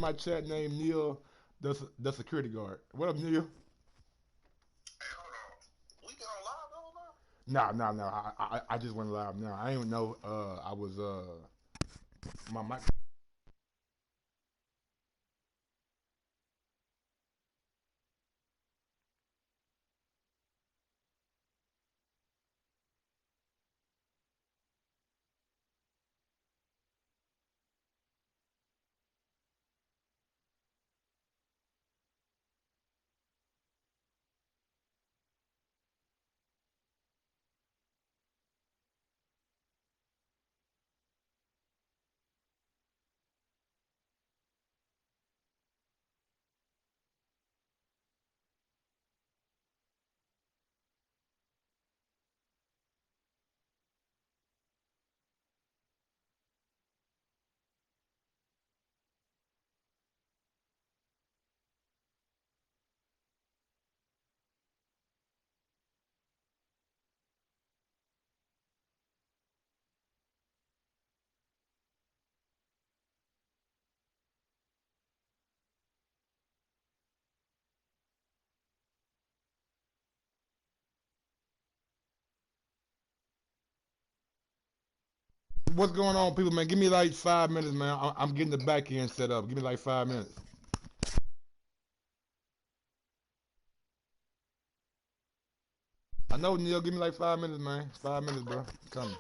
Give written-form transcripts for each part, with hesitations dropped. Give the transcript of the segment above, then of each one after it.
my chat named Neil, the security guard. What up, Neil? Hey, hold on. We get on live though now? Nah. I just went live now. I didn't even know I was my mic. What's going on, people, man? Give me like 5 minutes, man. I'm getting the back end set up. Give me like 5 minutes. I know, Neil. Give me like 5 minutes, man. 5 minutes, bro. Coming.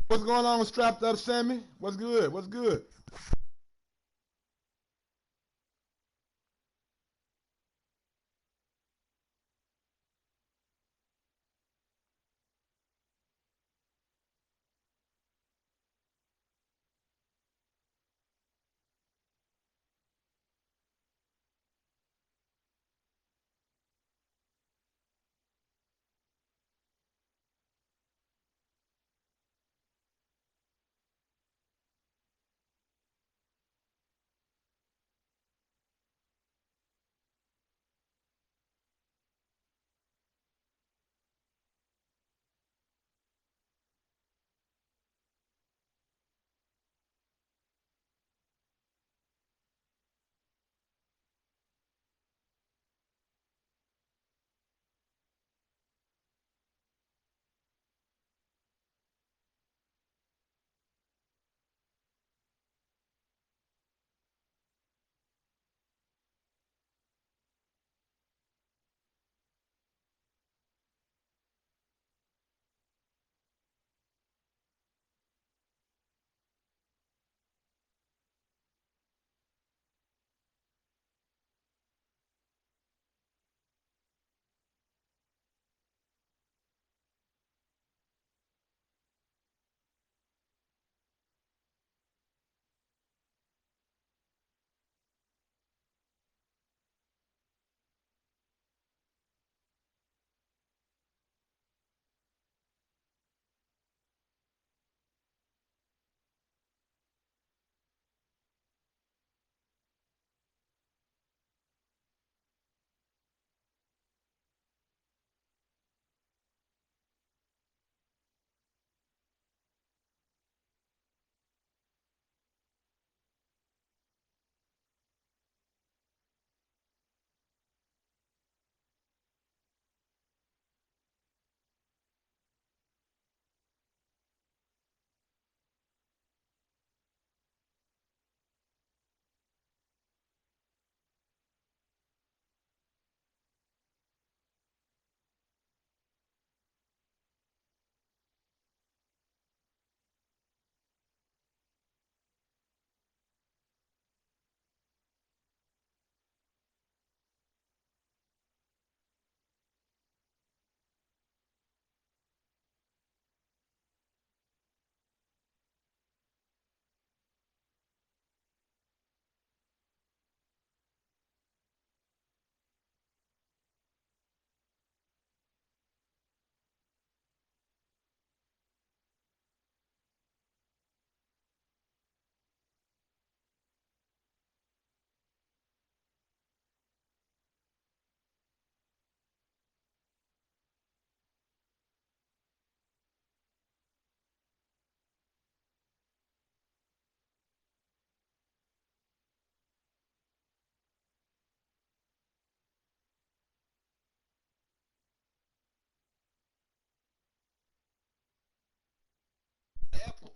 What's going on, strapped up, Sammy? What's good? What's good?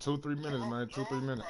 2 3 minutes, man. 2 3 minutes.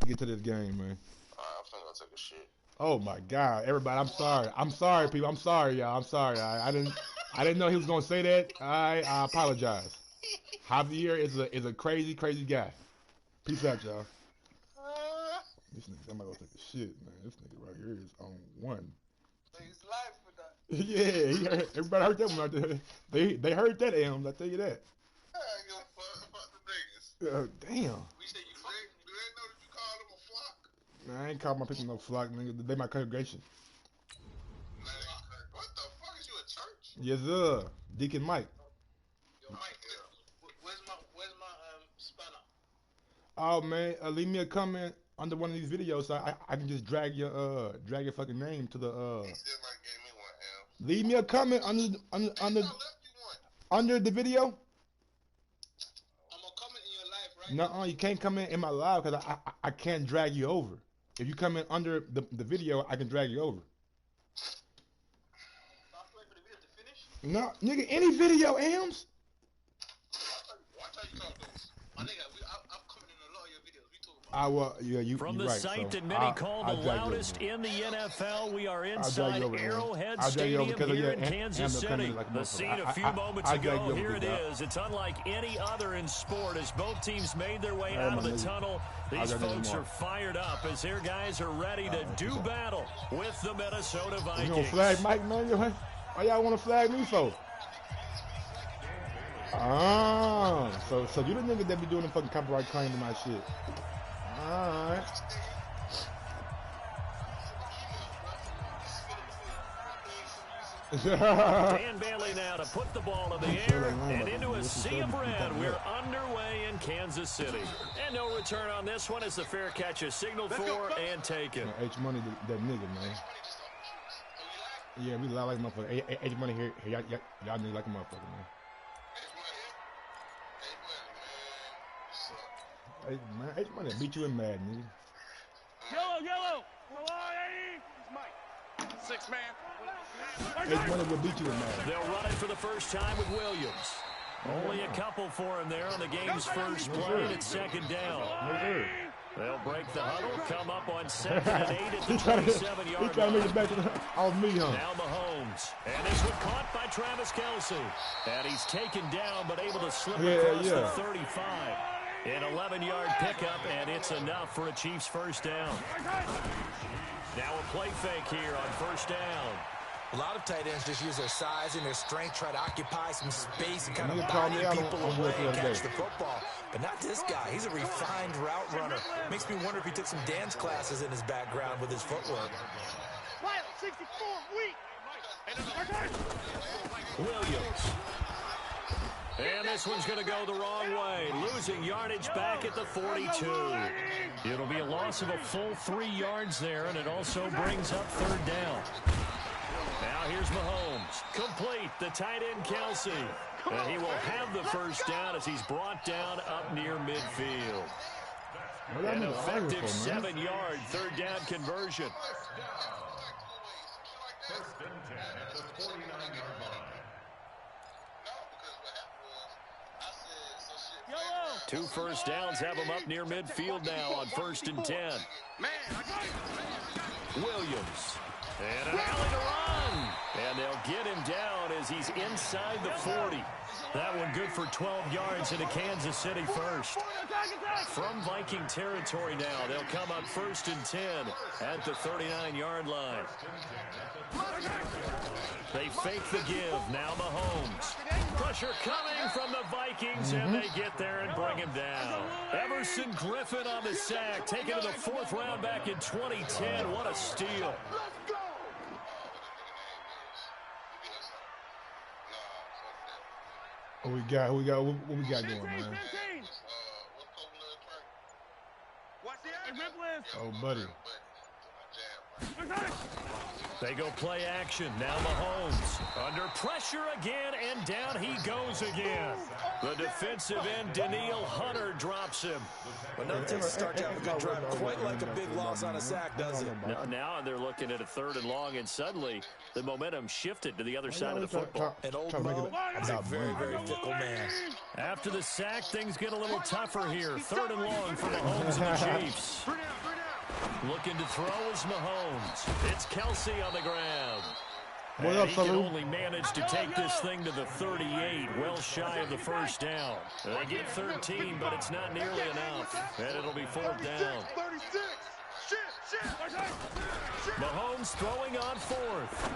Get to this game, man. I'm finna go take a shit. Oh my God, everybody! I'm sorry. I'm sorry, people. I'm sorry, y'all. I'm sorry. I didn't know he was gonna say that. I apologize. Javier is a crazy, crazy guy. Peace out, y'all. This nigga, I'm gonna go take a shit, man. This nigga right here is on one. His life for that. Yeah, everybody heard that one right there. They heard that, M's. I tell you that. I give a fuck the niggas. Damn. We say you fuck. Do they know that you call them a flock? Man, I ain't call my people no flock, nigga. They my congregation. What the fuck is you a church? Yes, sir. Deacon Mike. Yo, Mike, where's my spanner? Oh man, leave me a comment under one of these videos so I can just drag your fucking name to the He still might give me one, L. Leave me a comment under the video. I'm gonna comment in your life, right? No, you can't come in my live because I can't drag you over. If you come in under the video, I can drag you over. Stop waiting for the video to finish. No, nigga, any video, Ams. Watch how you talk, though. My nigga, I'm coming in a lot of your videos. We talk about. I will, yeah, you From you the right. site So that many call the loudest over. in the NFL, we are I'll drag inside you over, Arrowhead I'll drag you over Stadium because here of in your Kansas City. like The scene a few moments I'll drag you ago, over, here it dog. is. It's unlike any other in sport as both teams made their way out of the tunnel. These folks are fired up as their guys are ready to do battle with the Minnesota Vikings. You gonna flag Mike, man? Why y'all want to flag me for? So you the nigga that be doing the fucking copyright claim to my shit. Alright. Dan Bailey now to put the ball in the air and into a sea of red. We're underway in Kansas City. And no return on this one as the fair catch is signaled for and taken. H Money, that nigga, man. Yeah, we loud like motherfucker. H Money here, y'all niggas like a motherfucker, man. Hey, man, H Money beat you in Madden, nigga. Yellow. It's Mike. 6 man. H Money will beat you in Madden. They'll run it for the first time with Williams. Only a couple for him there on the game's first play, and it's second down. They'll break the huddle, come up on 2nd and 8 at the 27-yard line. He's trying to make it back to off me, huh? Now Mahomes. And this one caught by Travis Kelce. And he's taken down, but able to slip across the 35. An 11-yard pickup, and it's enough for a Chiefs first down. Now a play fake here on first down. A lot of tight ends just use their size and their strength, try to occupy some space and kind of call body me out people on away the and other catch day. the football. But not this guy. He's a refined route runner. Makes me wonder if he took some dance classes in his background with his footwork. 64, weak. Williams. And this one's going to go the wrong way, losing yardage back at the 42. It'll be a loss of a full 3 yards there, and it also brings up third down. Now here's Mahomes. Complete, the tight end Kelce. And he will have the first down as he's brought down up near midfield. An effective 7-yard third down conversion. First and 10 at the 49-yard line. 2 first downs have him up near midfield now on 1st and 10. Williams. And an alley to run. And they'll get him down as he's inside the 40. That one good for 12 yards into Kansas City first. From Viking territory now, they'll come up 1st and 10 at the 39-yard line. They fake the give. Now Mahomes. Pressure coming from the Vikings, and they get there and bring him down. Everson Griffin on the sack, taken to the 4th round back in 2010. What a steal. What we got going, man? Oh, buddy. They go play action. Now Mahomes under pressure again, and down he goes again. The defensive end, Daniil Hunter, drops him. But no takes start to have a good drive, quite like a big loss on a sack, does it? Now they're looking at a 3rd and long, and suddenly the momentum shifted to the other side of the football. And old Mo is a very, very fickle man. After the sack, things get a little tougher here. 3rd and long for Mahomes and the Chiefs. Looking to throw is Mahomes. It's Kelce on the ground. And he can only manage to take this thing to the 38, well shy of the first down. They get 13, but it's not nearly enough. And it'll be 4th down. Mahomes throwing on 4th.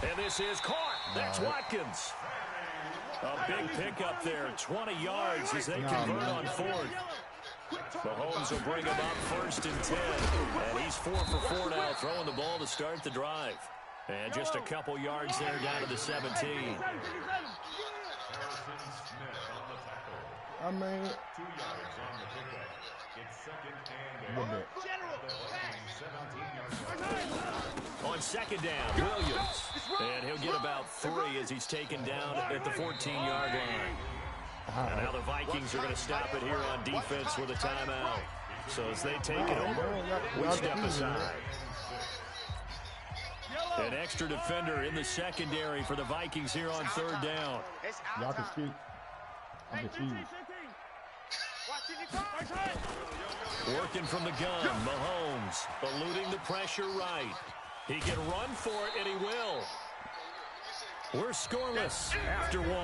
And this is caught. That's Watkins. A big pickup there, 20 yards as they convert on 4th. Mahomes will bring him up 1st and 10. And he's 4 for 4 now, throwing the ball to start the drive. And just a couple yards there down to the 17. I mean, 2 yards on the pickup. It's second and what that? On second down, Williams. And he'll get about 3 as he's taken down at the 14-yard line. And now the Vikings are going to stop it here on defense with a timeout. So as they take it over, we step aside. An extra defender in the secondary for the Vikings here on third down. Y'all can speak. I'm confused. Working from the gun, Mahomes eluding the pressure right. He can run for it, and he will. We're scoreless after 1. I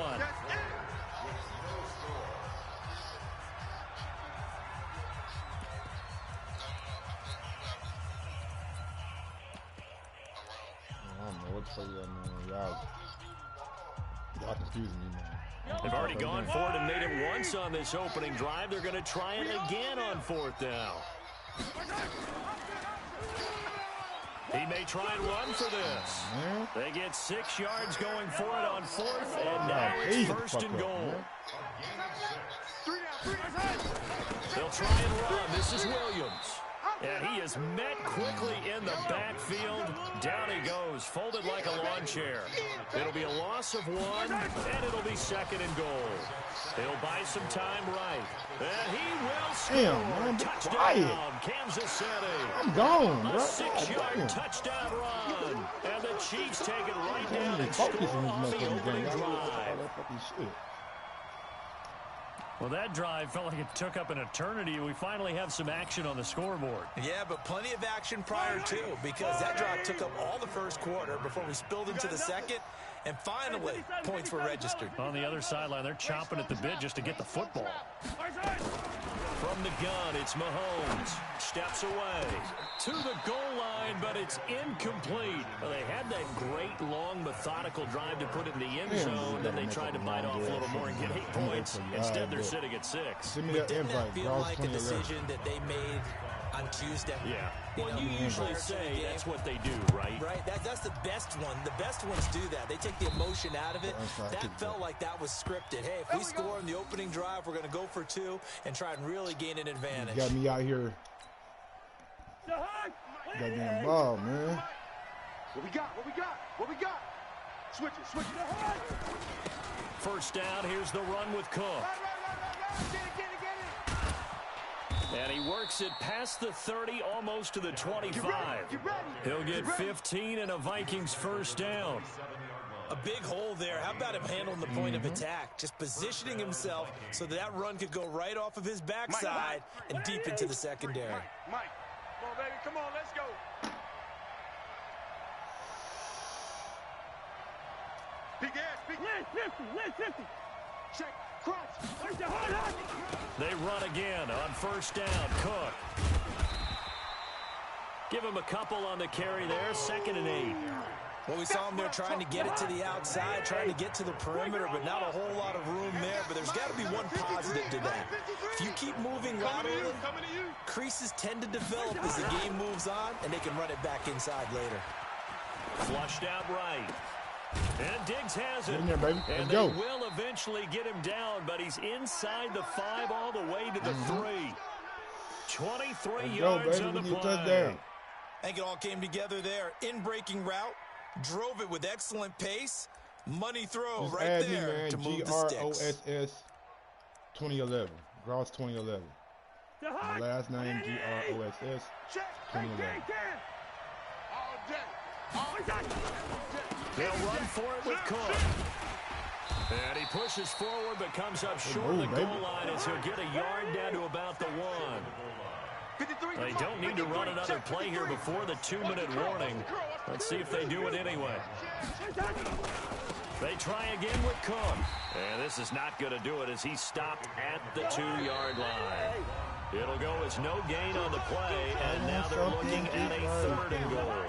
don't know what to tell you, man. Y'all confusing me, man. They've already gone for it and made it once on this opening drive. They're going to try it again on fourth down. He may try and run for this. They get 6 yards going for it on fourth, and now it's first and goal. They'll try and run. This is Williams. And he is met quickly in the backfield. Down he goes, folded like a lawn chair. It'll be a loss of 1, and it'll be second and goal. He'll buy some time right. And he will score. Damn, man, touchdown, quiet. Kansas City. I'm gone, A bro. 6-yard touchdown run. And the Chiefs take it right down and score on the opening drive. Well, that drive felt like it took up an eternity. We finally have some action on the scoreboard. Yeah, but plenty of action prior to, because that drive took up all the first quarter before we spilled into the second, and finally, points were registered. On the other sideline, they're chomping at the bit just to get the football. From the gun, it's Mahomes. Steps away to the goal line, but it's incomplete. Well, they had that great, long, methodical drive to put it in the end zone. Then they tried to bite off a little more and get 8 points. Instead, they're sitting at 6. Send me that Didn't invite, that feel bro. like a decision that they made on Tuesday? Yeah. Well, you usually say that's what they do, right? Right. That's the best one. The best ones do that. They take the emotion out of it. That felt like that was scripted. Hey, if we score in the opening drive, we're going to go for 2 and try and really gain an advantage. You got me out here. Goddamn ball, man. What we got? What we got? What we got? Switch it. Switch it. First down, here's the run with Cook. Get it. And he works it past the 30, almost to the 25. He'll get 15 and a Vikings first down. A big hole there. How about him handling the point of attack? Just positioning himself so that run could go right off of his backside and deep into the secondary. Mike, come on, baby. Come on, let's go. Big ass, big ass. 50. Check. Crunch. They run again on first down. Cook. Give him a couple on the carry there. 2nd and 8. Well, we saw him there trying to get it to the outside, trying to get to the perimeter, but not a whole lot of room there. But there's got to be one positive to that. If you keep moving laterally, creases tend to develop as the game moves on, and they can run it back inside later. Flushed out right. And Diggs has it. Get in there, baby. And Let's they go. will eventually get him down, but he's inside the 5 all the way to the 3. 23 Let's go, yards baby. on the We need a play. touchdown. I think it all came together there. In-breaking route, drove it with excellent pace. Money throw Just right add me, there man. to move the sticks. GROSS 2011. Gross 2011. My last name GROSS 2011. They'll run for it with Cook. And he pushes forward but comes up short of the goal line as he'll get a yard down to about the 1. They don't need to run another play here before the 2-minute warning. Let's see if they do it anyway. They try again with Cook. And this is not going to do it as he's stopped at the 2-yard line. It'll go as no gain on the play, and now they're looking at a 3rd and goal.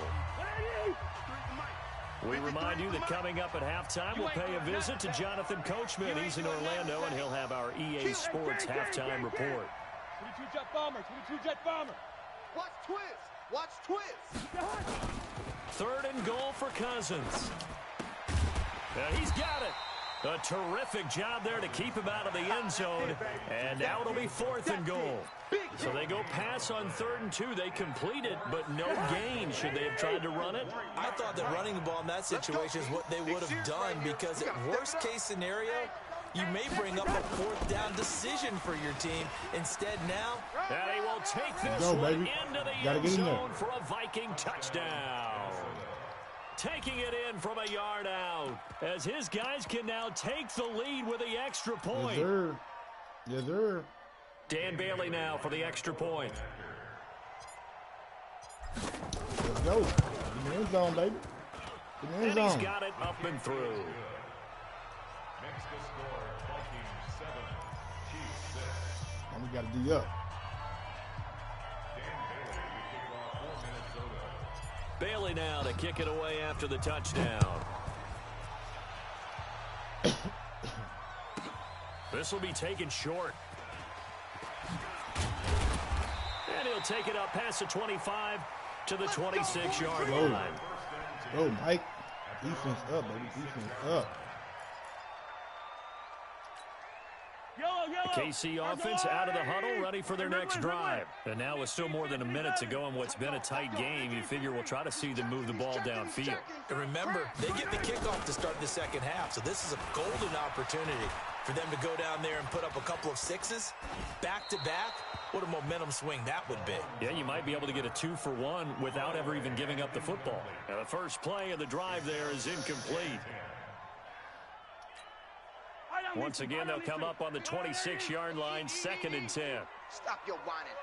We remind you that coming up at halftime, we'll pay a visit to Jonathan Coachman. He's in Orlando, and he'll have our EA Sports halftime report. 22 Jet Bomber. Watch twist. 3rd and goal for Cousins. He's got it. A terrific job there to keep him out of the end zone. And now it'll be 4th and goal. So they go pass on 3rd and 2. They complete it, but no gain. Should they have tried to run it? I thought that running the ball in that situation is what they would have done, because at worst case scenario, you may bring up a 4th down decision for your team. Instead now, and he will take this go, one baby. into the Gotta end get in there. zone for a Viking touchdown. Taking it in from a yard out, as his guys can now take the lead with the extra point. Yes, sir. Yes, sir. Dan Bailey now for the extra point. Let's go. In the end zone, baby. In the end And zone. he's got it up and through. And we got to D up. Bailey now to kick it away after the touchdown. This will be taken short. And he'll take it up past the 25 to the 26-yard line. Go, Mike. Defense up, baby. Defense up. The KC offense out of the huddle, ready for their next drive. And now with still more than a minute to go in what's been a tight game, you figure we'll try to see them move the ball downfield. and remember, they get the kickoff to start the second half, so this is a golden opportunity for them to go down there and put up a couple of sixes back-to-back. What a momentum swing that would be. Yeah, you might be able to get a 2-for-1 without ever even giving up the football. And the first play of the drive there is incomplete. Once again, they'll come up on the 26-yard line, 2nd and 10. Stop your whining.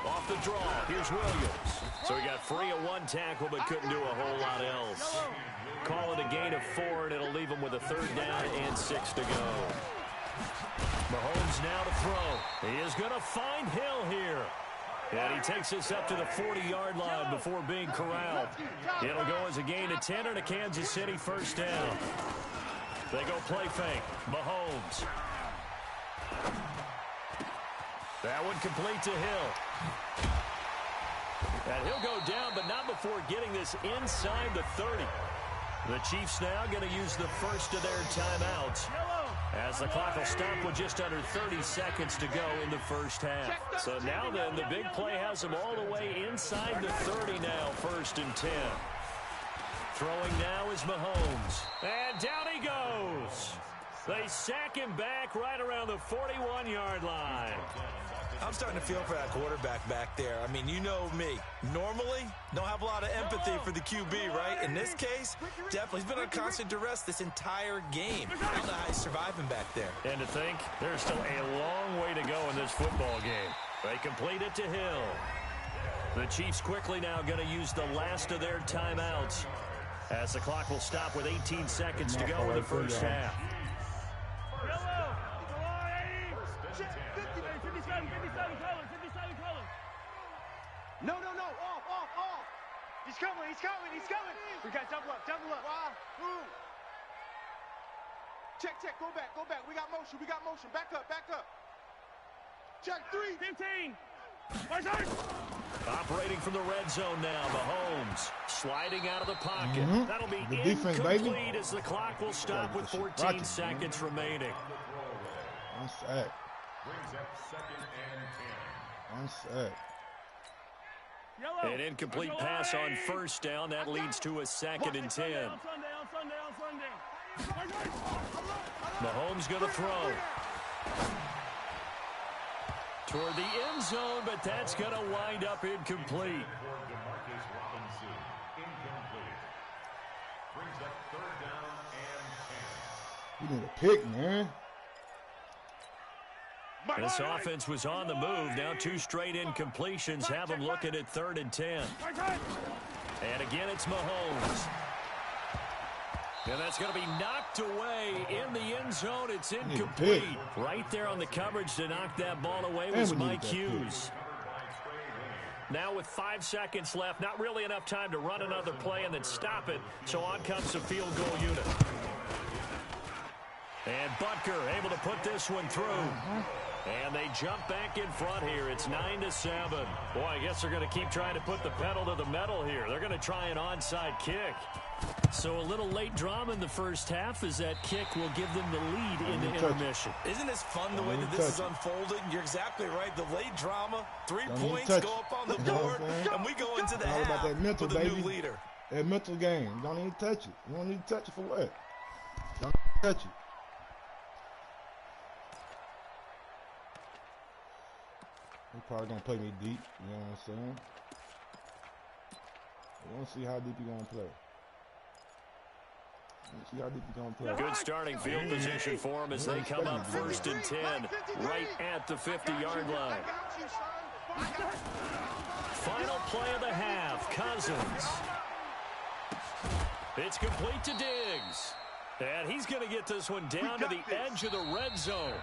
Off the draw, here's Williams. So he got free of one tackle, but couldn't do a whole lot else. Call it a gain of 4, and it'll leave him with a 3rd down and 6 to go. Mahomes now to throw. He is going to find Hill here. And he takes this up to the 40-yard line before being corralled. It'll go as a gain of 10 and a Kansas City 1st down. They go play fake. Mahomes. That one complete to Hill. And he'll go down, but not before getting this inside the 30. The Chiefs now going to use the first of their timeouts, as the clock will stop with just under 30 seconds to go in the first half. So now then, the big play has them all the way inside the 30 now, 1st and 10. Throwing now is Mahomes. And down he goes. They sack him back right around the 41-yard line. I'm starting to feel for that quarterback back there. I mean, you know me. Normally, don't have a lot of empathy for the QB, right? In this case, definitely. He's been on constant duress this entire game. I don't know how he's surviving back there. And to think, there's still a long way to go in this football game. They complete it to Hill. The Chiefs quickly now going to use the last of their timeouts, as the clock will stop with 18 seconds to go in the first half. No, off. He's coming. We got double up. Why? Move. Check, go back. We got motion. Back up. Check 3. 15. Operating from the red zone now, Mahomes sliding out of the pocket. That'll be The defense, incomplete baby. as the clock will stop with 14 seconds remaining. One sack. One sack. An incomplete pass on 1st down. That leads to a 2nd and 10. Mahomes going to throw toward the end zone, but that's going to wind up incomplete. You need a pick, man. This offense was on the move. Now 2 straight incompletions have them looking at 3rd and 10. And again, it's Mahomes. And that's going to be knocked away in the end zone. It's incomplete. Right there on the coverage to knock that ball away was Mike Hughes. Now with 5 seconds left, not really enough time to run another play and then stop it. So on comes the field goal unit. And Butker able to put this one through. And they jump back in front here. It's 9-7. Boy, I guess they're going to keep trying to put the pedal to the metal here. They're going to try an onside kick. So a little late drama in the first half as that kick will give them the lead in the intermission. Isn't this fun the way that this is unfolding? You're exactly right. The late drama, 3 points go up on the board, and we go into the half with a new leader. That mental game. Don't even touch it. You don't need to touch it for what? Don't touch it. He probably gonna play me deep, you know what I'm saying? I want to see how deep he gonna play. See how deep he gonna play. Good starting field position for him as they come up 1st and 10, right at the 50-yard line. Final play of the half, Cousins. It's complete to Diggs. And he's going to get this one down to the edge of the red zone.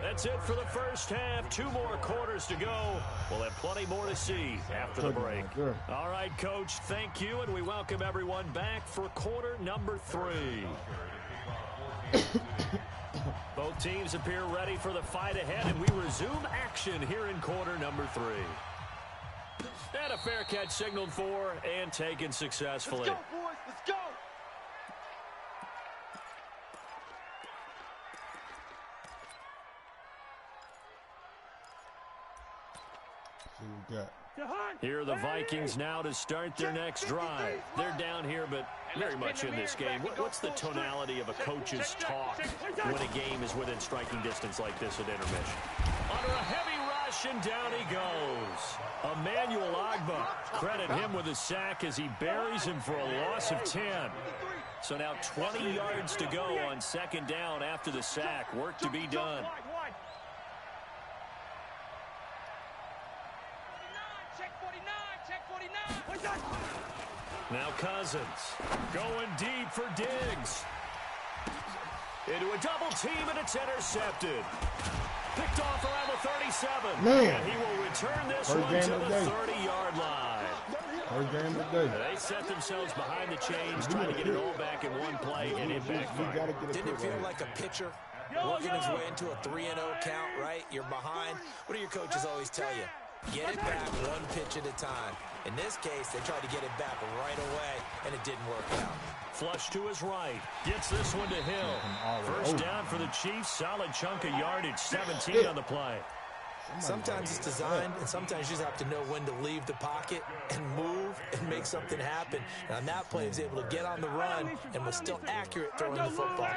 That's it for the first half. 2 more quarters to go. We'll have plenty more to see after the break. All right, Coach, thank you, and we welcome everyone back for quarter number 3. Both teams appear ready for the fight ahead, and we resume action here in quarter number 3. And a fair catch signaled for and taken successfully. Let's go, boys. Let's go. Here are the Vikings now to start their next drive. They're down here, but very much in this game. What's the tonality of a coach's talk when a game is within striking distance like this at intermission? Under a heavy rush, and down he goes. Emmanuel Ogbah, credit him with a sack as he buries him for a loss of 10. So now 20 yards to go on 2nd down after the sack. Work to be done. Now Cousins going deep for Diggs. Into a double team, and it's intercepted. Picked off around the 37. Man. And he will return this one to the 30-yard line. First game of the day. They set themselves behind the chains, trying to get it all back in one play, and it backfired. Didn't it feel like a pitcher working his way into a 3-0 count, right? You're behind. What do your coaches always tell you? Get it back 1 pitch at a time. In this case, they tried to get it back right away, and it didn't work out. Flush to his right. Gets this one to Hill. First down for the Chiefs. Solid chunk of yardage. 17 on the play. Sometimes it's designed, and sometimes you just have to know when to leave the pocket and move and make something happen. And on that play, he was able to get on the run and was still accurate throwing the football.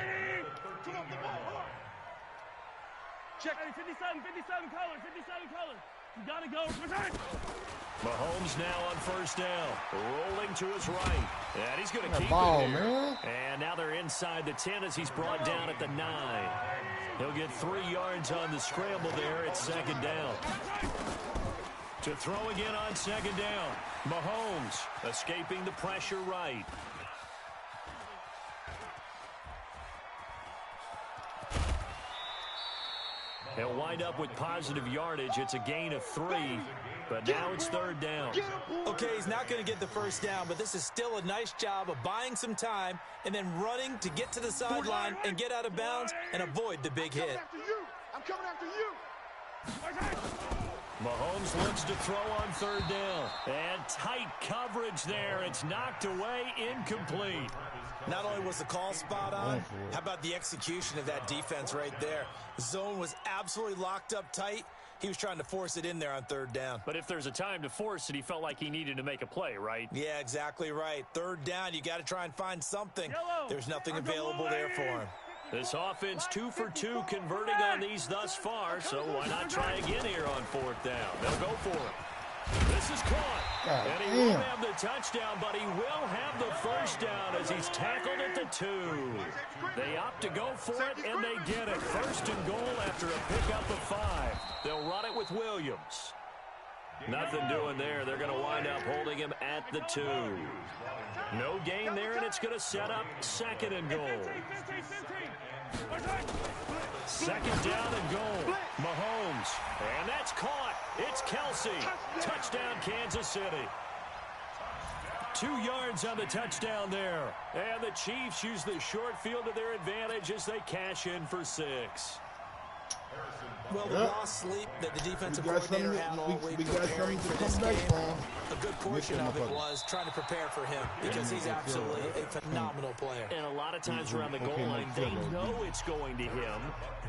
Check 57 colors. You gotta go. Mahomes now on 1st down. Rolling to his right. And he's going to keep ball, it here. Man. And now they're inside the 10 as he's brought down at the 9. He'll get 3 yards on the scramble there at 2nd down. To throw again on 2nd down. Mahomes escaping the pressure right. He'll wind up with positive yardage. It's a gain of 3, but now it's 3rd down. Okay, he's not going to get the first down, but this is still a nice job of buying some time and then running to get to the sideline and get out of bounds and avoid the big hit. I'm coming after you. Mahomes looks to throw on 3rd down. And tight coverage there. It's knocked away, incomplete. Not only was the call spot on, how about the execution of that defense right there? The zone was absolutely locked up tight. He was trying to force it in there on 3rd down. But if there's a time to force it, he felt like he needed to make a play, right? Yeah, exactly right. 3rd down, you got to try and find something. There's nothing available there for him. This offense 2 for 2 converting on these thus far, so why not try again here on 4th down? They'll go for it. This is caught. And he won't have the touchdown, but he will have the first down as he's tackled at the 2. They opt to go for it, and they get it. 1st and goal after a pickup of 5. They'll run it with Williams. Nothing doing there. They're going to wind up holding him at the 2. No gain there, and it's going to set up 2nd and goal. 2nd down and goal. Mahomes. And that's caught. It's Kelsey. Touchdown, Kansas City. 2 yards on the touchdown there. And the Chiefs use the short field to their advantage as they cash in for 6. Well, the lost sleep that the defensive We got coordinator had all week preparing for this game, a good portion of it was trying to prepare for him because he's absolutely a phenomenal player. And a lot of times around the goal line, they know it's going to him.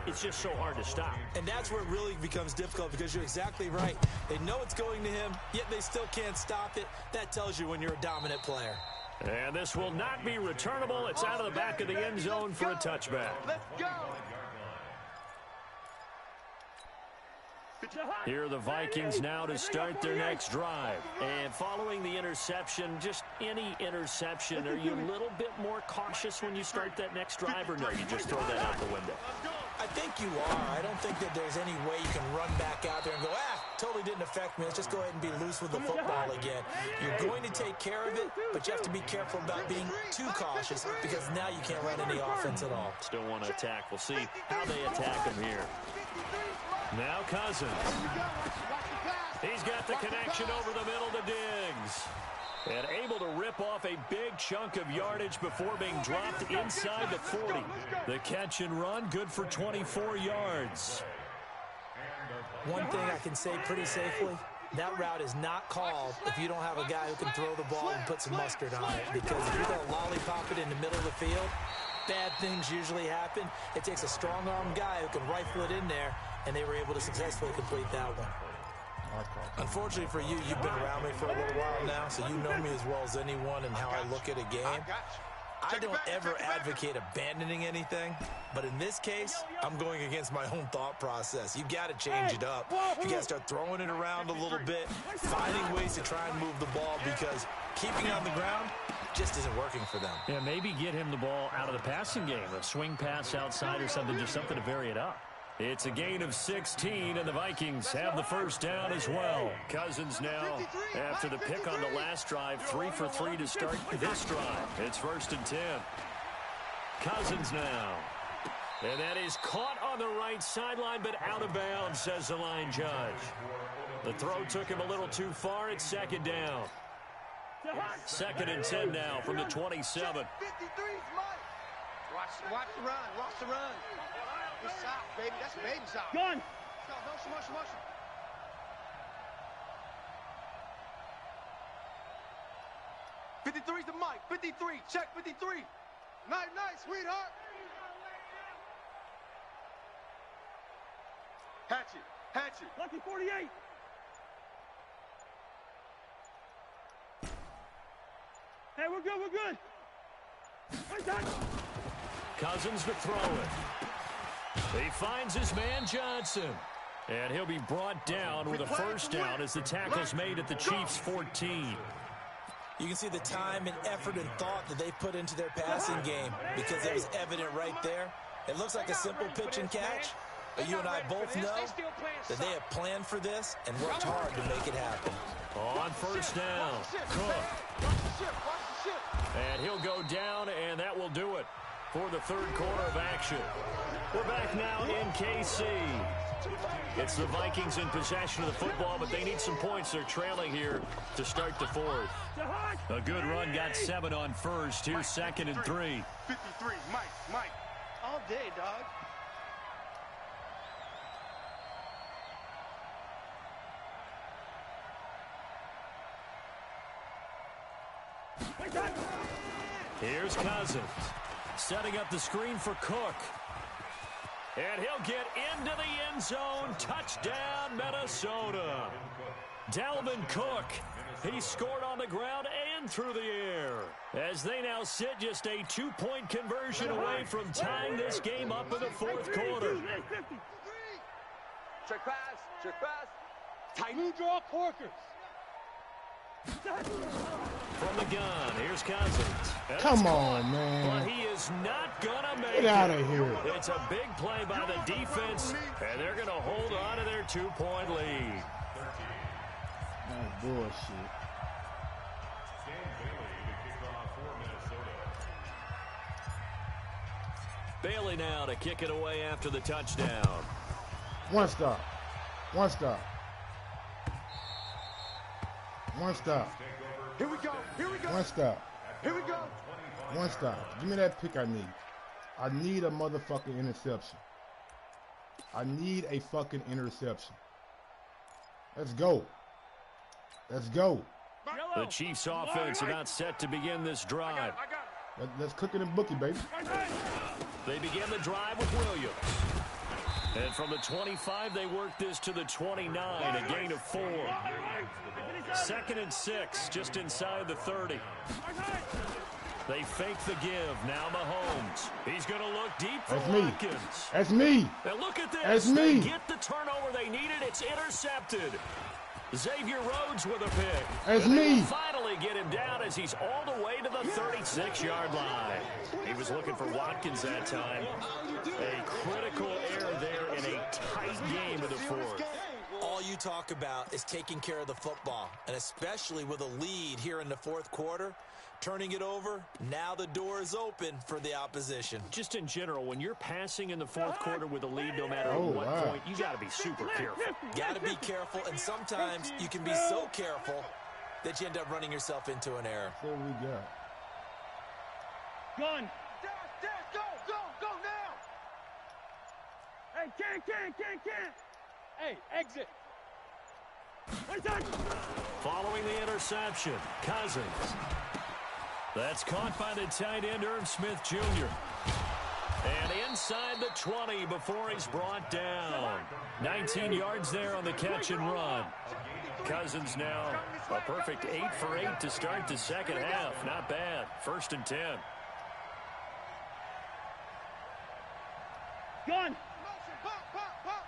It's just so hard to stop. And that's where it really becomes difficult because you're exactly right. They know it's going to him, yet they still can't stop it. That tells you when you're a dominant player. And this will not be returnable. It's out of the back of the end zone for a touchback. Let's go. Here are the Vikings now to start their next drive. And following the interception, just any interception, are you a little bit more cautious when you start that next drive, or no, you just throw that out the window? I think you are. I don't think that there's any way you can run back out there and go, totally didn't affect me. Let's just go ahead and be loose with the football again. You're going to take care of it, but you have to be careful about being too cautious because now you can't run any offense at all. Still want to attack. We'll see how they attack him here. Now Cousins. He's got the connection over the middle to Diggs. And able to rip off a big chunk of yardage before being dropped inside the 40. The catch and run, good for 24 yards. One thing I can say pretty safely, that route is not called if you don't have a guy who can throw the ball and put some mustard on it. Because if you're going to lollipop it in the middle of the field, bad things usually happen. It takes a strong-armed guy who can rifle it in there, and they were able to successfully complete that one. Unfortunately for you, you've been around me for a little while now, so you know me as well as anyone and how I look at a game. I don't ever advocate abandoning anything, but in this case, I'm going against my own thought process. You've got to change it up. You got to start throwing it around a little bit, finding ways to try and move the ball because keeping on the ground just isn't working for them. Yeah, maybe get him the ball out of the passing game, a swing pass outside or something, just something to vary it up. It's a gain of 16, and the Vikings have the first down as well. Cousins now, after the pick on the last drive, 3 for 3 to start this drive. It's 1st and 10. Cousins now. And that is caught on the right sideline, but out of bounds, says the line judge. The throw took him a little too far. It's 2nd down. 2nd and 10 now from the 27. Watch the run. Watch the run. Good shot, baby. That's a baby shot. Gun. Motion. 53's the mic. 53. Check 53. Night, sweetheart. Hatchet. Lucky 48. Hey, we're good. Right time. Cousins to throw it. He finds his man Johnson. And he'll be brought down with a first down as the tackle's made at the Chiefs' 14. You can see the time and effort and thought that they put into their passing game because it was evident right there. It looks like a simple pitch and catch, but you and I both know that they have planned for this and worked hard to make it happen. On first down, Cook. And he'll go down, and that will do it for the third quarter of action. We're back now in KC. It's the Vikings in possession of the football, but they need some points. They're trailing here to start the fourth. A good run, got 7 on first. Here's 2nd and 3. 53, Mike. All day, dog. Here's Cousins. Setting up the screen for Cook. And he'll get into the end zone. Touchdown, Minnesota. Dalvin Cook. He scored on the ground and through the air. As they now sit just a 2-point conversion away from tying this game up in the fourth quarter. Check pass. Tight new draw Corkers. From the gun, here's Cousins. Come on, man. But he is not going to make it. Get out of here. It's a big play by the defense, and they're going to hold on to their 2-point lead. That's bullshit. Bailey now to kick it away after the touchdown. One stop. Here we go. One stop. Give me that pick I need. I need a motherfucking interception. I need a fucking interception. Let's go. Let's go. The Chiefs offense about set to begin this drive. Let's cook it and bookie, baby. They begin the drive with Williams. And from the 25, they work this to the 29, a gain of 4. 2nd and 6, just inside the 30. They fake the give. Now Mahomes. He's going to look deep for Watkins. That's me. And look at this. That's me. They get the turnover they needed. It's intercepted. Xavier Rhodes with a pick. That's me. Finally get him down as he's all the way to the 36-yard line. He was looking for Watkins that time. A critical error there in a tight game of the fourth. All you talk about is taking care of the football, and especially with a lead here in the fourth quarter. Turning it over, now the door is open for the opposition. Just in general, when you're passing in the fourth quarter with a lead, no matter what point, you got to be super careful. Got to be careful, and sometimes you can be so careful that you end up running yourself into an error. What we got? Gun. Go now. Hey, can't. Hey, exit. Following the interception, Cousins. That's caught by the tight end, Irv Smith Jr. And inside the 20 before he's brought down. 19 yards there on the catch and run. Cousins now a perfect 8 for 8 to start the second half. Not bad. 1st and 10. Gun. Pop.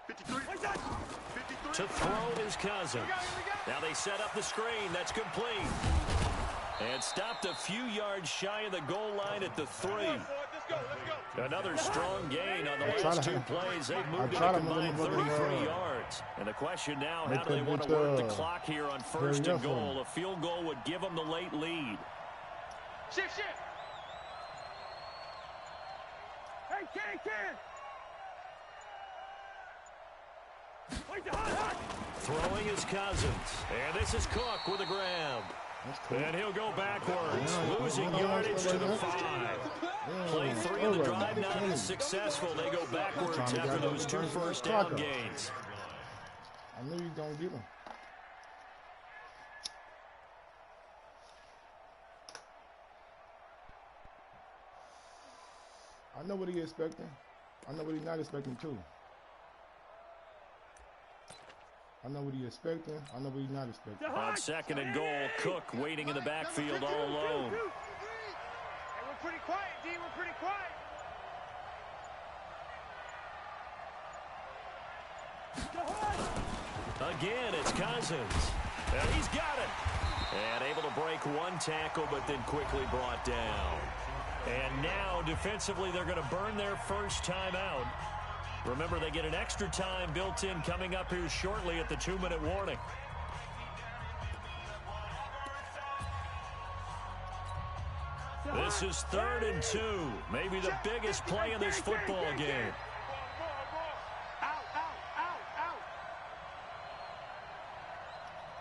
53. To throw it is Cousins. Now they set up the screen. That's complete. And stopped a few yards shy of the goal line at the 3. Let's go. Another strong gain on the last 2 plays. They've moved it a combined 33 yards. And the question now, how do they want to work the clock here on 1st and goal? A field goal would give them the late lead. Shift. Hey, can't. Throwing is Cousins. And this is Cook with a grab. Cool. And he'll go backwards, losing yardage to the 5. Play 3 of the drive not as successful. They go backwards after those 2 first down gains. I knew you were going to get him. I know what he's expecting. I know what he's not expecting, too. I know what he's expecting. I know what he's not expecting. On 2nd and goal, Cook waiting in the backfield all alone. Hey, we're pretty quiet, D. We're pretty quiet. Again, it's Cousins. And he's got it. And able to break 1 tackle, but then quickly brought down. And now, defensively, they're going to burn their first timeout. Remember, they get an extra time built in coming up here shortly at the 2-minute warning. This is 3rd and 2. Maybe the biggest play in this football game. Out.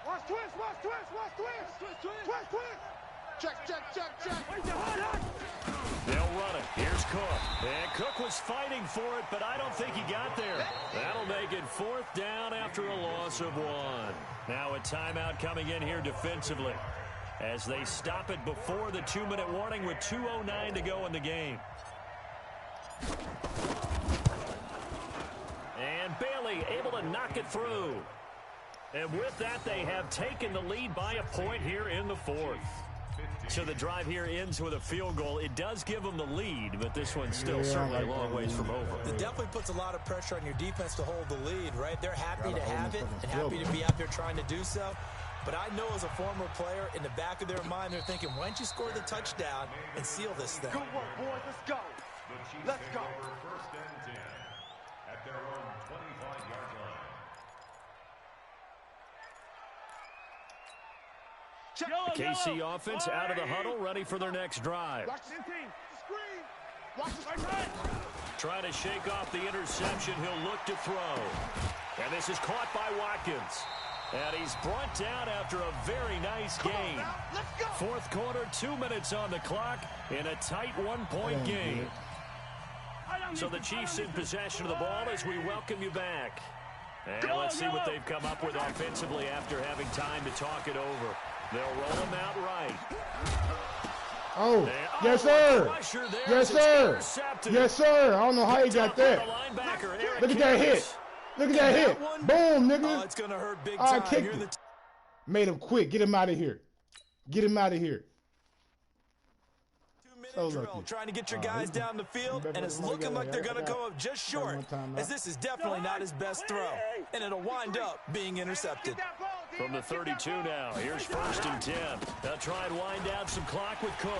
Watch twist. Check. They'll run it. Here's Cook. And Cook was fighting for it, but I don't think he got there. That'll make it 4th down after a loss of 1. Now a timeout coming in here defensively as they stop it before the 2-minute warning with 2:09 to go in the game. And Bailey able to knock it through. And with that, they have taken the lead by a point here in the 4th. So the drive here ends with a field goal. It does give them the lead, but this one's still certainly a long ways from over. It definitely puts a lot of pressure on your defense to hold the lead, right? They're happy to have it and happy to be out there trying to do so. But I know as a former player, in the back of their mind, they're thinking, why don't you score the touchdown and seal this thing? Good work, boys. Let's go. 1st and 10 at their own 25-yard line. The KC offense out of the huddle, ready for their next drive. Watch the screen. Watch the screen. Trying to shake off the interception. He'll look to throw. And this is caught by Watkins. And he's brought down after a very nice game. Fourth quarter, 2 minutes on the clock in a tight one-point game. So the Chiefs in possession of the ball as we welcome you back. And let's see what they've come up with offensively after having time to talk it over. They'll roll him out right. Oh, yes, sir. Yes, sir. Yes, sir. I don't know how he got that. Look at that hit. Look at that hit. Boom, nigga. Oh, it's going to hurt big time. I kicked it. Made him quick. Get him out of here. Get him out of here. So drill, trying to get your guys down the field, and it's looking like they're going to come up just short, as this is definitely not his best throw, and it'll wind up being intercepted. From the 32 now, here's 1st and 10. They'll try and wind down some clock with Cook.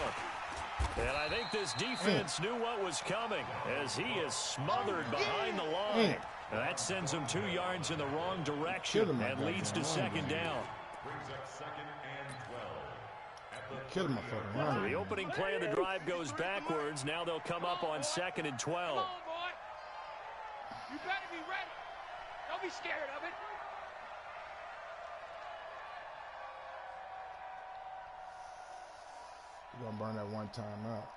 And I think this defense knew what was coming, as he is smothered behind the line. That sends him 2 yards in the wrong direction and leads to 2nd down. Kill him, The opening play of the drive goes backwards. Now they'll come up on 2nd and 12. Come on, boy. You better be ready. Don't be scared of it. We're going to burn that one time out.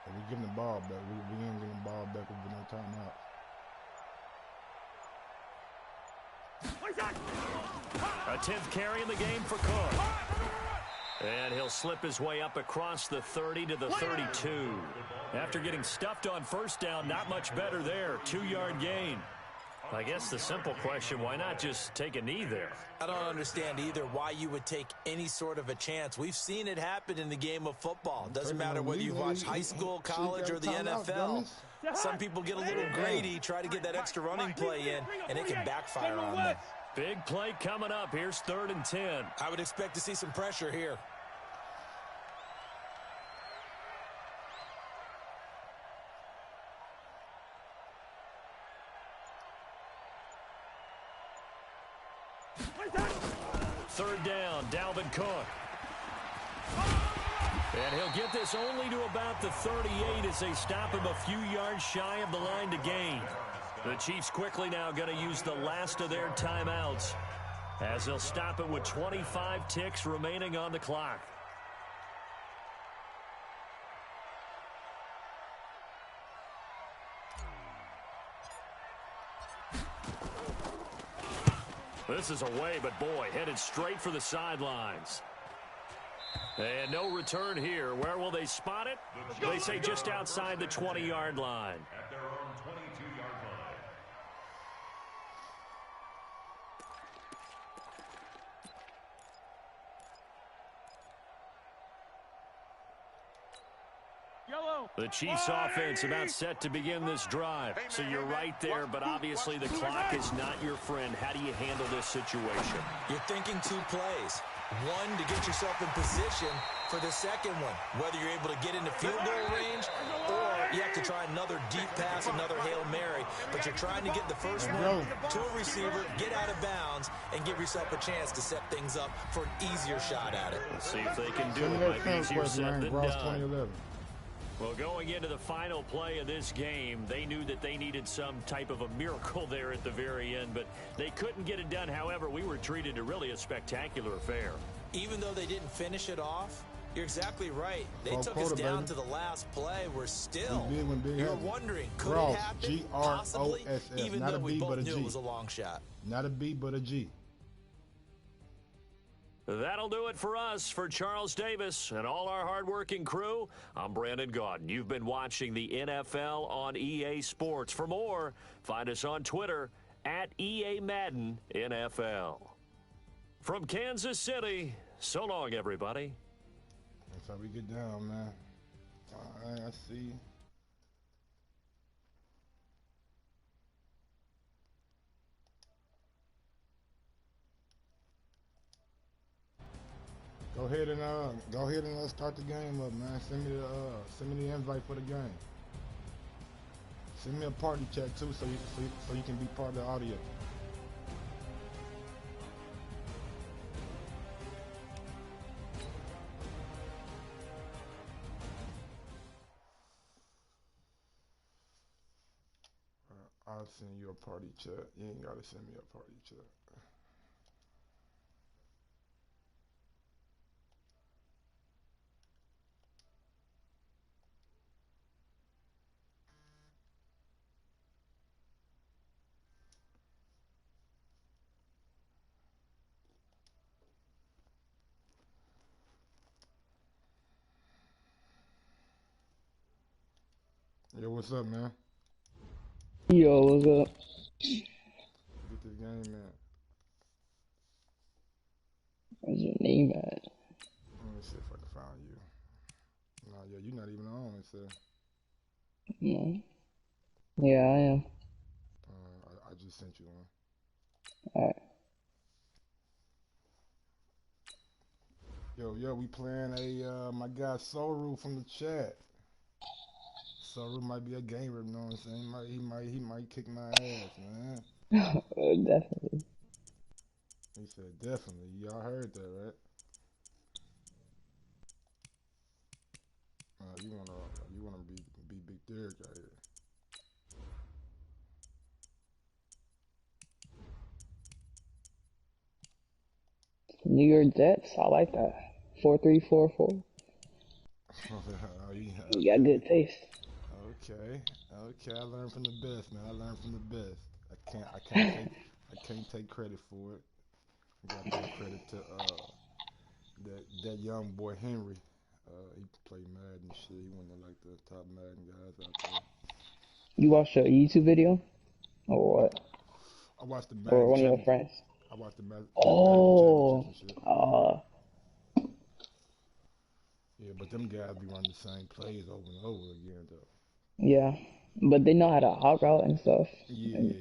If we give him the ball back, we ain't getting the ball back with no timeout. A 10th carry in the game for Cook. And he'll slip his way up across the 30 to the 32. After getting stuffed on 1st down, not much better there. 2-yard gain. I guess the simple question, why not just take a knee there? I don't understand either why you would take any sort of a chance. We've seen it happen in the game of football. Doesn't matter whether you watch high school, college, or the NFL. Some people get a little greedy, try to get that extra running play in, and it can backfire on them. Big play coming up. Here's 3rd and 10. I would expect to see some pressure here. Third down, Dalvin Cook. And he'll get this only to about the 38 as they stop him a few yards shy of the line to gain. The Chiefs quickly now going to use the last of their timeouts as they'll stop it with 25 ticks remaining on the clock. This is away, but boy, headed straight for the sidelines. And no return here. Where will they spot it? They say just outside the 20-yard line. At their own 22-yard line. The Chiefs offense about set to begin this drive. So you're right there, but obviously the clock is not your friend. How do you handle this situation? You're thinking 2 plays. One, to get yourself in position for the second one, whether you're able to get into field goal range or you have to try another deep pass, another Hail Mary. But you're trying to get the first one to a receiver, get out of bounds, and give yourself a chance to set things up for an easier shot at it. Let's see if they can do it. Might be easier said than done. Well, going into the final play of this game, they knew that they needed some type of a miracle there at the very end, but they couldn't get it done. However, we were treated to really a spectacular affair. Even though they didn't finish it off, you're exactly right. They took us down to the last play. We're still, you're wondering, could it happen? Possibly, even though we both knew it was a long shot. Not a B, but a G. That'll do it for us. For Charles Davis and all our hardworking crew, I'm Brandon Gaudin. You've been watching the NFL on EA Sports. For more, find us on Twitter at EA Madden NFL. From Kansas City, so long, everybody. That's how we get down, man. All right, I see. Go ahead and start the game up, man. Send me the invite for the game. Send me a party chat too, so you can be part of the audio. I'll send you a party chat. You ain't gotta send me a party chat. Yo, what's up, man? Yo, what's up? Get this game, man. What's your name at? Let me see if I can find you. Nah, yeah, you're not even on it, so. No. Yeah, I am. I just sent you one. Alright. Yo, we playing my guy Soru from the chat. Soru might be a gamer, you know what I'm saying? He might kick my ass, man. Definitely. He said definitely. Y'all heard that, right? You wanna be Big Derek out here. New York Jets, I like that. 4-3-4-4. Yeah, You got good taste. Okay. I learned from the best, man. I learned from the best. I can't take credit for it. I gotta give credit to that young boy Henry. He played Madden and shit. He one of like the top Madden guys out there. You watched a YouTube video? Or what? I watched the Or Madden one of your championship. friends? I watched the Madden Oh. championships and shit. Yeah, but them guys be running the same plays over and over again, though. Yeah. But they know how to hot route and stuff. Yeah.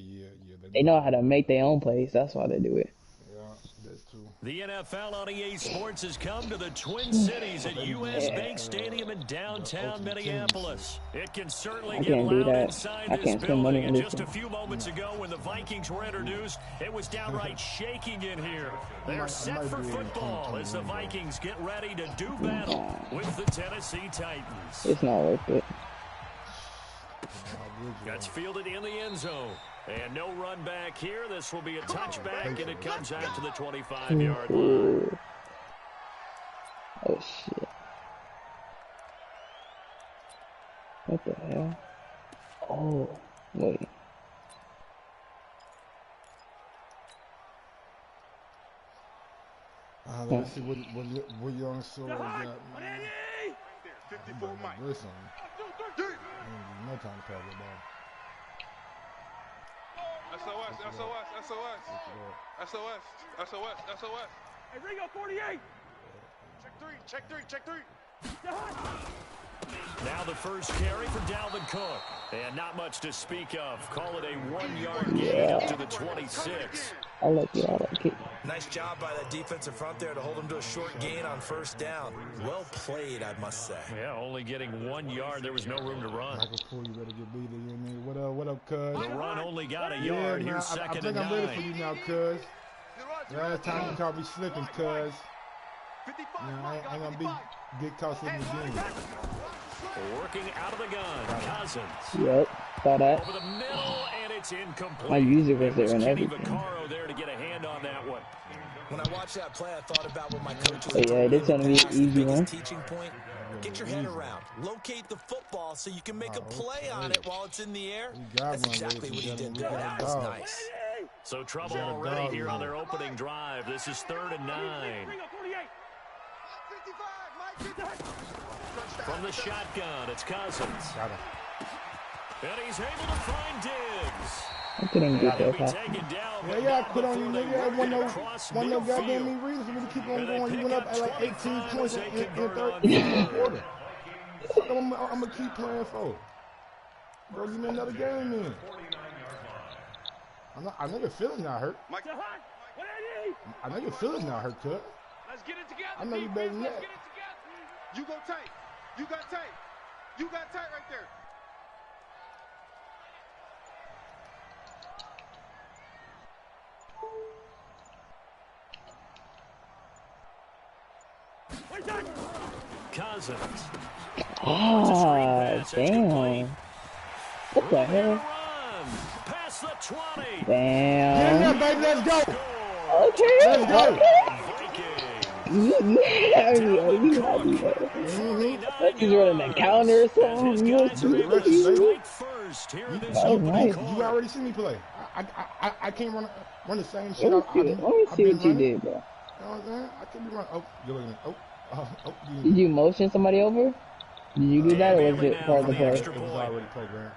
They know how to make their own plays. That's why they do it. Yeah, that too. The NFL on EA Sports has come to the Twin Cities at US Bank Stadium in downtown Minneapolis. It can certainly get loud inside this building. And just a few moments ago when the Vikings were introduced, it was downright shaking in here. They're set for football as the Vikings get ready to do battle with the Tennessee Titans. It's not worth it. That's fielded in the end zone. And no run back here. This will be a touchback, and it comes out to the 25-yard line. Oh, shit. What the hell? Oh, wait. Let's see what young Soul got, man. 54 Mike. Listen, no time to pass the ball. SOS. Hey, Ringo, 48. Check three. Now the first carry for Dalvin Cook. And not much to speak of. Call it a 1-yard gain up to the 26. I like it. Nice job by that defensive front there to hold him to a short gain on first down. Well played, I must say. Yeah, only getting 1 yard. There was no room to run. Michael Poole, you better get beat in. What up, cuz? The run only got a yard. Yeah, Here's man, second I and think 9. I'm ready for you now, cuz. Last time you caught me slipping, cuz. I ain't gonna get caught slipping again. Working out of the gun, Cousins. Yep, saw that. Over the middle, and it's incomplete. My user was there and Kenny everything. Vaccaro there to get a hand on that one. When I watched that play, I thought about what my coach was Yeah, this gonna be an easy one. teaching point. Get your head around. Locate the football so you can make a play on it while it's in the air. That's exactly what he did there. That was nice. So trouble already here on their opening drive. This is 3rd and 9. From the shotgun, it's Cousins. And he's able to find Diggs. I couldn't get He'll that be far. taken down. Yeah, I quit on you, Before they nigga. work One it no across goddamn midfield. reason for me to keep on And they going. You pick went up up at like 18 25 points as they in convert on third third. quarter. Fuck, I'm gonna keep playing for. Bro, give me another game then. I know your feelings not hurt. I know your feelings not hurt, cuz. Let's get it together. I know you better than Let's that. get it together. You go tight. You got tight. You got tight right there. Cousins. Ah, damn. What the hell? across the 20. Get in there, Damn. baby. Let's go. Okay. Let's go. You happy, bro. Like he's running a counter or something. You Just rest it, baby. Strike first here in this That was opening nice. You quarter. already see me play. I can't run the same shit. Let me see I've what been you running. did, bro. You know what I'm saying? I can't be running. Oh, you're looking at Did you motion somebody over? Did you do that, or was it part of the play? It was already programmed. I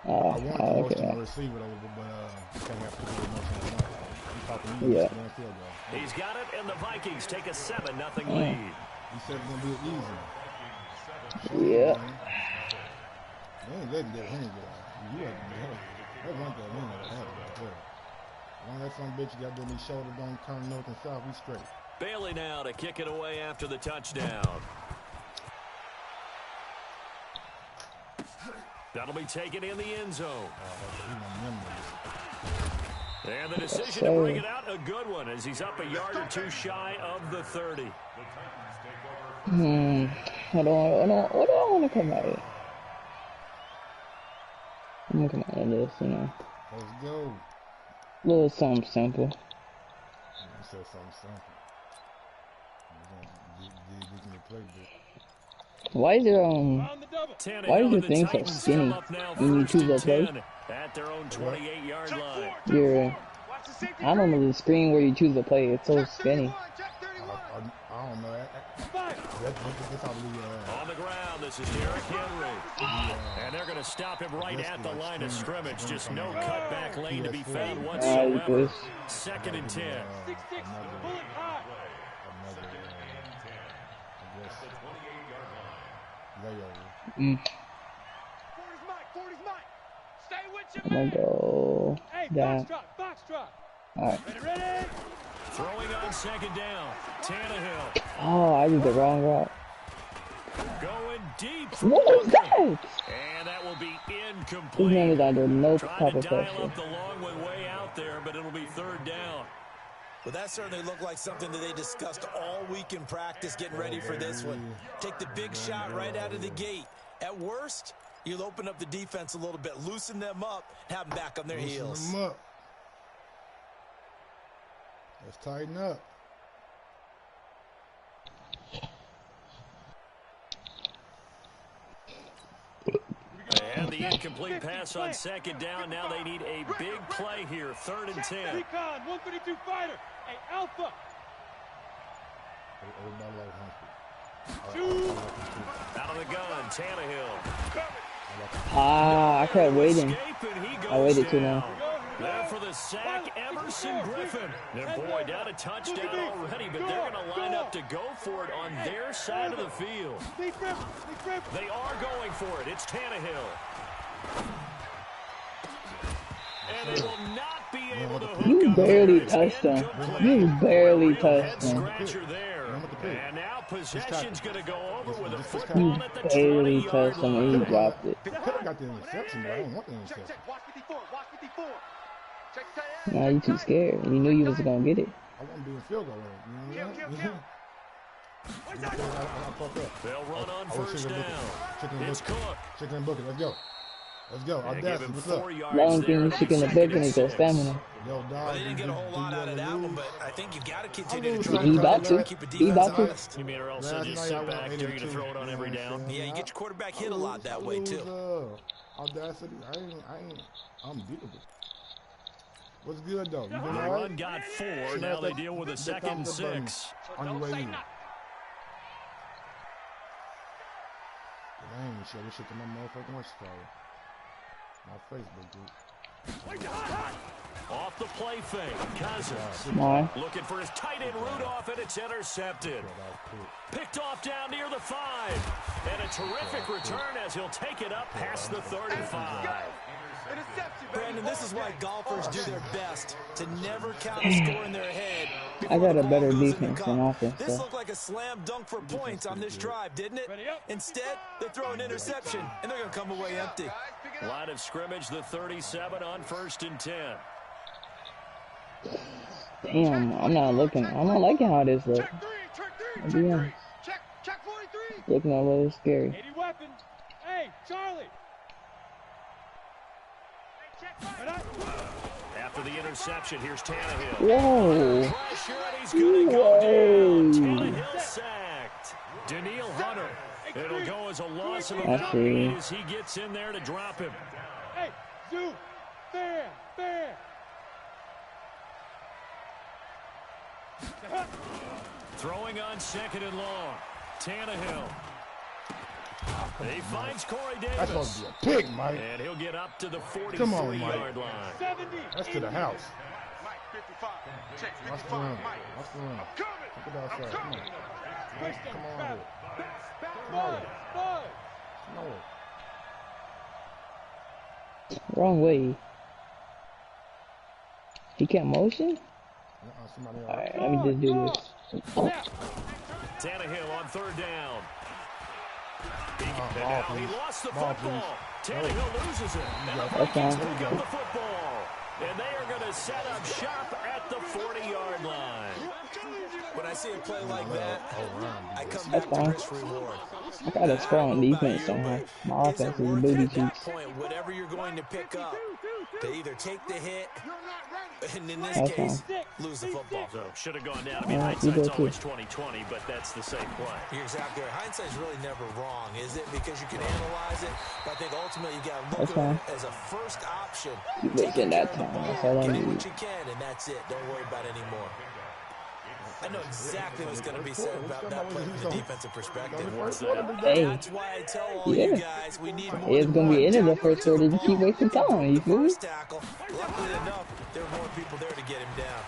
Oh, wanted to motion okay. my receiver over, but can't have to do the motion. He talking to me. Yeah. Field goal. He's got it, and the Vikings take a 7-0 lead. He said it's gonna be easy. Yeah. They ain't letting that hand get out. You have to be hurt. They want that hand to happen right there. Long as some bitch got them, his shoulder don't turn north and south, we straight. Bailey now to kick it away after the touchdown. That'll be taken in the end zone. And the decision to bring it out, a good one, as he's up a yard or two shy of the 30. What do I want to come out of? I'm gonna come out of this, you know. Let's go. A little something simple. You said something simple. Why is your thing so skinny when you choose a play? At their own 28-yard line. I don't know the screen where you choose a play. It's so skinny. I don't know. That's how On the ground, this is Derrick Henry. And they're going to stop him right at the line of scrimmage. Just no cutback lane to be found whatsoever. 2nd and 10. I'm gonna go down. Alright. Throwing on 2nd down. Tannehill. Oh, I did the wrong route. Going deep. What was that? And that will be incomplete. His name is under no Trying proper to dial pressure. up the long way out there, but it'll be 3rd down. Well, that certainly looked like something that they discussed all week in practice, getting ready for this one. Take the big shot right out of the gate. At worst, you'll open up the defense a little bit, loosen them up, have them back on their heels. Loosen them up. Let's tighten up. And the incomplete pass on 2nd down. Now they need a big play here. 3rd and 10. Recon, 132 fighter. Hey, Alpha. Out of the gun, Tannehill. Ah, I kept waiting. I waited too long. There for the sack, Emerson Griffin. And boy, down a touchdown already, but they're going to line up to go for it on their side of the field. They are going for it. It's Tannehill. And they will not be able to hook You up. barely touched him. You barely touched him. Scratcher there. And now possession's going to go over with a You football at the barely 20-yard touched him and he line. dropped it. Could have got the interception, but I don't want the interception. Nah, you too scared. You knew you was gonna get it. I want to be in field goal range. You know what I mean? I fucked up. They'll run on first down. It's Cook. Chicken and Booker. Let's go. Let's go. They give Audacity. him What's up? 4 yards Long there. thing you chicken the bacon is your stamina. Yo, dog. Well, they didn't get a whole lot out of that one, but I think you've got to continue to He try about to. to keep a He defense about to. honest. You mean or else Last just night I sit went back, dare you to 82. throw it on every down? Yeah, you get your quarterback hit a lot that way, too. Audacity. I ain't unbeatable. What's good, though? You The doing all run right? got 4. Now they deal with a 2nd and 6. On your way in. I ain't share this shit to my motherfucking what's called. My Facebook group. Off the play fake. Cousins. Why? Looking for his tight end Rudolph, and it's intercepted. Picked off down near the 5. And a terrific return as he'll take it up past the 35. Brandon, this is why golfers do their best to never count a score in their head. I got a better defense than offense. This So. looked like a slam dunk for points on this drive, didn't it? Instead, they throw an interception, and they're going to come away empty. Line of scrimmage, the 37 on 1st and 10. Damn, I'm not liking how this looks. I'll be honest. Looking a little scary. 80 weapons. Hey, Charlie. After the interception, here's Tannehill. Whoa. Pressure, and he's going to go down. Tannehill sacked. Daniil Hunter. It'll go as a loss of about 8 as he gets in there to drop him. Hey, Zoo, fair. Throwing on 2nd and long. Tannehill. He finds Corey Davis. That's supposed to be a pick, Mike. And he'll get up to the 43-yard line. 70. That's to the house. Mike, 55. Check Watch the 55. run. Mike. Watch the run. I'm coming. Look at that I'm side. Come on. coming. Come on here. Come on. Wrong way. He can't motion? Somebody else. Alright, let me just do this. Tannehill on 3rd down. He lost the Ball, football. please. Tannehill loses it. And the That's Vikings fine. pick up the football. And they are going to set up shop at the 40-yard line. When I see a play like that, I come That's back to fine. risk reward. I got a strong defense somehow. My Is offense it is worth booty it at that cheeks. point, whatever you're going to pick up, to either take the hit, and in this That's case, lose the football? So should have gone down. I mean, Yeah, you hindsight's go too. always 20/20, but that's the same play. You're exactly right. Hindsight's really never wrong, is it? Because you can analyze it, but I think ultimately you got to look That's at it as a first option. You within that time. That's all I Get need. what you can, and that's it. Don't worry about it anymore. I know exactly what's going to be said about that play from the defensive perspective. Hey. That's why I tell all you guys we need more It's than gonna be one in the tackle first to the quarter. You keep ball. wasting time. You feel me? First tackle. Luckily enough, there were more people there to get him down.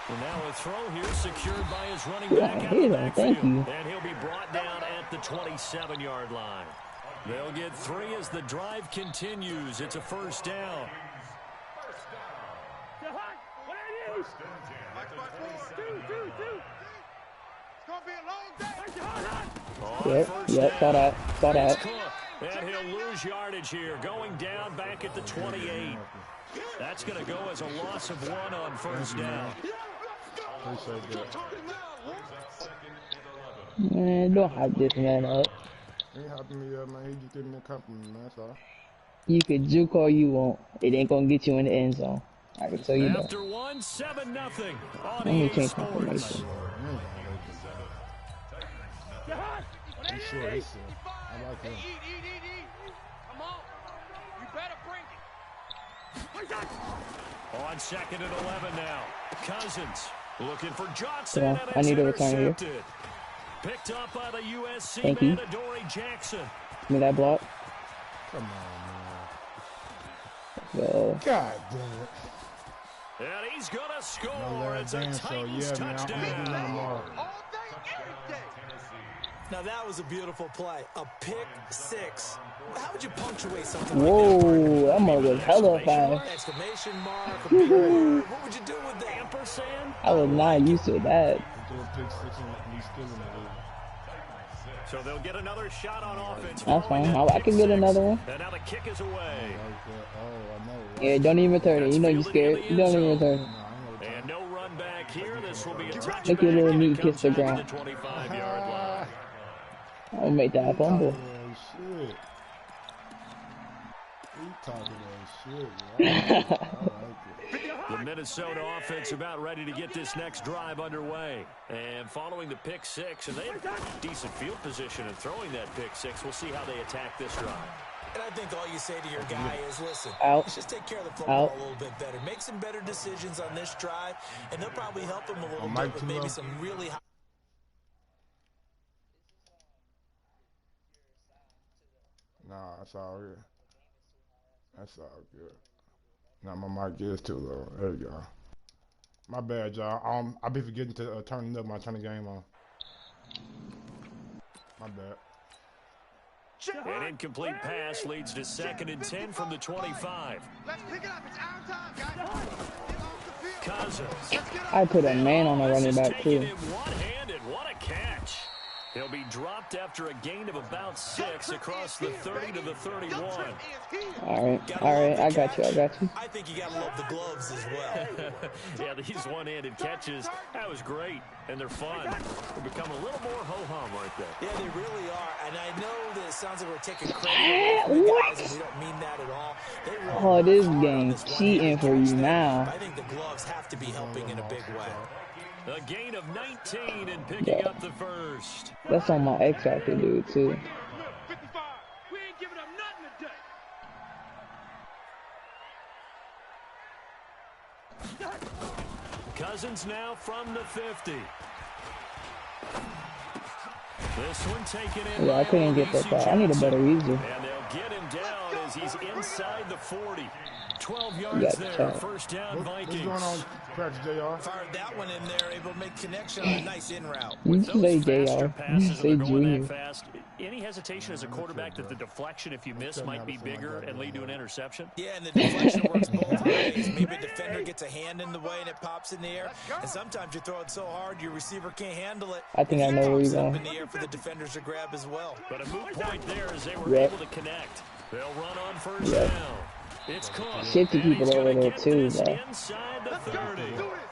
Well, now a throw here secured by his running Yeah, back out hit of the him. backfield. Thank you. And he'll be brought down at the 27-yard line. They'll get 3 as the drive continues. It's a 1st down. Yep, saw that. Saw that. And he'll lose yardage here, going down back at the 28. That's going to go as a loss of 1 on 1st down. Appreciate that. Man, don't hype this man up. He ain't helping me up, man. He just giving me a compliment, man. That's all. You could juke all you want. It ain't gonna get you in the end zone. I can tell you that. After 1, 7-0 on Let me EA change my Sports. information. He's sure, he's sure. I like him. Come on. You better bring it. On 2nd and 11 now. Cousins looking for Johnson. Yeah, And I it's need a return here. intercepted. Picked up by the USC Thank you. man, Adoree Jackson. Give me that block. Come on, Go. God damn it. And he's going to No score. last It's a dance, so Titans yeah, man. I'm touchdown. gonna do that tomorrow. All day, every day. Now that was a beautiful play. A pick 6. How would you punctuate something Whoa, like that mother was hella fast. Exclamation mark, a big word. What would you do with that? Ampersand. I was not used to that. He threw a pick 6 and he's still in the league. So they'll get another shot on offense. That's following fine. that I can pick get six. another one. And now the kick is away. Oh, I know. Yeah, don't even return it. You know you're scared. You don't even return it. And no run back here. This will be a touchback. Make your little and it knee kiss comes the out to ground. the 25-yard line. I'll make that a fumble. Oh, shit. He talking that shit, man. I like it. The Minnesota offense about ready to get this next drive underway. And following the pick 6, and they have decent field position in throwing that pick 6. We'll see how they attack this drive. And I think all you say to your guy is, listen, Out. let's just take care of the football Out. a little bit better. Make some better decisions on this drive, and they'll probably help him a little Mike bit with maybe Tilo. some really high. Nah, that's all good. That's all good. Nah, my mic is too low. There you go. My bad, y'all. I be forgetting to turn it up when I turn the game on. My bad. An incomplete pass leads to 2nd and 10 from the 25. Let's pick it up. It's our time, guys. Get off the field. Cousins. Let's get up. I put a man on a running back Taking too. it one-handed. What a catch. He'll be dropped after a gain of about 6 across the 30 to the 31. All right, I got you. I think you gotta love the gloves as well. Yeah, these one-handed catches, that was great, and they're fun. They're becoming a little more ho-hum right there. Yeah, they really are, and I know that it sounds like we're taking credit away from the guys, and we don't mean that at all. They really Oh, this hard on game's this cheating for you now. I think the gloves have to be helping in a big way. A gain of 19 and picking up the first. That's on my X Factor dude too. 55. We ain't giving up nothing today. Cousins now from the 50. This one taken in. Yeah, I couldn't get that far. I need a better user. And they'll get him down as he's inside the 40. 12 yards there. First down, Vikings. What's going on, Practice JR? Fired that one in there, able to make connection on a nice in route. You say JR. You say Junior. Any hesitation as a quarterback that the deflection, if you miss, might be bigger and lead to an interception? Yeah, and the deflection works both ways. Maybe a defender gets a hand in the way and it pops in the air. And sometimes you throw it so hard your receiver can't handle it. I think I know where you're going. In the air for the defenders to grab as well. But a moot point there as they were able to connect. They'll run on first down. It's Cook. Shifty people over there too, bro. Inside the 30.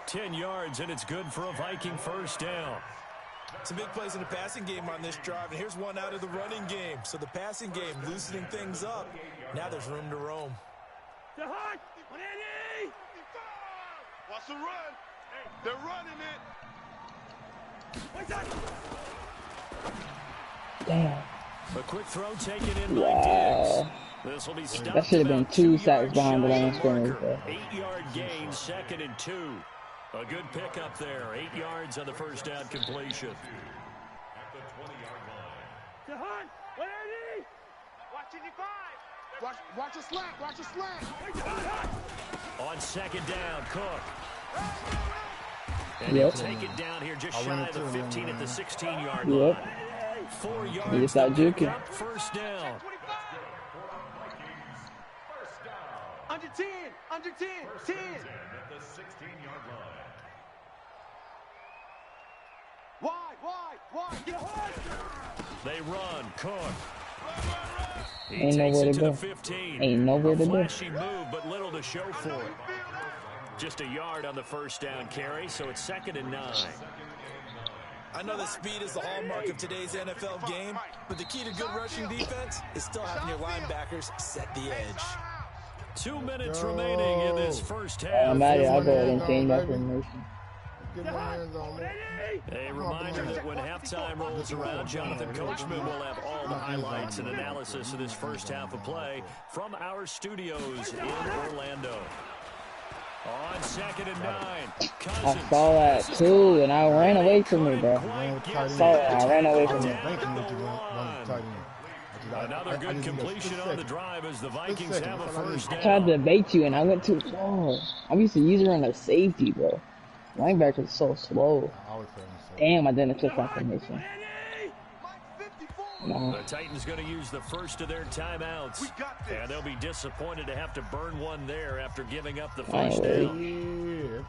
10 yards, and it's good for a Viking first down. Some big plays in the passing game on this drive, and here's one out of the running game. So the passing game loosening things up. Now there's room to roam. Watch the run. They're running it. Damn. A quick throw taken in by Wow. Diggs. This will be stopped. That should have been 2 sacks behind the line of scrimmage. 8-yard gain, 2nd and 2. A good pickup there. 8 yards on the first down completion. At the 20-yard line. Watch a slant. Watch a slant. On 2nd down, Cook. And he'll take it down here just shy of the 15 at the 16-yard line. 4 yards to pick up first down. Under 10. 10. At the 16-yard line. Wide. Get hard. They run. Cook. He Ain't takes nowhere it to to go. the 15. Ain't nowhere to go. Flashy move, but little to show for it. Just a yard on the first down carry, so it's 2nd and 9. I know that speed is the hallmark of today's NFL game, but the key to good rushing defense is still having your linebackers set the edge. 2 minutes remaining in this first half. I'm at it. I'll go ahead and change that formation. A reminder that when halftime rolls around, Jonathan Coachman will have all the highlights and analysis of this first half of play from our studios in Orlando. On 2nd and 9, Cousins. I saw that too, and I ran away from it, bro. I saw it. I ran away from it. Another good completion on the drive as the Vikings have a first down. I tried to bait you, and I went too far. I'm used to using on a safety, bro. Linebacker is so slow. Damn, I didn't touch my formation. No. The Titans going to use the first of their timeouts, and they'll be disappointed to have to burn one there after giving up the first down. Yeah,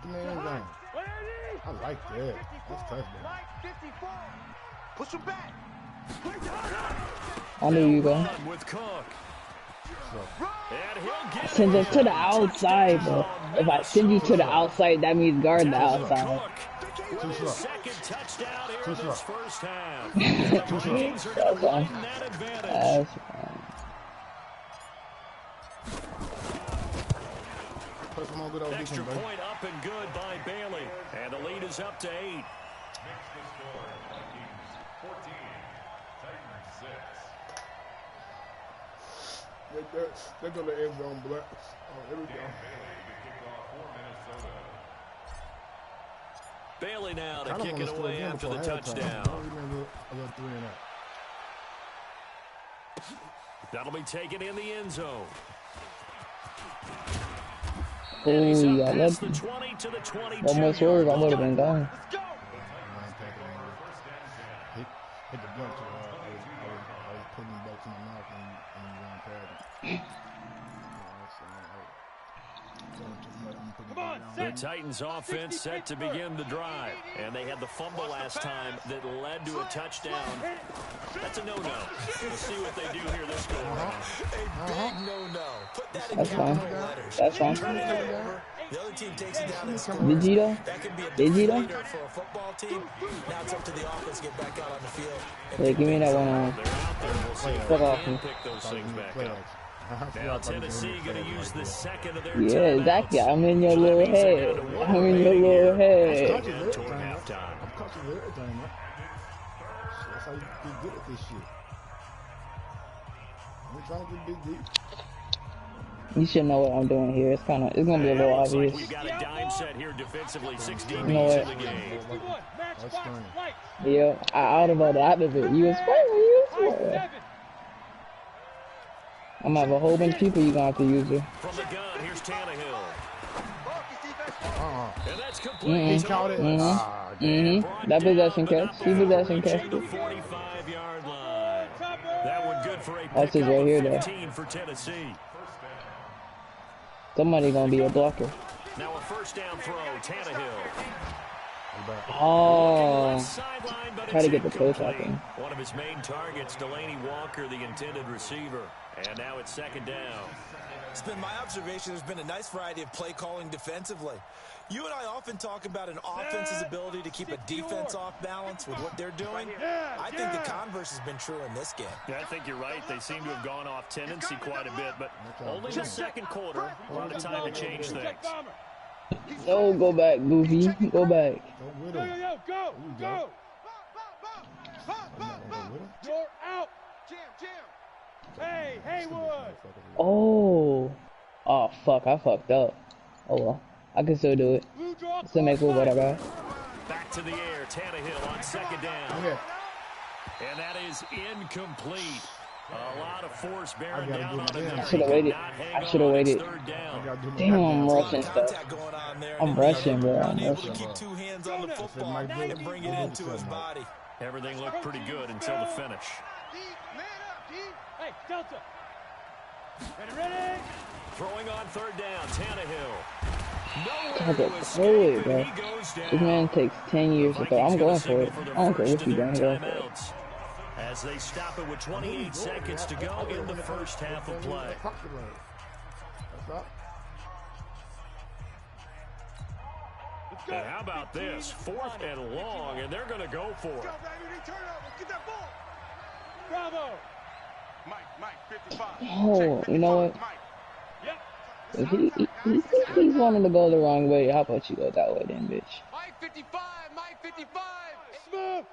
I like that. That's tough, man. Push him back. I knew you go. With Cook. And he'll get Send them to the outside, bro. If I send you to the outside, that means guard the outside. Second touchdown here in this first half. That's fine. That's fine. Extra point up and good by Bailey. And the lead is up to 8. Makes the score. Vikings 14, Titans 6. They're going to end zone black. Oh, here we go. Bailey to kick off for Minnesota. Bailey now to kick it away after the touchdown. That'll be taken in the end zone. Oh, yeah, that's the 20 to the 22. one more swerve, I would have been gone. Hit the blunt too hard. I was putting it back to my mouth and ran past it. Come on, The Titans offense set to begin the drive. And they had the fumble last time that led to a touchdown. That's a no-no. We'll see what they do here this go around. A big no-no. Put that in That's fine. capital letters. That's fine. Turn it over. The other team takes it down and scores. Did you though? That could be a Did you though? deflator for a football team. Now it's up to the offense to get back out on the field. Hey, give me that one on. They're out there. We'll see if Fuck they off can me. pick those things back up. Now Tennessee going to use the second of their Yeah, timeouts. exactly. I'm in your little head. I'm in your little head. Toward halftime. I'm coaching with everything, man. That's how you get good at this shit. We're trying to get big deep. You should know what I'm doing here. It's gonna be a little Looks like obvious. we've got a dime set here defensively. 16 You know minutes what? in the game. That's fine. Yeah, I out of it. You was fighting. You was fighting. I'm gonna have a whole bunch of people you gonna have to use it. From the gun, here's Tannehill. And that's He complete. caught it. That possession catch. He possession catch. The 45-yard line. That one good for a That's his pickup right here, of though. 15 for Tennessee. Somebody gonna be a blocker. Now a first down throw, Tannehill. Oh, Sideline, but try it's to get the coach out incomplete. there. One of his main targets, Delaney Walker, the intended receiver. And now it's second down. It's been my observation there's been a nice variety of play calling defensively. You and I often talk about an offense's ability to keep a defense off balance with what they're doing. I think the converse has been true in this game. Yeah, I think you're right. They seem to have gone off tendency quite a bit, but only the second quarter. A lot of time to change things. No, go back, Goofy. Go back. Go. You're out. Jam. Hey, Haywood. Oh, fuck, I fucked up. Oh well, I can still do it. Still make what I got. Back to the air, Tannehill on second down. And that is incomplete. A lot of force bearing down on him. I should have waited. I should have waited. Damn, I'm rushing stuff. I'm rushing, bro. I'm rushing. Keep two hands on the football and bring it into his body. Everything looked pretty good until the finish. Hey, Delta. Ready? Throwing on third down, Tannehill. I got throw it, bro. This man takes 10 years to throw. I'm going for it. I don't care what you doing. Go for it. As they stop it with 28 seconds to go in the first half of play. And how about this? 4th and long, and they're going to go for it. Bravo. Mike, 55. Oh, you know what? If he's wanting to go the wrong way, how about you go that way then, bitch? Mike 55. Smooth.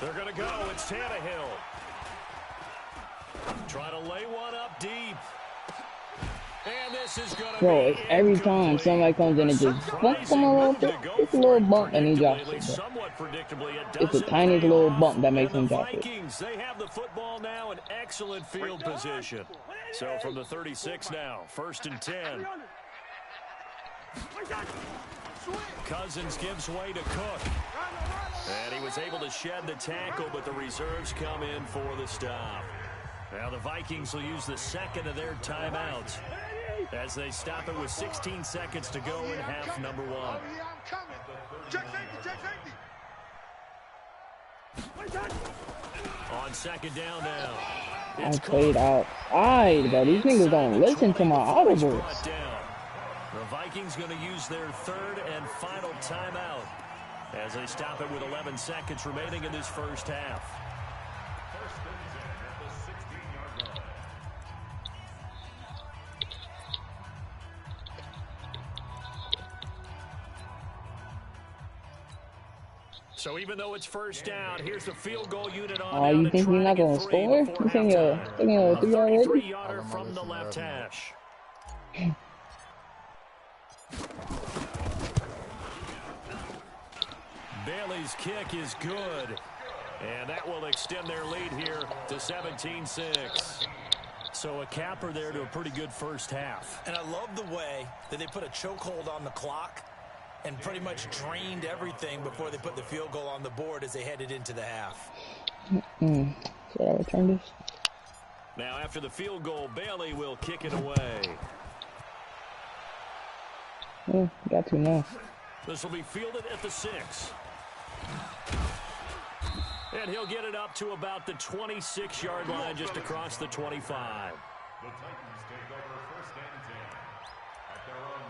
They're going to go. It's Tannehill. Try to lay one up deep. And this is going to Bro, it's every time somebody comes in and just bumps him a little bit. It's a little bump and he drops it, bro. It's the tiniest little bump that makes him drop it. They have the football now in excellent field position. So from the 36 now, 1st and 10. Cousins gives way to Cook. And he was able to shed the tackle, but the reserves come in for the stop. Now the Vikings will use the second of their timeouts as they stop it with 16 seconds to go in half number 1. On second down now. I played outside, bro. These niggas don't listen to my audibles. The Vikings going to use their third and final timeout as they stop it with 11 seconds remaining in this first half. So even though it's first down, here's the field goal unit on. Oh, you think we're not going to score? You think you're 3 already? 33-yarder from the left hash. Bailey's kick is good. And that will extend their lead here to 17-6. So a capper there to a pretty good first half. And I love the way that they put a chokehold on the clock and pretty much drained everything before they put the field goal on the board as they headed into the half. Should I return this? Now after the field goal, Bailey will kick it away. Yeah, got to now. This will be fielded at the 6. And he'll get it up to about the 26-yard line, just across the 25. The Titans take over first and 10 at their own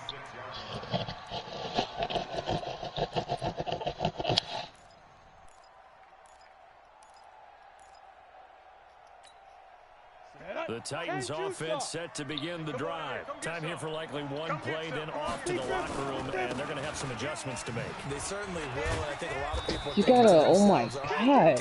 26-yard line. The Titans offense set to begin the drive. Time here for likely one play, then off to the locker room, and they're going to have some adjustments to make. They certainly will, and I think a lot of people You gotta, oh my god.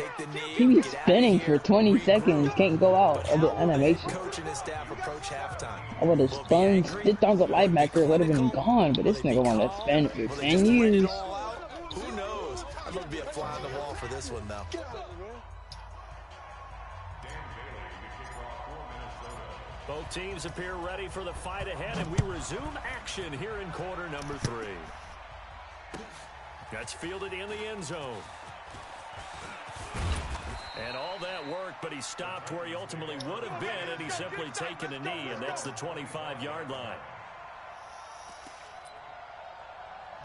He be spinning for 20 seconds, can't go out of the animation. I would have spun, sticked on the linebacker, would have been gone, but this nigga wanted to spin for 10 years. Who knows? I'd love to be a fly on the wall for this one, though. Both teams appear ready for the fight ahead, and we resume action here in quarter number 3. That's fielded in the end zone. And all that work, but he stopped where he ultimately would have been, and he's simply taken a knee, and that's the 25-yard line.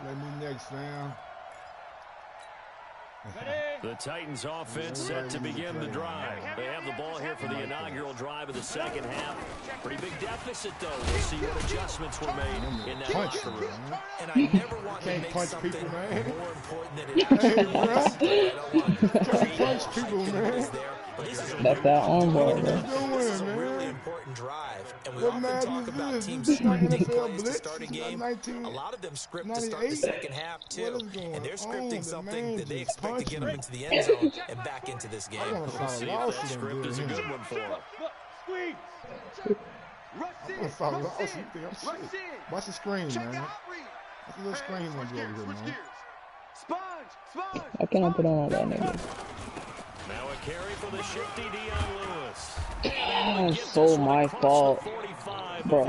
Let me next, fam. The Titans offense set to begin the drive. They have the ball here for the inaugural drive of the second half. Pretty big deficit, though. We'll see what adjustments were made in that locker room. And I never want to make something people, more important than it Can't punch people, man. That's that armbar, bro. This is a really important drive, and we often talk about teams scripting plays to start a game. A lot of them script to start the second half, too. And they're scripting something that they expect to get them into the end zone and back into this game. We'll see if that script is a good one for them. Watch the screen, man. What's the little screen you want to do over here, man? I cannot put on all that nigga. Now a carry for the shifty Dion Lewis. That's so my fault. Bro,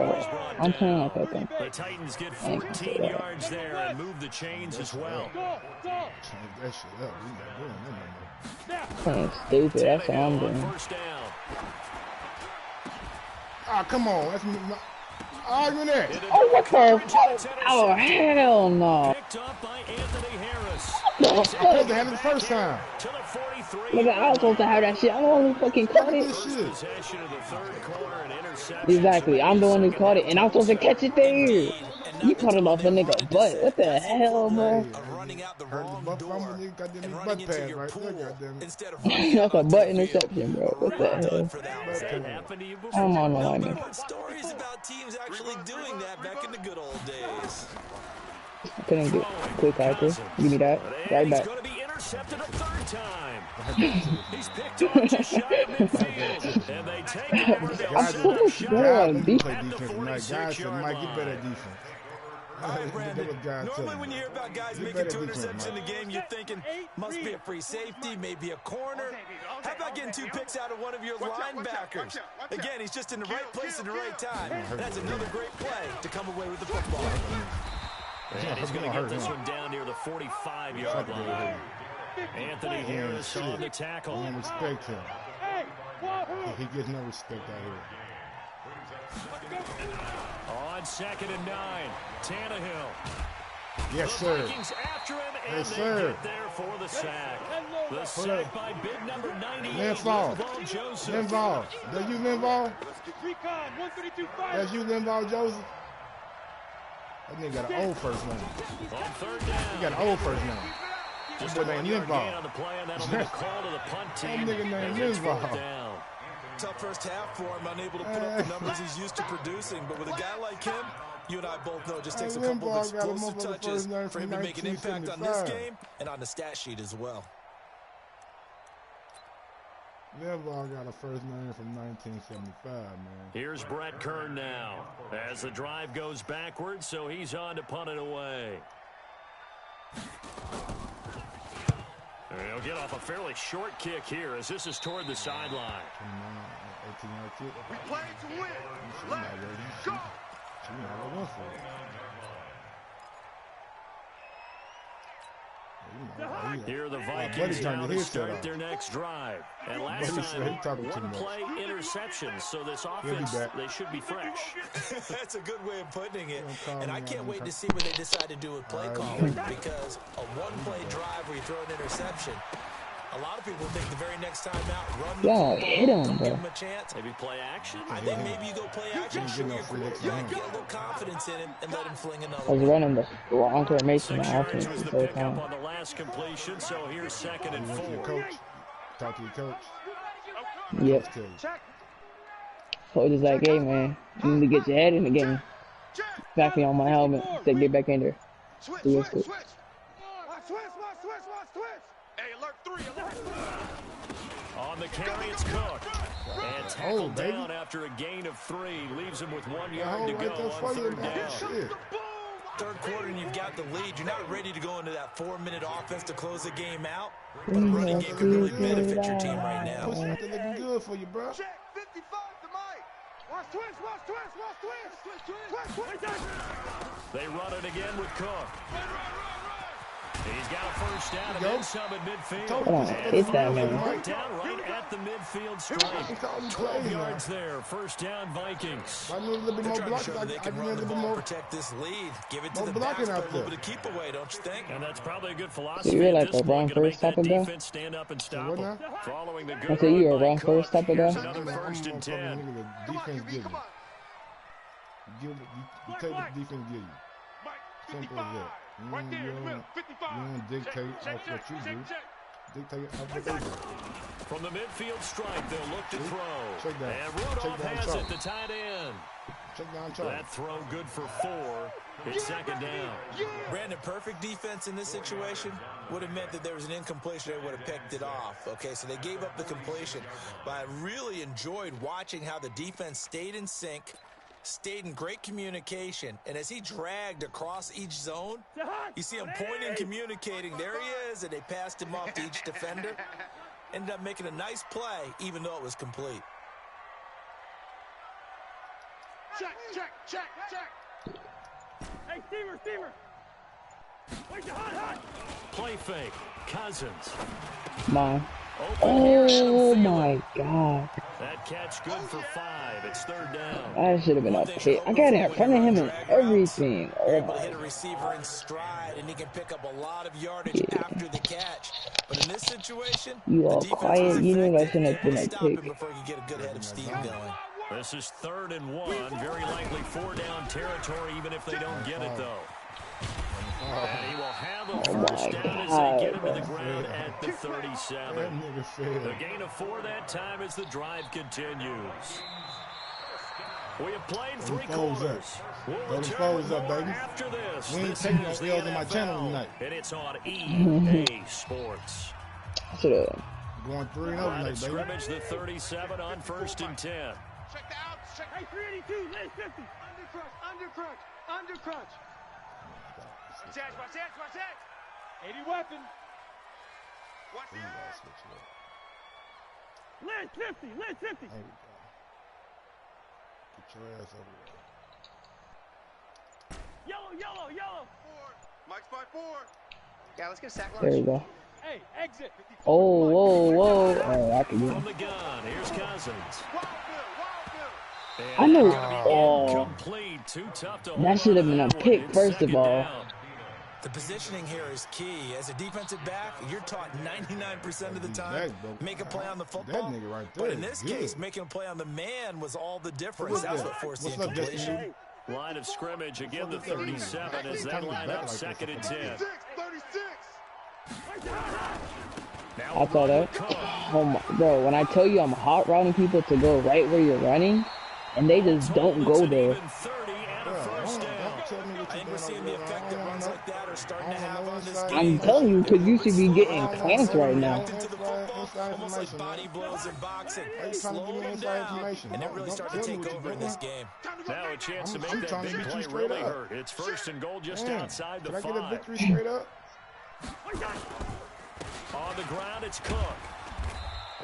I'm playing like that thing. The Titans get 14 yards there and move the chains as well. Change that shit up. We not doing that no more. Playing stupid, that's what I'm doing. First down. Ah, come on. That's my argument there. Oh, what the fuck? Oh, hell no. Picked up by Anthony Harris. I supposed to have it the first time. To the 43. Nigga, I was supposed to have that shit. I'm the one who fucking caught it. Possession of the third quarter and interception. Exactly, I'm the one who caught it, and I was supposed to catch it there. You caught it off a nigga butt. What the hell, bro? Running out the Heard the wrong butt door fumble, nigga got them and butt running into pads your right there, pool goddamn it. instead of That's a butt interception, bro. What the hell? That happened to you before? I'm on the line. But stories about teams actually doing that back in the good old days. I couldn't get quick hiker. Give me that. Right back. He's going to be intercepted a third time. He's picked up just shy of midfield. And they take over. Guys, so much better on play defense. defense tonight. Guys said, Mike, get better at defense. All right, Brandon. Normally when you hear about guys making 2 interceptions in the game, you're thinking, must be a free safety, maybe a corner. How about getting 2 picks out of one of your linebackers? Again, he's just in the right place at the right time. That's another great play to come away with the football. And he's going to get this one down near the 45-yard line. Anthony Harris on the tackle. I don't respect him. He gets no respect out here. On 2nd and 9, Tannehill. Yes, sir. Vikings after him, and Yes, they sir. get there for the sack. The sack by bid number 98, Linval. Linval Joseph. Linval. That's you, Linval? That's you, Linval Joseph? That nigga got an old first name. On 3rd down. He got an old first name. Just That name gain Linval. on the play, and that'll be a call to the punt team. That nigga named as it's Linval. 4th down. Tough first half for him, unable to put up the numbers he's used to producing. But with a guy like him, you and I both know it just takes a couple of explosive touches for him to make an impact on this game and on the stat sheet as well. Linval got a first name from 1975, man. Here's Brett Kern now as the drive goes backwards, so he's on to punt it away. He'll get off a fairly short kick here as this is toward the sideline. We play to win. Let's go. Here the Vikings now to start their next drive. And last time, one-play interception. So this offense, they should be fresh. That's a good way of putting it. And I can't wait to see what they decide to do with play calling, because a one-play drive where you throw an interception, a lot of people think the very next time out, run the ball, hit him, don't bro. give him a chance. Maybe play action. I think maybe you go play action, show your quarterback, get a little confidence in him, and let him fling another I was one. running the wrong formation on 6 offense yards was the the whole pickup time. on the last completion, so here's 2nd and 4. Talk to your coach. Yep. Coach is like, hey man, you need to get your head in the game. Back me on my helmet. Said get back in there. Switch. Hey, alert 3, alert 3. On the carry, it's Cook. And tackled down after a gain of 3. Leaves him with 1 yard to go on 3rd down. Third quarter and you've got the lead. You're not ready to go into that 4-minute offense to close the game out. But a running game could really benefit your team right now. Looking good for you, bro. Check 55 to Mike. Watch twist. They run it again with Cook. He's got a first down and then some at midfield. Come on, hit that man. Down right at the midfield stripe. 12 yards there. First down, Vikings. I need a little bit more blocking. They can run the ball, protect this lead. Give it to the backs, but a little bit of keep away, don't you think? And that's probably a good philosophy. You realize at this a wrong point, gonna first make type of that guy? defense stand up and stop them. Following the I good said you run a by wrong Cook. first type of Here's guy? another 1st and 10. Defense give you. You take what the defense give you. Simple as that. You don't dictate off what you do. Dictate off what they do. From the midfield stripe, they'll look to throw. Check that. And Rudolph Check has down it, the tight end. Check down Charlie. That throw good for 4. It's 2nd down. Brandon, perfect defense in this situation would have meant that there was an incompletion. They would have picked it off. Okay, so they gave up the completion. But I really enjoyed watching how the defense stayed in sync, stayed in great communication, and as he dragged across each zone, you see him pointing, communicating. There he is, and they passed him off to each defender. Ended up making a nice play, even though it was complete. Check. Hey, Steamer. Wait, hot. Play fake. Cousins. Mine. Oh my God. That catch good for 5. It's 3rd down. I should have been up hit. I got in front of him and everything. Oh Able to my. hit a receiver in stride, and he can pick up a lot of yardage after the catch. But in this situation, You all the defense quiet. was You knew that effective. shouldn't have been a Stop him pick. before he could get a good head of steam going. This is 3rd and 1. Very likely 4-down territory, even if they don't get it, though. And he will have a first down as they get him to the ground at the 37. The gain of 4 that time as the drive continues. We have played 3 quarters. We'll return with more after this. We ain't This taking no is the L's in my channel NFL, tonight. and it's on EA Sports. Should have. Going 3-0 Line tonight, of baby. scrimmage, the 37 on 1st and 10. Check the outs. Check. Hey, 382, list 50. Under crunch. Watch that. 80 weapon. Watch the outs. List 50. There we go. Get your ass over there. Yellow. Mike's by 4. Yeah, let's get a sack There lunch. you go. Hey, exit. Oh, whoa. Oh, I can get From him. the gun, here's Cousins. Wild Bill. I know. It's gonna be Oh, incomplete. Too tough to hold that should have on to been a that one. pick, It's first of 2nd all. down. The positioning here is key. As a defensive back, you're taught 99% of the time, make a play on the football. That nigga right But there in this is good. case, making a play on the man was all the difference. That's what forced the What's up, incompletion. Justin? Line of scrimmage again, the 37 as they line up 2nd and 10. 36. Now I saw that. Cook. Oh my, bro, when I tell you I'm hot routing people to go right where you're running, and they just don't go there. Even 30 and a first down. I think we're seeing the effect that runs like that are starting to have on this game. I'm telling you, because you should be getting clamped right now. Into the football, almost like body blows in boxing. Slow them down, and it really started to take over in this game. Now a chance to make I'm that trying to big get you play straight really up. hurt. It's 1st and goal just Damn. outside the Can I get a 5. victory straight up? On the ground, it's Cook.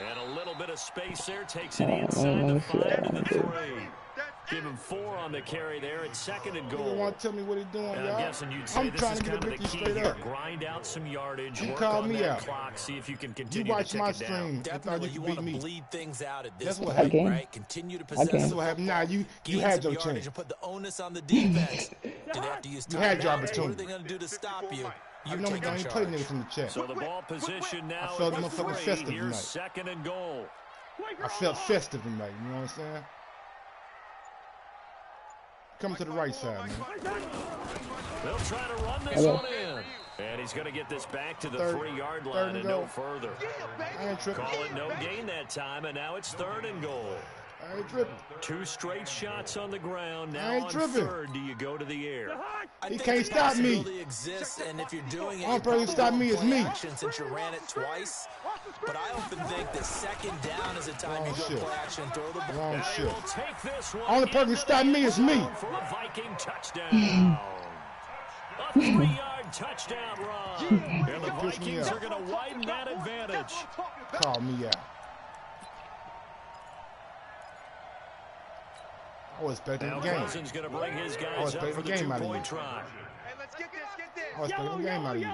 And a little bit of space there takes it inside the 5 to the 3. Give him 4 on the carry there. It's 2nd and You goal. want to tell me what he's doing, And y'all? I'm guessing you'd say I'm this trying is to get kind a of the victory key straight here. up. Grind out some yardage, You work called on me that out. clock, see if you can You continue to watch tick my it down. stream. I thought Definitely, you you could want beat to me. bleed things out at this That's what point, happened. right? Continue to I possess can. That's the what happened. Now football, you gain had some your yardage, chance. and put the onus on the defense. Do they have to use You had your timeouts? What are opportunity. they going to do to stop you? I You normally take don't even play charge. niggas from the chat. So the ball position now I felt at the motherfucking 3. festive Here's tonight. 2nd and goal. I felt festive tonight. You know what I'm saying? Come to the right side, man. They'll try to run this one in. And he's going to get this back to the 3-yard line and no further. I ain't tripping. Call it no gain that time, and now it's 3rd and goal. I ain't tripping. 2 straight shots on the ground. I Now ain't on tripping. 3rd, do you go to the air? He can't stop me. Exists, and if you're doing it, Only person who stop me is me. action since you ran it twice. But I often think that 2nd down is a time you go play action, throw the ball. Wrong And shit. they will take this one Only person who into stop the me end is me. zone for a Viking touchdown. A 3-yard touchdown run. And the Piss me Vikings off. are going to widen that advantage. Call me out. I was expecting Now the game. Cousins going to bring his I guys was up for expecting the the game out of 2-point you. try. Hey, let's get this, get this. I was expecting the game out of you.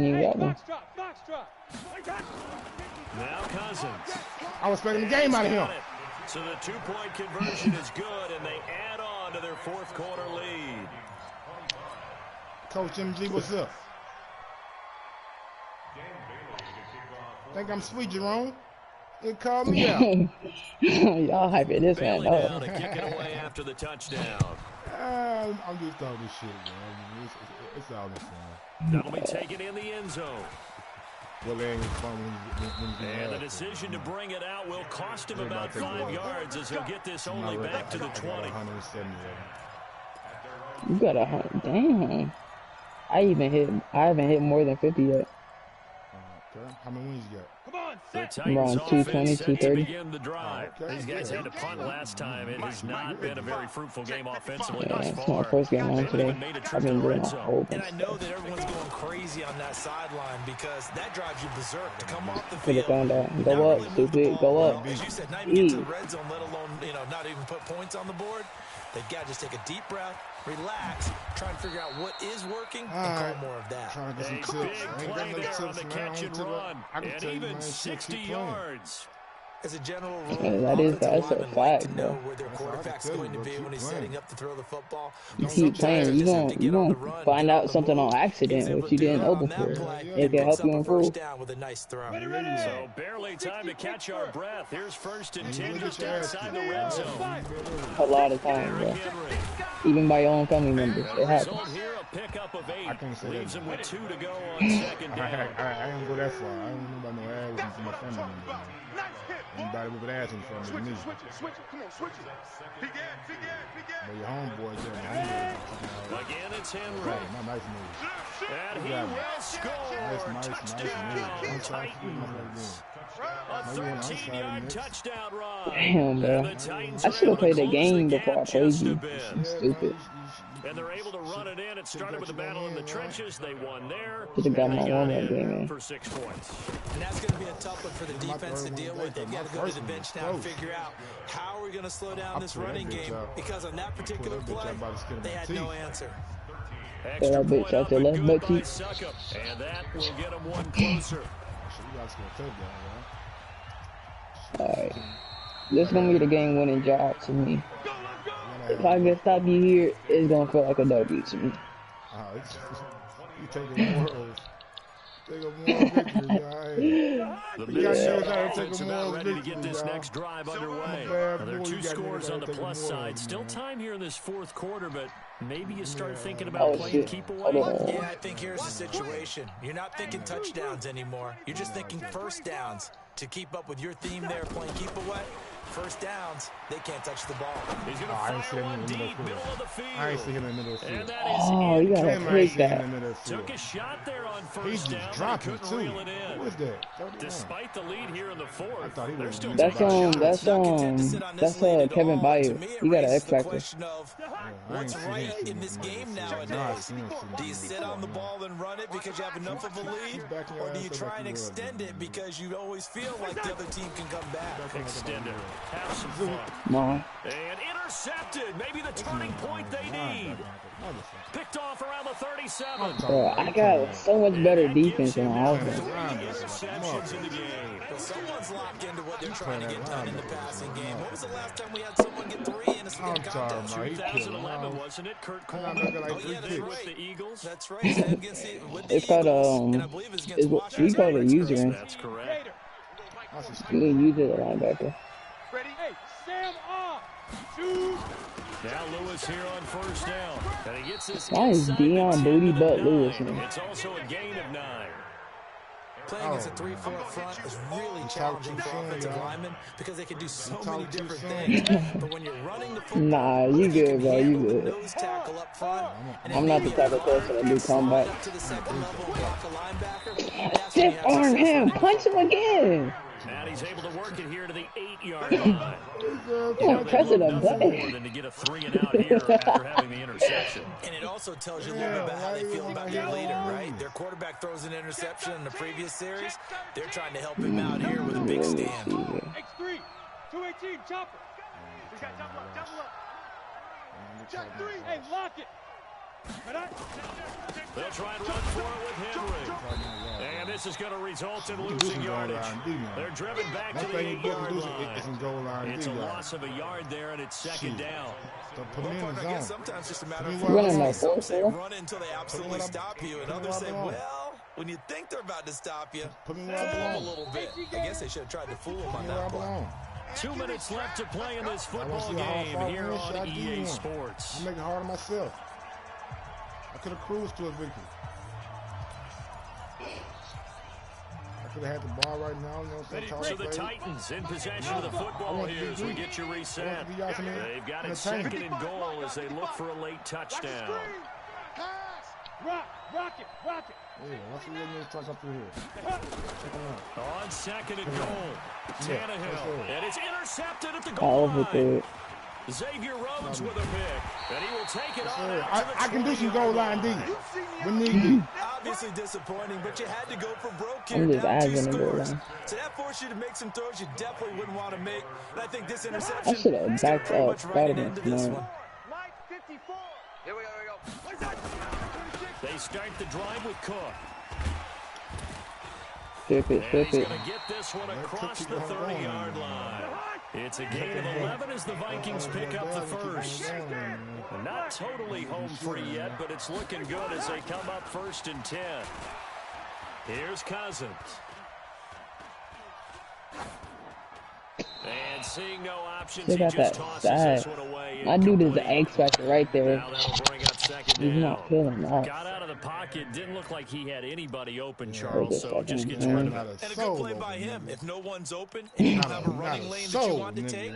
You got one. Now Cousins. I was expecting the game out of him. So the 2-point conversion is good, and they add on to their 4th quarter lead. Coach MG, what's up? Think I'm sweet, Jerome? It called me out. Y'all hyping this man Bailey down up. to kick it away after the touchdown. I'm just talking this shit, man. It's all in fun. That'll be taken in the end zone. Well, it ain't fun when you And the decision to bring it out will cost him about 5 yards as he'll get this only back to the 20. 170. You got 100. Damn. I haven't hit more than 50 yet. Okay. How many wins you got? The Around Titans 220, offense set to 230. begin the drive. Okay, These guys good. had to punt last time. It has not been a very fruitful game offensively Yeah, thus it's my far. first game on They haven't today. even made a trip I've to been the doing red a zone. whole And bunch I of know stuff. that everyone's going crazy on that sideline because that drives you berserk to come off the Put it field. on down. not Go up, really move the stupid. ball Go well. up. As you said, not even get to the Eat. red zone, let alone, not even put points on the board. They've got to just take a deep breath, relax, try and figure out what is working, and call more of that. Trying to A get some big tips. I ain't got play no there on tips, the man. catch and run. I can And tell you, even man, shit, 60 keep playing. As yards. a general rule, Yeah, that's a offensive linemen like fact, to know bro. where their That's all I can quarterback's tell you, going to bro. be Keep when he's playing. setting up to throw the football. You Don't keep get playing, your you just have to gon' get on the run, find get on out the something move. on accident, He's able which to you do didn't that know on that before. play. Yeah, It He can picks help you up a improve. first down with a nice throw. So barely time to catch our breath. Here's 1st and 10 just your ass outside the kicked. red zone. A lot of times, bro. Derrick Henry. Even by your own family members, And it the result happens. here, a pickup of 8. I can't say Leaves that. him with 2 to go on 2nd down. I ain't go that far. I don't know about no ass from my family member, man. Anybody with an ass in front of me. Switch it. Come on, switch it. Big ass. But your homeboy, yeah, Again, it's Henry. my nice move. And he Yeah. will score. Nice Touchdown, move. Titans. A Maybe on the 13-yard outside, touchdown run. Damn, bro. And the Titans I are should have able to played the close game the before I gap played just a you. bit. I'm stupid. And they're able to run it in. It started with a battle in the trenches. They won there. Should have got And my they got warm-up game in in. for 6 points. And that's going to be a tough one for the defense to deal with. They've got to go to the bench now and close. figure out how are we going to slow down this put that running bitch game out. because on that particular Put that bitch play, out by the skin of they my had no teeth. answer. Extra that bitch point out up your and left good butt by cheek. Suckup. And that will get them one closer. You guys gonna take that, Alright. This gonna be the game-winning job to me. If I can stop you here, it's gonna feel like a W to me. You taking more of. Take a moral victory, alright. The You gotta Minnesota take a offense about moral ready to victory, get this y'all. next drive underway. bad Now, there are boy, 2 you gotta scores on the take a plus moral, side. Still man. time here in this 4th quarter, but maybe you start thinking Oh, about playing shit. keep Hold away. on. Yeah, I think here's the situation. You're not thinking touchdowns anymore. You're just thinking first downs. To keep up with your theme there, playing keep away, first downs, they can't touch the ball. He's going to I ain't see fire him one in the middle deep, of the middle field. of the field. I ain't see him in the middle of the And field. that is Oh, you gotta Damn, I ain't pick see him in that. the middle of the Took field. a shot there on He first just down, but dropping he couldn't too. reel it in. Who is that? 31. Despite the lead here in the 4th, I thought he they're was still using taking that. shots. Not content to sit on this lead at Kevin all. Bayou. To me, it He got an raises X the factor. question of I what's ain't seen right him in this game Nah, I nowadays. seen him Do you sit on the ball and run it because you have enough of a lead, or do you try and extend it because you always feel like the other team can come back? Extend it. Have some fun. Come on. And intercepted. Maybe the turning point they need. Picked off around the 37. Bro, I got so much better defense than my offense. Interceptions in the game. Well, someone's locked into what they're trying to get done in the passing game. When was the last time we had someone get 3 in a contest? 2011, wasn't it? Kurt Coleman. With the Eagles. That's right. Against with the It's called Eagles, and I believe it's against we Washington. call it a user. That's correct. You can use it as a linebacker. Ready? Hey, Sam off. Shoot. Now Lewis here on first down. And he gets this. Why is Deion Booty Butt Lewis, man? It's also a gain of 9. Playing against a 3-4 up front is really challenging for offensive linemen because they can do so many different things. But when you're running the football, Nah, you good, bro. You good. nose tackle up front, and I'm not the type of person that do combat. to the second level and block a linebacker. Stiff arm him. Punch him again. And he's able to work it here to the 8-yard line. You're pressing a More button. than to get a 3 and out here after having the interception. And it also tells you a little bit about how they feel about their leader, right? Their quarterback throws an interception in the previous series. They're trying to help him out here with a big stand. X3, 218, chopper. We got double up. Jack 3, hey, lock it. They'll try and run for it with Henry. And this is going to result in losing yardage. They're driven back to the 8-yard line. It's a loss of a yard there, and it's second down. I guess sometimes just a matter of Running some say run until they absolutely stop you, and others say, well, when you think they're about to stop you, fool them a little bit. I guess they should have tried to fool them on that play. 2 minutes left to play in this football game here on EA Sports. I'm making it hard on myself. I could have cruised to a victory. I could have had the ball right now. You know what I'm saying? So the Titans in possession of the football here as we get you reset. They've got it second and goal as they look for a late touchdown. Rock it. Yeah, what's the real name trying to come through here? On second and goal, Tannehill. And it's intercepted at the goal line. Overthrew. Xavier Rhodes with a pick, and he will take it on out to the I can do some goal line D. We need it. Obviously disappointing, but you had to go for broke I'm here. just Down 2 adding a goal scores. line. So that forced you to make some throws you definitely wouldn't want to make. And I think this I interception should have backed pretty up. much That right would have into been this smart. one. Line 54. Here we go. They start the drive with Cook. Flip it. And he's going to get this one across the 30-yard line. It's a gain of 11 as the Vikings pick up the first. Not totally home free yet, but it's looking good as they come up 1st and 10. Here's Cousins. And seeing no options, They he got just that tosses side. this one away. My dude is the incomplete. X Factor right there. Now that'll bring up second He's down. not feeling that. Got out of the pocket. Didn't look like he had anybody open, Charles, so just gets rid of it. And a good play by him. If no one's open and you don't have a running lane that you want to take,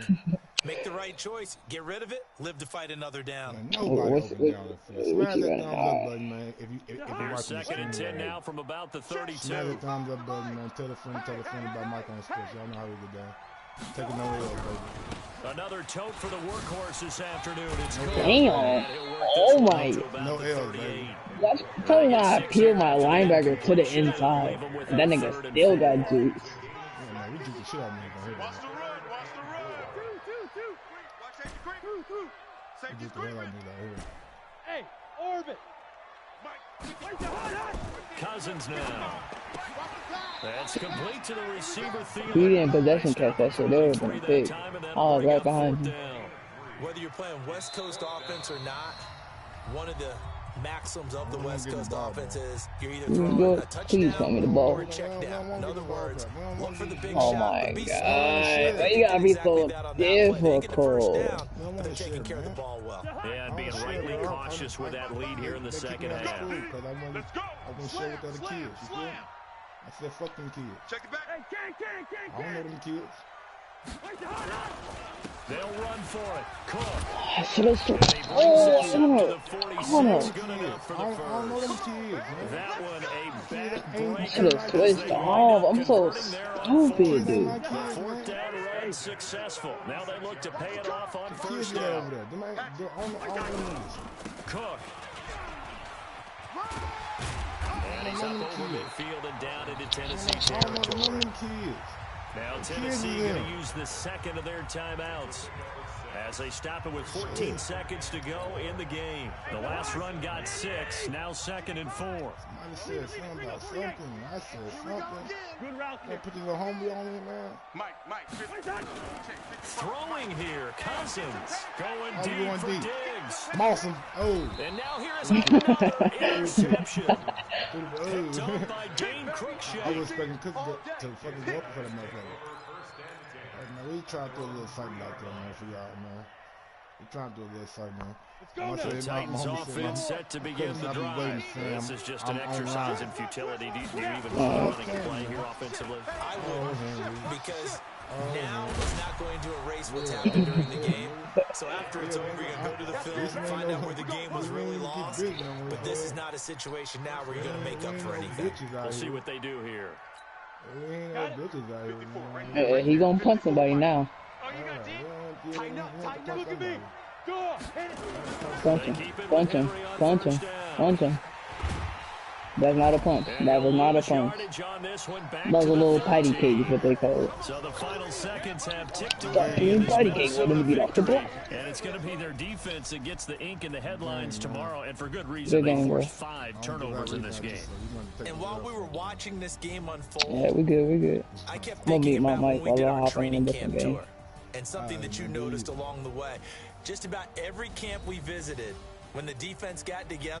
make the right choice. Get rid of it. Live to fight another down. Nobody open down the field. Smash that thumbs up button, man. If you Here's second and 10 now from about the 32. Smash that thumbs up button, man. Tell a friend about Mike on Sports. Y'all know how we get down. Take no L, baby. Another tote for the workahorse this afternoon. It's good. Damn. Oh my. No L, baby. That's probably why I peeled my linebacker to the inside. And that nigga still got juice. Yeah, man, we juke the shit out of niggas here. Watch the run. Two. Watch safety screen. We Safety juke the screen. hell out of niggas out here. Hey, orbit. Cousins now. That's complete to the receiver. He didn't possession catch that shit. They would have been big. I was right behind him. Whether you're playing West Coast offense or not, one of the maxims of the West Coast offense is you're either throwing a Please throw me the ball. touchdown or a check down. In other words, look for the big Oh shot, my but be God. smart. Why you gotta be so Exactly that on that play. They get the first difficult? down, but they're taking care of the ball well. Yeah, and being rightly cautious with that lead here in the second half. I want to share with the other kids. You feel me? I said, fuck them kids. Check it back. I don't know them kids. They'll run for it. Cook. I should have And he brings this up to the 46. Good enough for I the don't know them first. kids, man. That one a back I breaker. should have switched off. I'm so stupid, dude. Fourth down run successful. Now they look to pay it off on Kids first get over down. there. Them ain't, all them niggas. Cook. And he's up over midfield and down into Tennessee I don't know territory. them kids. Now Tennessee going to use the second of their timeouts as they stop it with 14 seconds to go in the game. The last run got 6, now 2nd and 4. Somebody said something about something. I said something. Good route. I put the little homie on me, man. Mike. Throwing here, Cousins going deep for Diggs. I'm awesome. Oh. And now here is another interception. Picked up by Dane Cruikshank. I was expecting Cook to fucking go up for the motherfucker. Man, we try to do a little something out there, man, for y'all, man. We trying to do a little something, man. The Titans offense set to begin the drive. This is just an exercise in futility. Do you even want running a play here offensively? I will, because now it's not going to erase what's happened during the game. So after it's over, you're going to go to the film and find out where the game was really lost. But this is not a situation now where you're going to make up for anything. We'll see what they do here. We ain't no bitches out here, man. He gonna punch somebody now. Oh, you got deep? Tighten up. Look at me. Punch him. That's not a punch. That was not a punch. That was a little patty cake is what they call it. So the final seconds have ticked away. Patty cake with him to get off the block. And it's going to be their defense that gets the ink in the headlines tomorrow, and for good reason. They forced 5 turnovers in this game. And while we were watching this game unfold, yeah, we good. I kept thinking about when we did our training camp game. tour, and something that you noticed along the way. Just about every camp we visited, when the defense got together,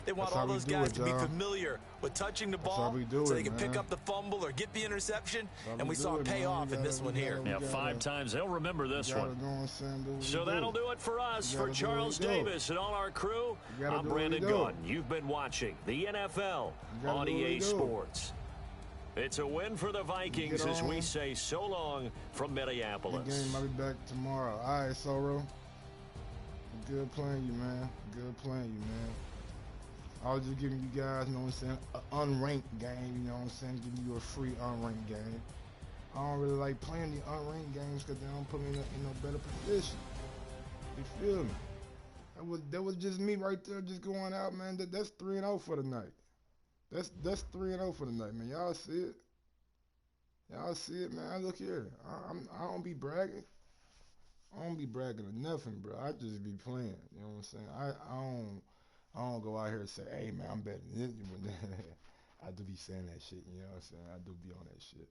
they want all those guys to be familiar with touching the ball so they can pick up the fumble or get the interception, and we saw it pay off in this one here. Yeah, 5 times. They'll remember this one. So that'll do it for us. For Charles Davis and all our crew, I'm Brandon Gaudin. You've been watching the NFL on EA Sports. It's a win for the Vikings as we say so long from Minneapolis. The game might be back tomorrow. All right, Soro. Good playing you, man. Good playing you, man. I was just giving you guys, you know what I'm saying, an unranked game, you know what I'm saying, giving you a free unranked game. I don't really like playing the unranked games because they don't put me in no better position. You feel me? That was just me right there just going out, man. That's 3-0 for the night. That's 3-0 for the night, man. Y'all see it? Y'all see it, man? Look here. I don't be bragging. I don't be bragging or nothing, bro. I just be playing. You know what I'm saying? I don't go out here and say, hey, man, I'm better than this. I do be saying that shit, you know what I'm saying? I do be on that shit.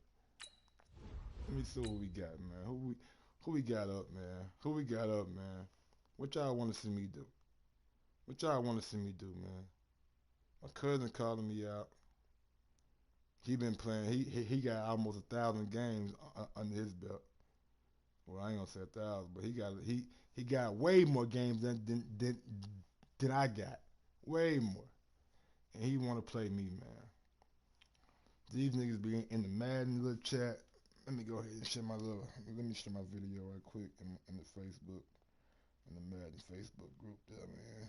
Let me see what we got, man. Who we got up, man? Who we got up, man? What y'all want to see me do? What y'all want to see me do, man? My cousin calling me out. He been playing. He got almost 1,000 games under his belt. Well, I ain't gonna say 1,000, but he got way more games than I got. Way more. And he want to play me, man. These niggas be in the Madden little chat. Let me go ahead and share my video right quick in the Facebook, in the Madden Facebook group there, man.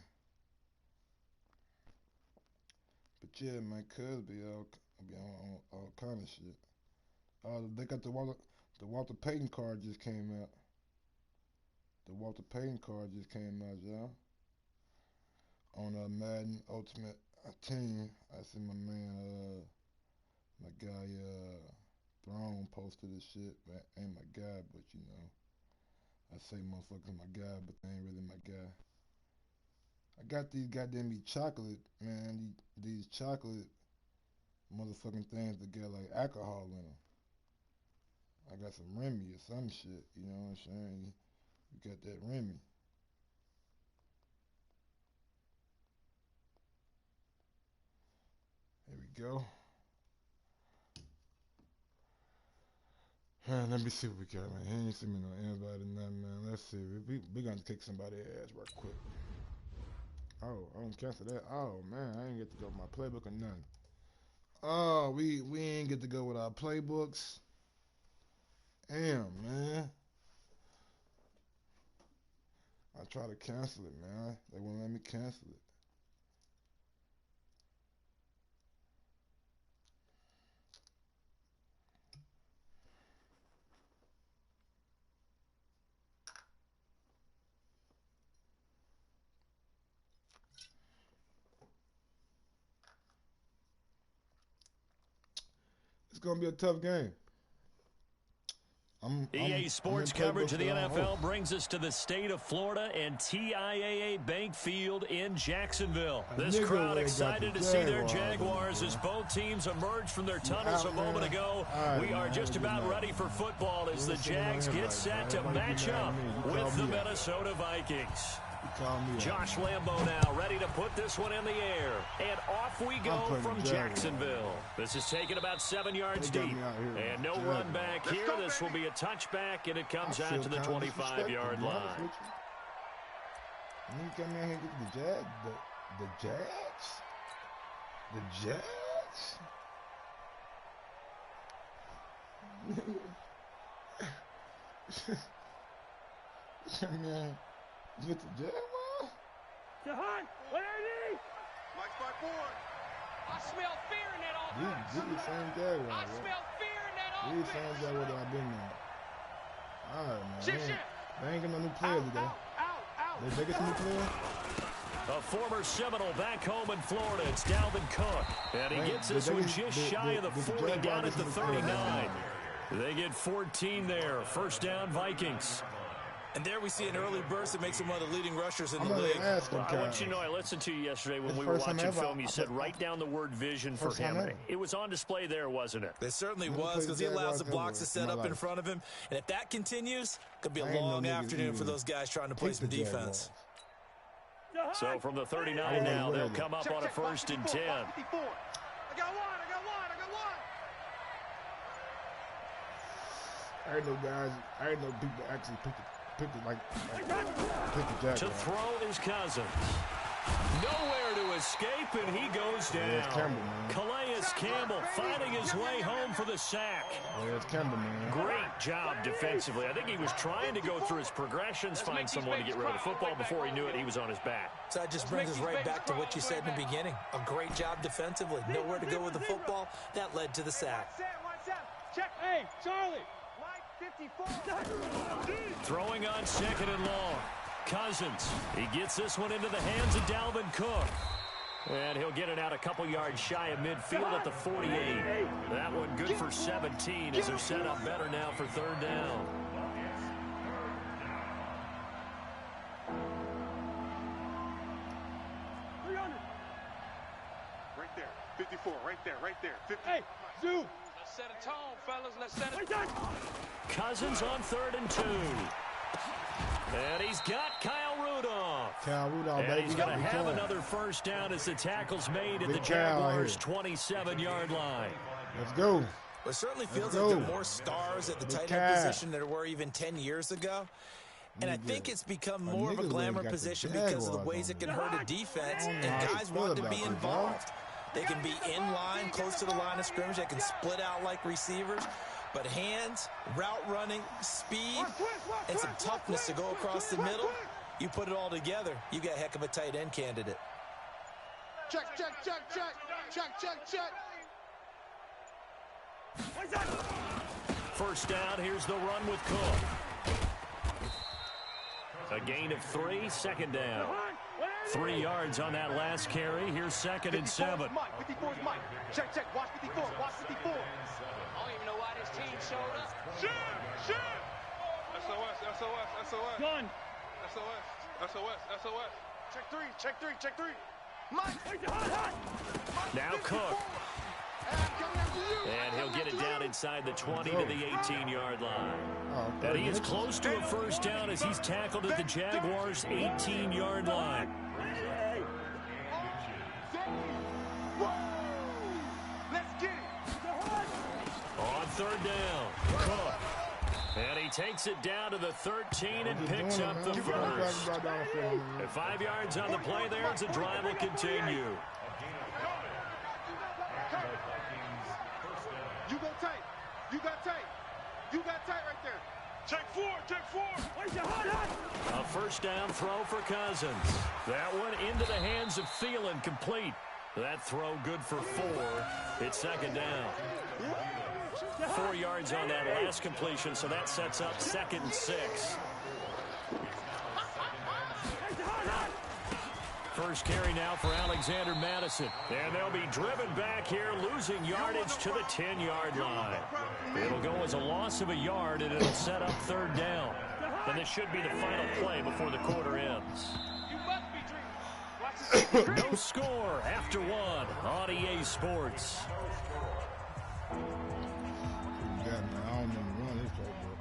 But yeah, man, cuz be on all kind of shit. They got the Walter Payton card just came out. The Walter Payton card just came out, y'all. On Madden Ultimate Team, I see my man, my guy, Throne posted this shit. Man, ain't my guy, but you know, I say motherfuckers my guy, but they ain't really my guy. I got these goddamn chocolate, man, these chocolate motherfucking things that got like alcohol in them. I got some Remy or some shit, you know what I'm saying? You got that Remy. Here we go. Let me see what we got, man. He ain't see me no invite or nothing, man. Let's see. We gonna kick somebody's ass right quick. Oh, I don't cancel that. Oh, man, I ain't get to go with my playbook or nothing. Oh, we ain't get to go with our playbooks. Damn, man. I tried to cancel it, man. They wouldn't let me cancel it. gonna be a tough game. EA Sports coverage of the NFL brings us to the state of Florida and TIAA Bank Field in Jacksonville. This crowd excited to see their Jaguars as both teams emerge from their tunnels a moment ago. We are just about ready for football as the Jags get set to match up with the Minnesota Vikings. Josh Lambo now ready to put this one in the air. And off we go from Jacksonville. This is taken about 7 yards deep. And no run back here. This will be a touchback, and it comes out to the 25-yard line. You come in here and get the Jags? The Jags? Man. Get the Jaguar? Jahan, what are they? Mike's by 4. I smell fear in that offense. These the same Jaguar. I smell fear in that These offense. the same Jaguar that I've been there. All right, man. Shit. They ain't getting no new players today. Out. They get some new players? A former Seminole back home in Florida. It's Dalvin Cook. And he gets this one just shy of the 40 down at the 39. They get 14 there. First down, Vikings. And there we see an early burst that makes him one of the leading rushers in the league. I want you to know, I listened to you yesterday when we were watching film. You said write down the word vision for him. It was on display there, wasn't it? It certainly was, because he allows the blocks to set up in front of him. And if that continues, it could be a long afternoon for those guys trying to play some defense. So from the 39 now, they'll come up on a 1st and 10. I got one. I heard no people actually pick the Jaguar. To throw is Cousins. Nowhere to escape, and he goes down. Calais Campbell finding his way home for the sack. It's Campbell, man. Great job defensively. I think he was trying to go through his progressions, find someone to get rid of the football. Before he knew it, he was on his back. So that just brings us right back to what you said in the beginning. A great job defensively. Nowhere to go with the football. That led to the sack. Check. Hey, Charlie. Throwing on 2nd and long. Cousins. He gets this one into the hands of Dalvin Cook. And he'll get it out a couple yards shy of midfield at the 48. That one good for 17 as they're set up better now for 3rd down. Right there. 54. Right there. 50. Hey, Zoo. Let's set a tone, fellas. Let's set a tone. Cousins on 3rd and 2. And he's got Kyle Rudolph. And he's going to have another first down as the tackle's made at the Jaguars' 27-yard line. Let's go. It certainly feels like there are more stars at the tight end position than there were even 10 years ago. And I think it's become more of a glamour position because of the ways it can hurt a defense, and guys want to be involved. They can be in line, close to the line of scrimmage. They can split out like receivers. But hands, route running, speed, and some toughness to go across the middle, you put it all together, you got a heck of a tight end candidate. Check. First down, here's the run with Cook. A gain of 3, 2nd down. 3 yards on that last carry. Here's 2nd and 7. 54 is Mike. Check. Watch 54. I don't even know why this team showed up. Shoot! SOS. Gun. SOS. Check 3. Mike. Now Cook. And he'll get it down inside the 20 to the 18-yard line. And he is close to a first down as he's tackled at the Jaguars' 18-yard line. Let's get it. On 3rd down, Cook. And he takes it down to the 13 and picks up the first. At 5 yards on the play there, the drive will continue. You got tight right there. Check 4. A first down throw for Cousins. That one into the hands of Thielen, complete. That throw good for 4. It's 2nd down. 4 yards on that last completion, so that sets up 2nd and 6. First carry now for Alexander Madison. And they'll be driven back here, losing yardage to the 10-yard line. It'll go as a loss of a yard, and it'll set up third down. And this should be the final play before the quarter ends. No score after one on EA Sports. Yeah, man, I don't remember running this playbook.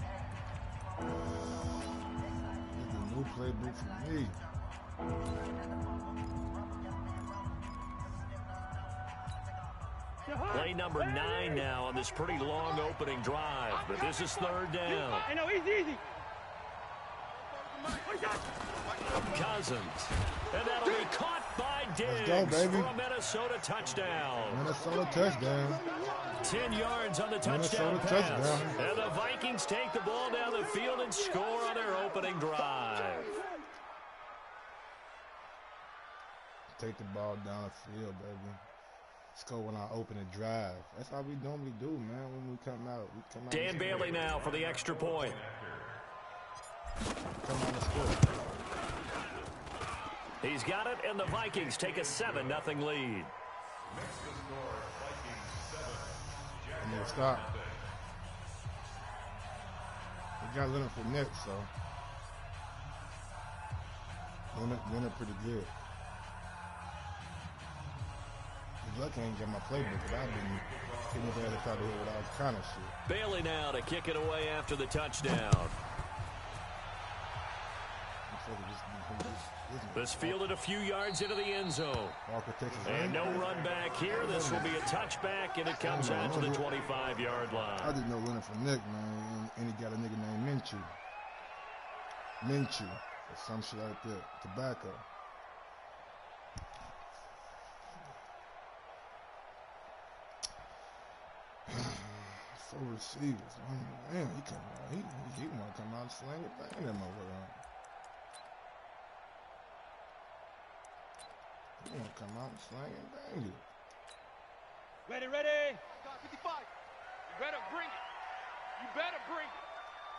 It's a new playbook for me. Play number 9 now on this pretty long opening drive, but this is third down. I know, easy. Cousins, and that'll be caught by Diggs. Let's go, baby. For a Minnesota touchdown. Minnesota touchdown. 10 yards on the touchdown pass. And the Vikings take the ball down the field and score on their opening drive. Take the ball down the field, baby. Score on our opening drive. That's how we normally do, man, when we come out. Dan Bailey now for the extra point. Come on, let's go. He's got it, and the Vikings take a 7-0 lead. I need to stop. We got Leonard Fournette, so Leonard pretty good. Lucky I ain't get my playbook, but I've been hitting his ass out of here with all kind of shit. Bailey now to kick it away after the touchdown. This fielded a few yards into the end zone. And no run back here. This will be a touchback, and it comes out to the 25-yard line. I didn't know Leonard Fournette, man, and he got a nigga named Minshew, or some shit like that. Tobacco. 4 receivers. Man, he come out. He want to come out and slang it back in that motherfucker. He want to come out and slang it bang it. Ready. 55. You better bring it.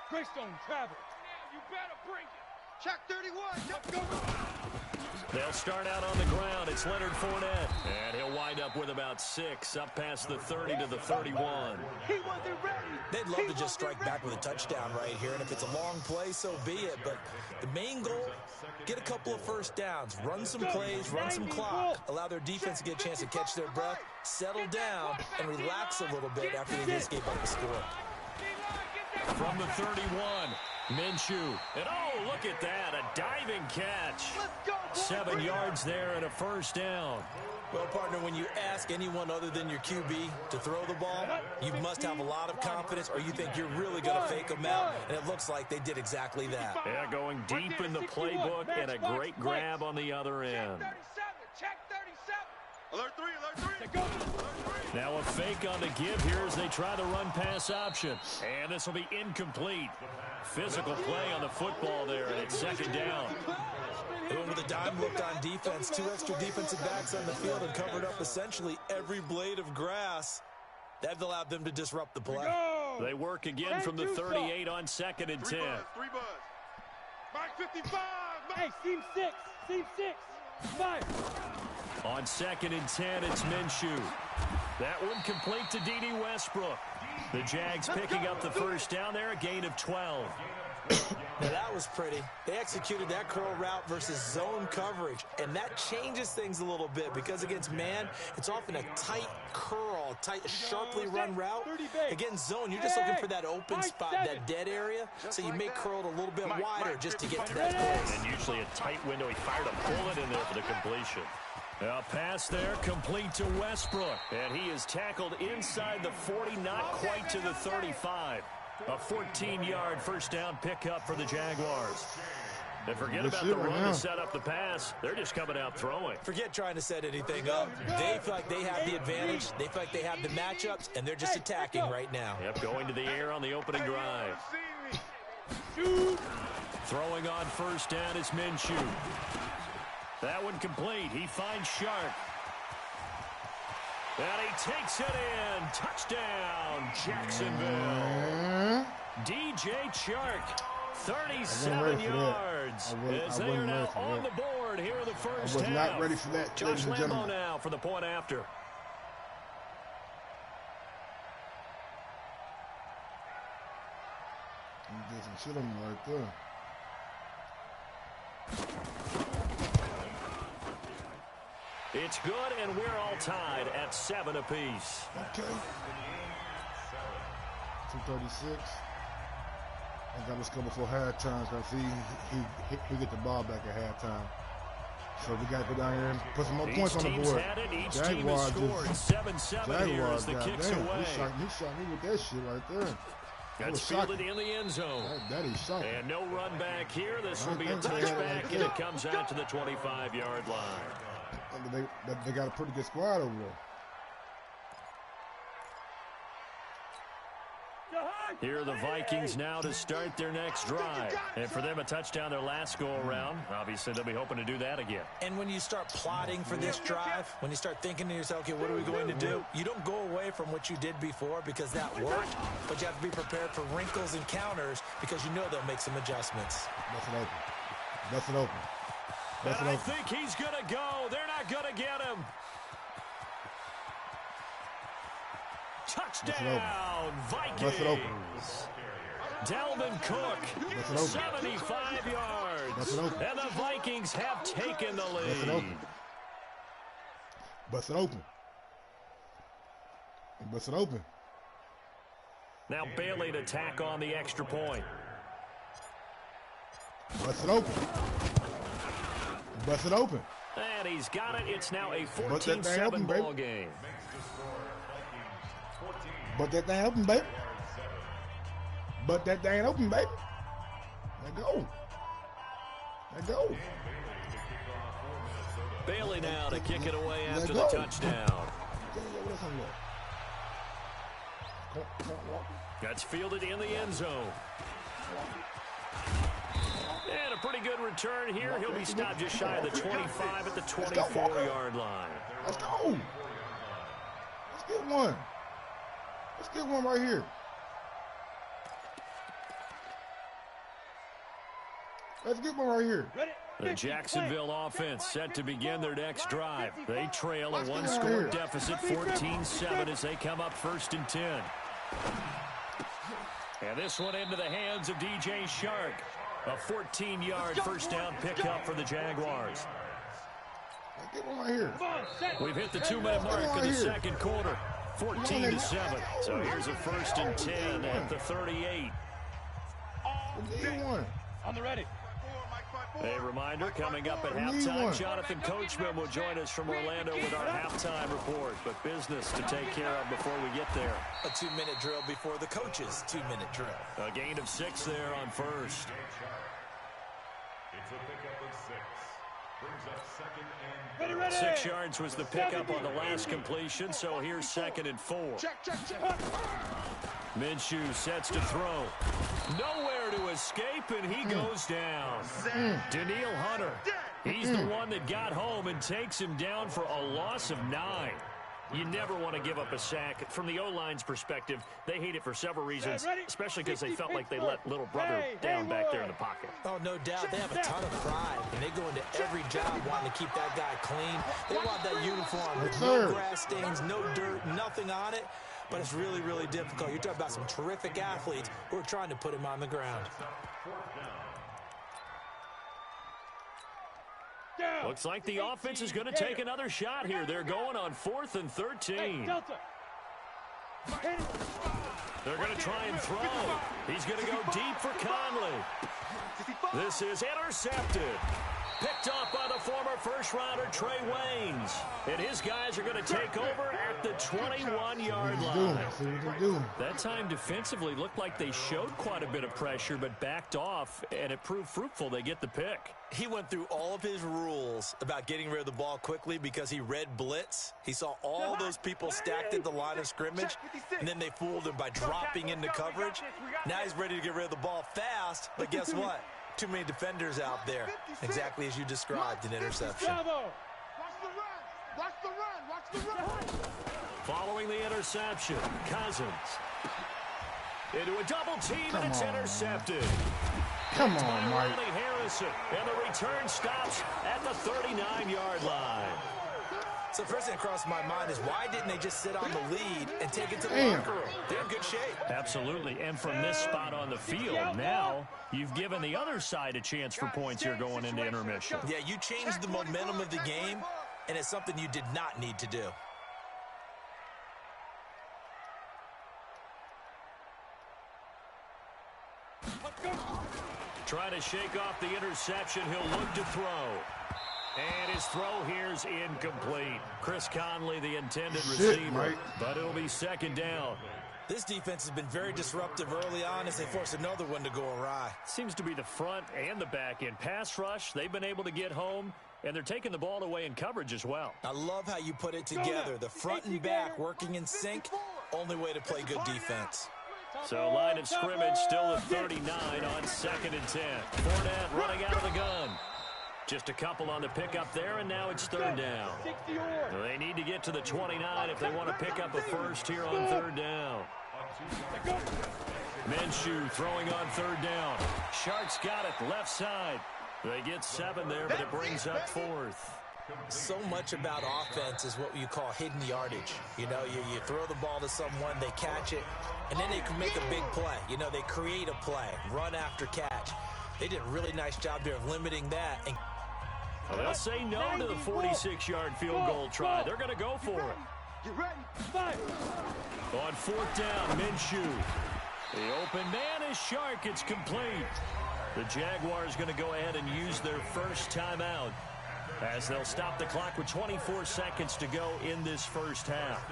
Greystone travel. You better bring it. Check 31. Let's go. They'll start out on the ground. It's Leonard Fournette. And he'll wind up with about 6 up past the 30 to the 31. He wasn't ready. They'd love to just strike back with a touchdown right here. And if it's a long play, so be it. But the main goal, get a couple of first downs. Run some plays, run some clock. Allow their defense to get a chance to catch their breath, settle down, and relax a little bit after they just gave up the score. From the 31, Minshew. And oh, look at that, a diving catch. 7 yards there and a first down. Well, partner, when you ask anyone other than your QB to throw the ball, you must have a lot of confidence, or you think you're really going to fake them out, and it looks like they did exactly that. Yeah, going deep in the playbook and a great grab on the other end. Check 37. Alert 3. Now a fake on the give here as they try the run-pass option. And this will be incomplete. Physical play on the football there, and it's second down. They went with a dime look on defense. 2 extra defensive backs on the field and covered up essentially every blade of grass. That allowed them to disrupt the play. They work again from the 38 on 2nd and 10. 3 buzz. Mike 55. Hey, seam 6. 5. On 2nd and 10, it's Minshew. That one complete to D.D. Westbrook. The Jags picking up the first down there, a gain of 12. Now that was pretty. They executed that curl route versus zone coverage, and that changes things a little bit because against man, it's often a tight curl, tight, sharply run route. Against zone, you're just looking for that open spot, that dead area, so you make curl a little bit wider just to get to that place. And usually a tight window. He fired a bullet in there for the completion. A pass there, complete to Westbrook. And he is tackled inside the 40, not quite to the 35. A 14-yard first down pickup for the Jaguars. And forget about the run to set up the pass. They're just coming out throwing. Forget trying to set anything up. They feel like they have the advantage. They feel like they have the matchups, and they're just attacking right now. Yep, going to the air on the opening drive. Throwing on first down is Minshew. That one complete. He finds Shark. And he takes it in. Touchdown, Jacksonville. DJ Chark, 37 yards. As they are now on the board scored here in the first I was half. not ready for that, Josh ladies and Lambo gentlemen. now for the point after. He did some shit on me right there. It's good, and we're all tied at 7 apiece. Okay. 2:36. I got to score before halftime because he get the ball back at halftime. So we got to go down here and put some more points on the board. Each team has scored 7-7 here as the kicks away. He shot me with that shit right there. That's fielded in the end zone. That is shocking. And no run back here. This will be a touchback, and it comes out to the 25-yard line. They got a pretty good squad over there. Here are the Vikings now to start their next drive. And for them, a touchdown their last go-around. Obviously, they'll be hoping to do that again. And when you start plotting for this drive, when you start thinking to yourself, okay, what are we going to do? You don't go away from what you did before because that worked, but you have to be prepared for wrinkles and counters because you know they'll make some adjustments. Bust it open. Bust it open. Bust it And I open. think he's going to go. They're not going to get him. Touchdown, Vikings. Dalvin Cook, 75 yards. And the Vikings have taken the lead. Bust it open. Bust it open. Now Bailey to tack on the extra point. Bust it open. Bust it open. And he's got it. It's now a 14-7 ball game. But that thing open, baby. But that thing open, baby. Let go. Let go. Bailey now to kick it away after the touchdown. That's fielded in the end zone. And a pretty good return here. He'll be stopped just shy of the 25 at the 24-yard line. Let's go. Let's get one. Let's get one right here. Let's get one right here. The Jacksonville offense set to begin their next drive. They trail a one-score deficit, 14-7, as they come up 1st and 10. And this one into the hands of DJ Shark. A 14-yard first down pickup for the Jaguars. Let's get one right here. We've hit the 2-minute mark in the second quarter. 14-7. So here's a 1st and 10 at the 38. On the ready. A reminder, coming up at halftime, Jonathan Coachman will join us from Orlando with our halftime report. But business to take care of before we get there. A 2-minute drill before the coach's 2-minute drill. A gain of 6 there on first. It's a pickup of 6. Brings up 2nd and 6 yards was the pickup on the last completion, so here's 2nd and 4. Minshew sets to throw. Nowhere to escape, and he goes down. Daniil Hunter, he's the one that got home and takes him down for a loss of 9. You never want to give up a sack. From the O-line's perspective, they hate it for several reasons, especially because they felt like they let little brother down back there in the pocket. Oh, no doubt. They have a ton of pride, and they go into every job wanting to keep that guy clean. They want that uniform with no grass stains, no dirt, nothing on it. But it's really, really difficult. You're talking about some terrific athletes who are trying to put him on the ground. Looks like the offense is going to take another shot here. They're going on 4th and 13. They're going to try and throw. He's going to go deep for Conley. This is intercepted. Picked off by the former first-rounder Trey Waynes. And his guys are going to take over at the 21-yard line. That time defensively looked like they showed quite a bit of pressure but backed off, and it proved fruitful. They get the pick. He went through all of his rules about getting rid of the ball quickly because he read blitz. He saw all those people stacked at the line of scrimmage, and then they fooled him by dropping into coverage. Now he's ready to get rid of the ball fast, but guess what? Too many defenders out there. Exactly as you described, an interception. Following the interception, Cousins into a double team, and it's intercepted. Come on, Mike. Harrison. And the return stops at the 39-yard line. So the first thing that crossed my mind is why didn't they just sit on the lead and take it to the locker room? They're in good shape. Absolutely. And from this spot on the field, now you've given the other side a chance for points here going into intermission. Yeah, you changed the momentum of the game, and it's something you did not need to do. Trying to shake off the interception. He'll look to throw. And his throw here's incomplete. Chris Conley, the intended receiver, but it'll be second down. This defense has been very disruptive early on as they force another one to go awry. Seems to be the front and the back end. Pass rush, they've been able to get home, and they're taking the ball away in coverage as well. I love how you put it together. The front and back working in sync, only way to play good defense. So line of scrimmage still at 39 on 2nd and 10. Fournette running out of the gun. Just a couple on the pickup there, and now it's 3rd down. They need to get to the 29 if they want to pick up a first here on 3rd down. Minshew throwing on 3rd down. Sharks got it, left side. They get 7 there, but it brings up 4th. So much about offense is what you call hidden yardage. You know, you throw the ball to someone, they catch it, and then they can make a big play. You know, they create a play, run after catch. They did a really nice job there of limiting that. And well, they'll say no to the 46-yard field goal try. They're going to go for it. Get ready. Fire. On 4th down, Minshew. The open man is Shark. It's complete. The Jaguars going to go ahead and use their first timeout as they'll stop the clock with 24 seconds to go in this first half.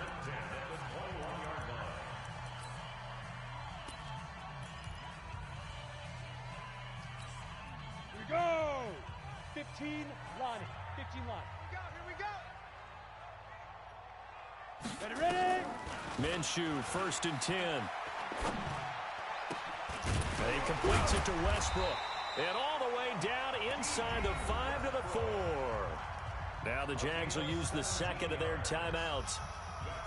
Here we go. 15 line. 15 line. Here we go. Ready. Minshew, 1st and 10. He completes it to Westbrook. And all the way down inside the 5 to the 4. Now the Jags will use the second of their timeouts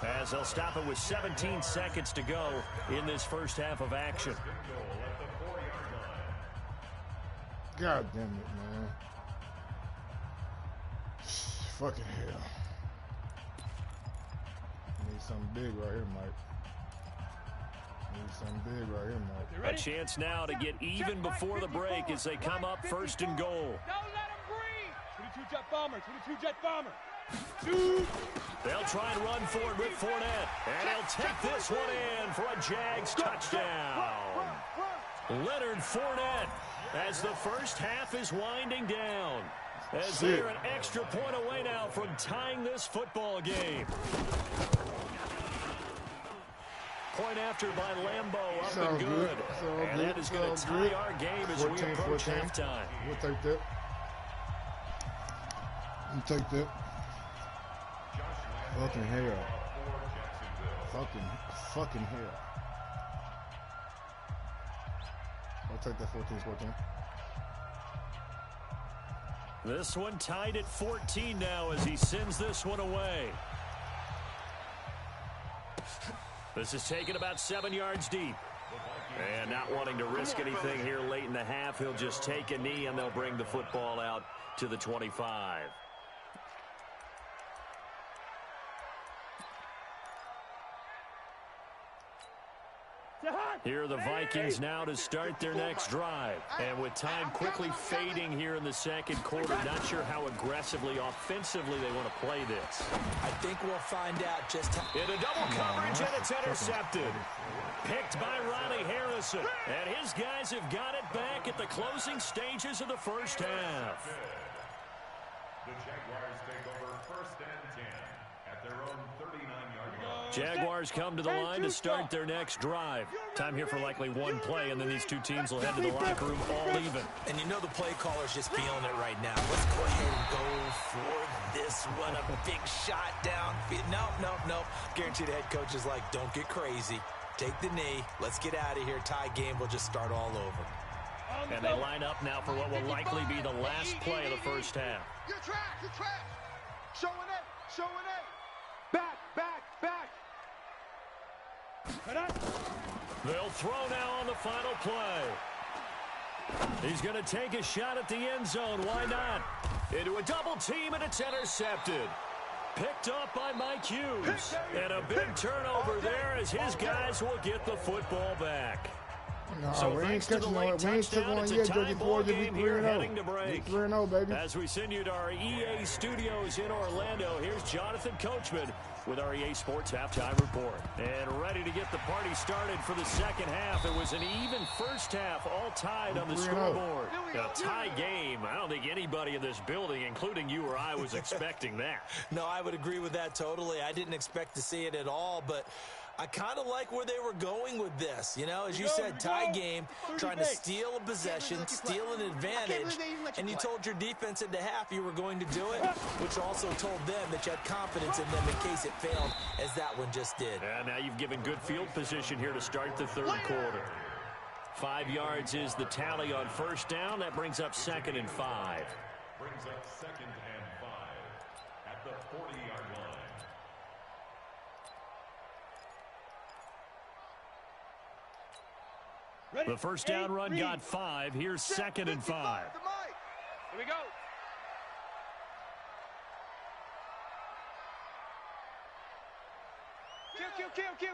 as they'll stop it with 17 seconds to go in this first half of action. God damn it, man. Fucking hell. Need something big right here, Mike. Need something big right here, Mike. A chance now to get even before the break as they come up 1st and goal. Don't let him breathe. 22 jet bomber. 22 jet bomber. They'll try and run for it with Fournette. And he'll take this one in for a Jags touchdown. Leonard Fournette as the first half is winding down. As they're an extra point away now from tying this football game. Point after by Lambeau, up and good. And that is going to tie our game as we approach halftime. We'll take that. We'll take that. Fucking hell. Fucking hell. I'll take that 14-14. This one tied at 14 now as he sends this one away. This is taken about 7 yards deep. And not wanting to risk anything here late in the half, he'll just take a knee and they'll bring the football out to the 25. Here are the Vikings now to start their next drive. And with time quickly fading here in the second quarter, not sure how aggressively, offensively they want to play this. I think we'll find out just how. In a double coverage, and it's intercepted. Picked by Ronnie Harrison. And his guys have got it back at the closing stages of the first half. The Jaguars take over 1st and 10 at their own 39-yard line. Jaguars come to the line to start their next drive. Time here for likely one play, and then these two teams will head to the locker room all even. And you know the play caller's just feeling it right now. Let's go ahead and go for this one. A big shot down. Nope. Guarantee the head coach is like, don't get crazy. Take the knee. Let's get out of here. Tie game. We'll just start all over. And they line up now for what will likely be the last play of the first half. You're trash. Showing it. Back. They'll throw now on the final play. He's going to take a shot at the end zone. Why not? Into a double team, and it's intercepted. Picked up by Mike Hughes. And a big turnover there as his guys will get the football back. No, so we ain't thanks to the late touchdown, it's a tie ball game here heading to break. 3-0, baby. As we send you to our EA studios in Orlando, here's Jonathan Coachman with our EA Sports Halftime Report. And ready to get the party started for the second half. It was an even first half, all tied on the scoreboard. A tie game. I don't think anybody in this building, including you or I, was expecting that. No, I would agree with that totally. I didn't expect to see it at all, but I kind of like where they were going with this. You know, as you said, tie game, trying to steal a possession, steal an advantage, and you told your defense at the half you were going to do it, which also told them that you had confidence in them in case it failed, as that one just did. And now you've given good field position here to start the third quarter. 5 yards is the tally on first down. That brings up 2nd and 5. Brings up 2nd and 5 at the 40-yard line. The first down run got 5. Here's 2nd and 5. Here we go.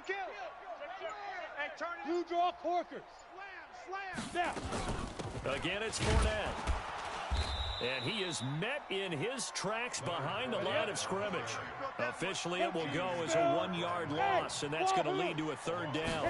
Kill. Hey, turn it. You draw corkers. Slam. Again, it's Fournette. And he is met in his tracks behind the line of scrimmage. Officially, it will go as a 1-yard loss, and that's going to lead to a 3rd down.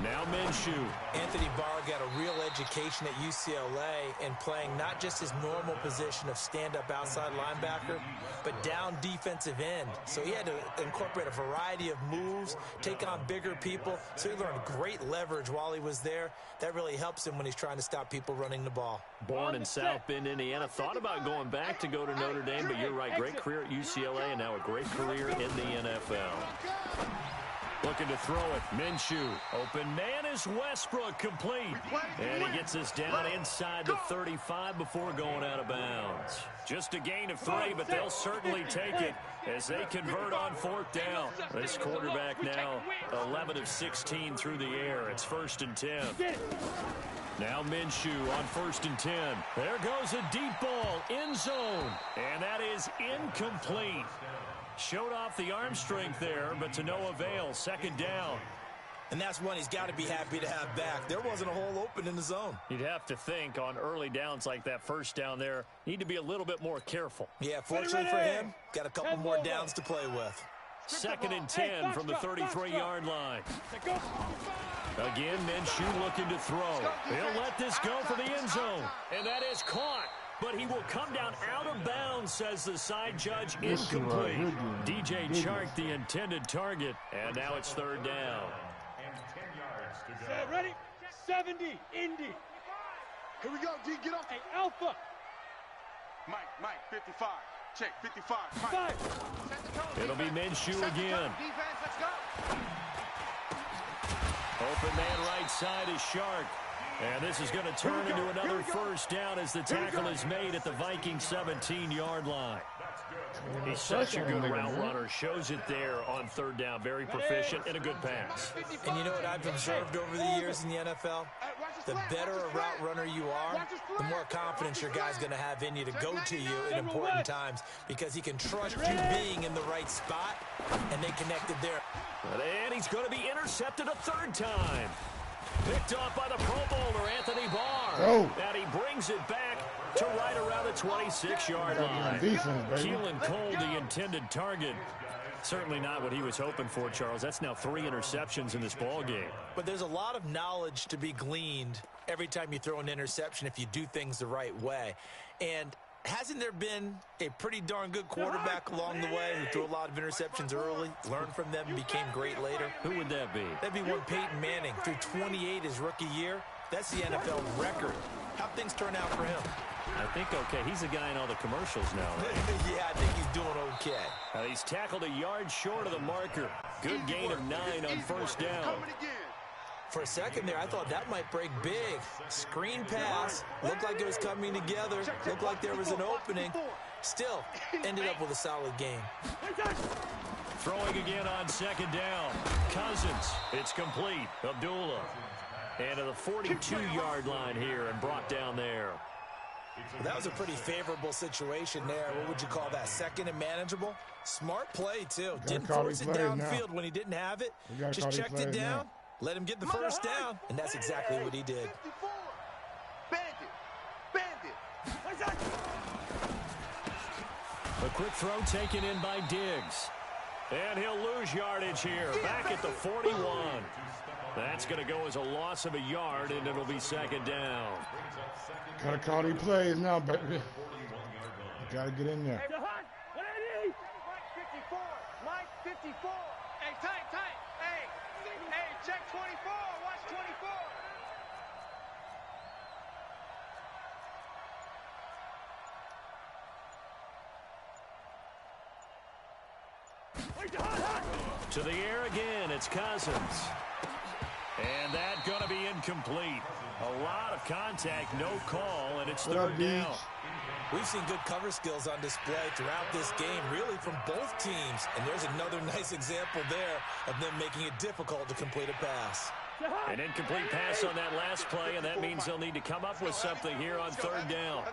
Now Minshew. Anthony Barr got a real education at UCLA in playing not just his normal position of stand-up outside linebacker, but down defensive end. So he had to incorporate a variety of moves, take on bigger people. So he learned great leverage while he was there. That really helps him when he's trying to stop people running the ball. Born in South Bend, Indiana. Thought about going back to go to Notre Dame, but you're right. Great career at UCLA and now a great career in the NFL. Looking to throw it. Minshew. Open man is Westbrook, complete. And he gets us down inside the 35 before going out of bounds. Just a gain of 3, but they'll certainly take it as they convert on 4th down. This quarterback now 11 of 16 through the air. It's 1st and 10. Now Minshew on 1st and 10. There goes a deep ball, end zone. And that is incomplete. Showed off the arm strength there, but to no avail. 2nd down. And that's one he's got to be happy to have back. There wasn't a hole open in the zone. You'd have to think on early downs like that first down there, need to be a little bit more careful. Yeah, fortunately for him, got a couple more downs to play with. 2nd and 10 from the 33-yard line. Again, Minshew looking to throw. He'll let this go for the end zone. And that is caught. But he will come down out of bounds, says the side judge. Incomplete. DJ Chark, the intended target. And now it's 3rd down. And 10 yards to go. Set, ready? 70, Indy. Here we go, D, get off. Hey, Alpha. Mike, 55. Check, 55. Mike. 5. It'll be Minshew again. Defense, let's go. Open man right side is Chark. And this is going to turn into another first down as the tackle is made at the Vikings 17-yard line. He's such a good route runner. Shows it there on 3rd down. Very proficient and a good pass. And you know what I've observed over the years in the NFL? The better a route runner you are, the more confidence your guy's going to have in you to go to you in important times because he can trust you being in the right spot, and they connected there. And he's going to be intercepted a 3rd time. Picked off by the Pro Bowler, Anthony Barr. Oh. And he brings it back to right around the 26-yard line. Keelan Cole, the intended target. Certainly not what he was hoping for, Charles. That's now 3 interceptions in this ball game. But there's a lot of knowledge to be gleaned every time you throw an interception if you do things the right way. And hasn't there been a pretty darn good quarterback along the way who threw a lot of interceptions early, learned from them, and became great later? Who would that be? That'd be one Peyton Manning. Threw 28 his rookie year. That's the NFL record. How'd things turn out for him? I think okay. He's the guy in all the commercials now, right? Yeah, I think he's doing okay. He's tackled a yard short of the marker. Good gain of 9 on first down. For a second there, I thought that might break big. Screen pass. Looked like it was coming together. Looked like there was an opening. Still, ended up with a solid game. Throwing again on second down. Cousins. It's complete. Abdullah. And to the 42-yard line here and brought down there. Well, that was a pretty favorable situation there. What would you call that? Second and manageable? Smart play, too. Didn't force it downfield when he didn't have it. Just checked it down, let him get the first down, and that's exactly what he did. A quick throw taken in by Diggs. And he'll lose yardage here. Back at the 41. That's going to go as a loss of a yard, and it'll be second down. Gotta call these plays now, baby. You gotta get in there. Mike 54. Mike 54. Hey, tight. Hey, check 24. Watch 24. To the air again, it's Cousins. And that going to be incomplete. A lot of contact, no call, and it's third down. We've seen good cover skills on display throughout this game, really from both teams. And there's another nice example there of them making it difficult to complete a pass. An incomplete pass on that last play, and that means they'll need to come up with something here on third down.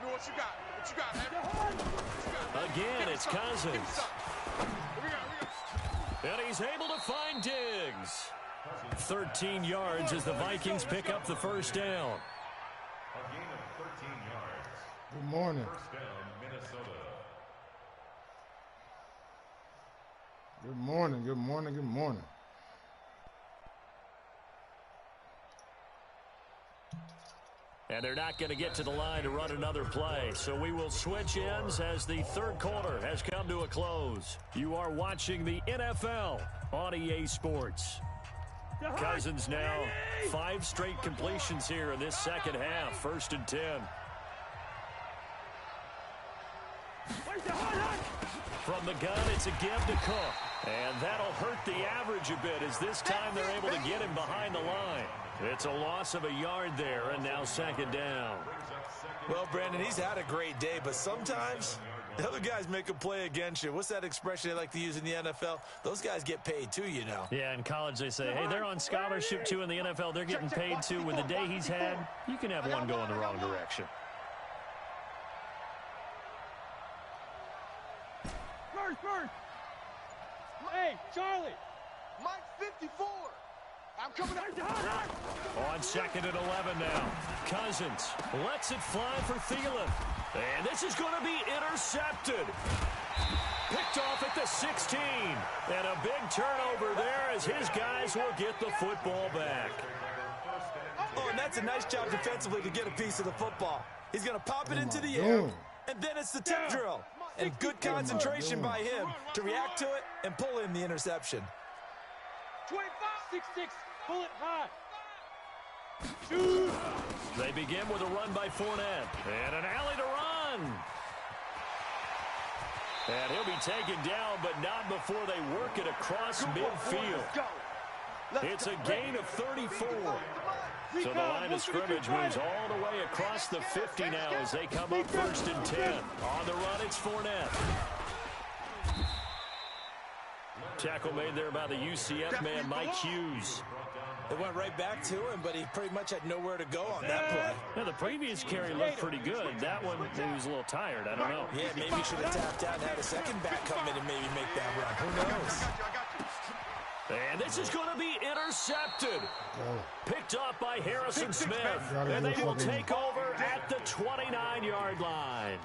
Again, it's Cousins. And he's able to find Diggs. 13 yards as the Vikings pick up the first down. A gain of 13 yards. Good morning. First down, Minnesota. Good morning, good morning, good morning. And they're not going to get to the line to run another play. So we will switch ends as the third quarter has come to a close. You are watching the NFL on EA Sports. Cousins now 5 straight completions here in this second half. 1st and 10. From the gun, it's a give to Cook. And that'll hurt the average a bit as this time they're able to get him behind the line. It's a loss of a yard there, and now second down. Well, Brandon, he's had a great day, but sometimes the other guys make a play against you. What's that expression they like to use in the NFL? Those guys get paid too, you know. Yeah, in college they say, hey, they're on scholarship too. In the NFL, they're getting paid too. With the day he's had, you can have one go in the wrong direction. First. Hey, Charlie. Mike 54. I'm coming up. On 2nd and 11 now. Cousins lets it fly for Thielen. And this is going to be intercepted. Picked off at the 16. And a big turnover there as his guys will get the football back. Oh, and that's a nice job defensively to get a piece of the football. He's going to pop it into the air. And then it's the tip drill. And good concentration by him to react to it and pull in the interception. 25, 6-6, bullet high. They begin with a run by Fournette. And an alley to run. And he'll be taken down, but not before they work it across midfield. It's a gain of 34. So the line of scrimmage moves all the way across the 50 now as they come up 1st and 10. On the run, it's Fournette. Tackle made there by the UCF man, Mike Hughes. They went right back to him, but he pretty much had nowhere to go on that play. Yeah, the previous carry looked pretty good. That one, he was a little tired. I don't know. Yeah, maybe he should have tapped out and had a second back come in and maybe make that run. Who knows? And this is going to be intercepted. Picked off by Harrison Smith. And they will take over at the 29-yard line.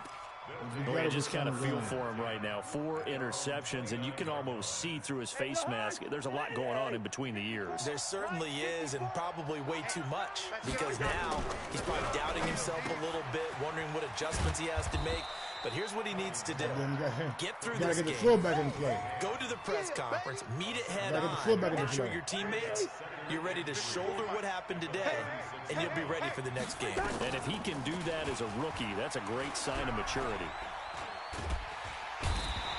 I just kind of feel for him right now. 4 interceptions, and you can almost see through his face mask. There's a lot going on in between the ears. There certainly is, and probably way too much, because now he's probably doubting himself a little bit, wondering what adjustments he has to make. But here's what he needs to do. Get through this game. Go to the press conference, meet it head on, and show your teammates you're ready to shoulder what happened today, and you'll be ready for the next game. And if he can do that as a rookie, that's a great sign of maturity.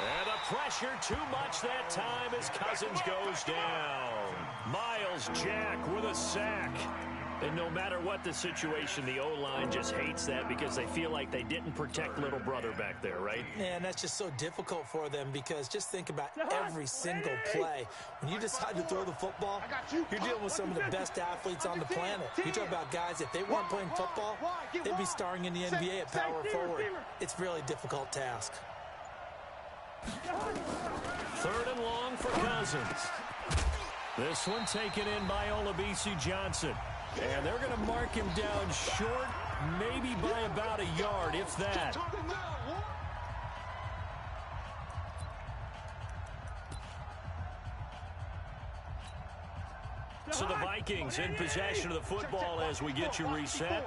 And the pressure too much that time as Cousins goes down. Miles Jack with a sack. And no matter what the situation, the O-line just hates that because they feel like they didn't protect little brother back there, right? Yeah, and that's just so difficult for them because just think about every single play. When you decide to throw the football, you're dealing with some of the best athletes on the planet. You talk about guys, if they weren't playing football, they'd be starring in the NBA at power forward. It's a really difficult task. 3rd and long for Cousins. This one taken in by Olabisi Johnson. And they're going to mark him down short, maybe by about a yard, if that. So the Vikings in possession of the football as we get you reset.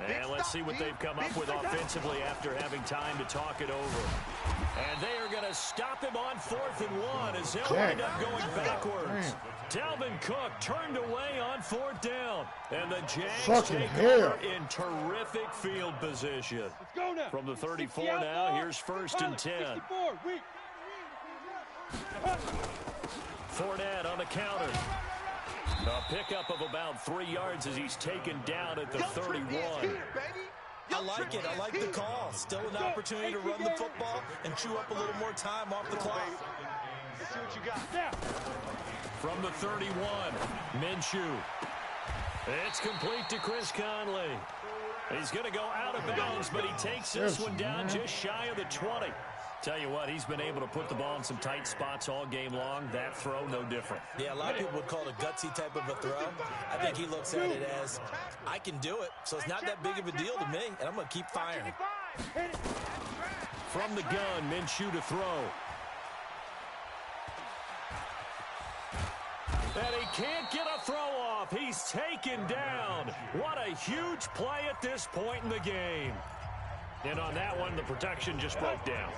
And let's see what they've come up with offensively after having time to talk it over. And they are going to stop him on 4th and 1 as they'll wind up going backwards. Dalvin Cook turned away on 4th down. And the Jags take over in terrific field position. From the 34 now, here's 1st and 10. Fournette on the counter. A pickup of about 3 yards as he's taken down at the 31. I like it. I like the call. Still an opportunity to run the football and chew up a little more time off the clock. Let's see what you got. From the 31, Minshew. It's complete to Chris Conley. He's going to go out of bounds, but he takes this one down just shy of the 20. Tell you what, he's been able to put the ball in some tight spots all game long. That throw, no different. Yeah, a lot of people would call it a gutsy type of a throw. I think he looks at it as, I can do it, so it's not that big of a deal to me, and I'm going to keep firing. From the gun, Minshew to throw. And he can't get a throw off. He's taken down. What a huge play at this point in the game. And on that one, the protection just broke down.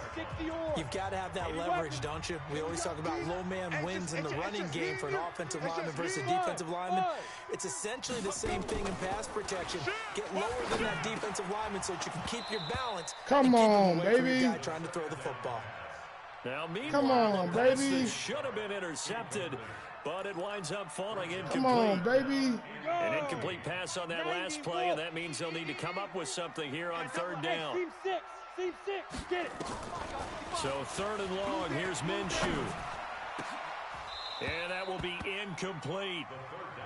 You've got to have that leverage, don't you? We always talk about low man wins in the running game for an offensive lineman versus a defensive lineman. It's essentially the same thing in pass protection. Get lower than that defensive lineman so that you can keep your balance. Come on, baby. Your guy trying to throw the football. Now, meanwhile, come on, the pass baby. that should have been intercepted, but it winds up falling incomplete. Come on, baby. An incomplete pass on that last play, and that means they'll need to come up with something here on 3rd down. Team 6, get it. So 3rd and long, here's Minshew. And that will be incomplete.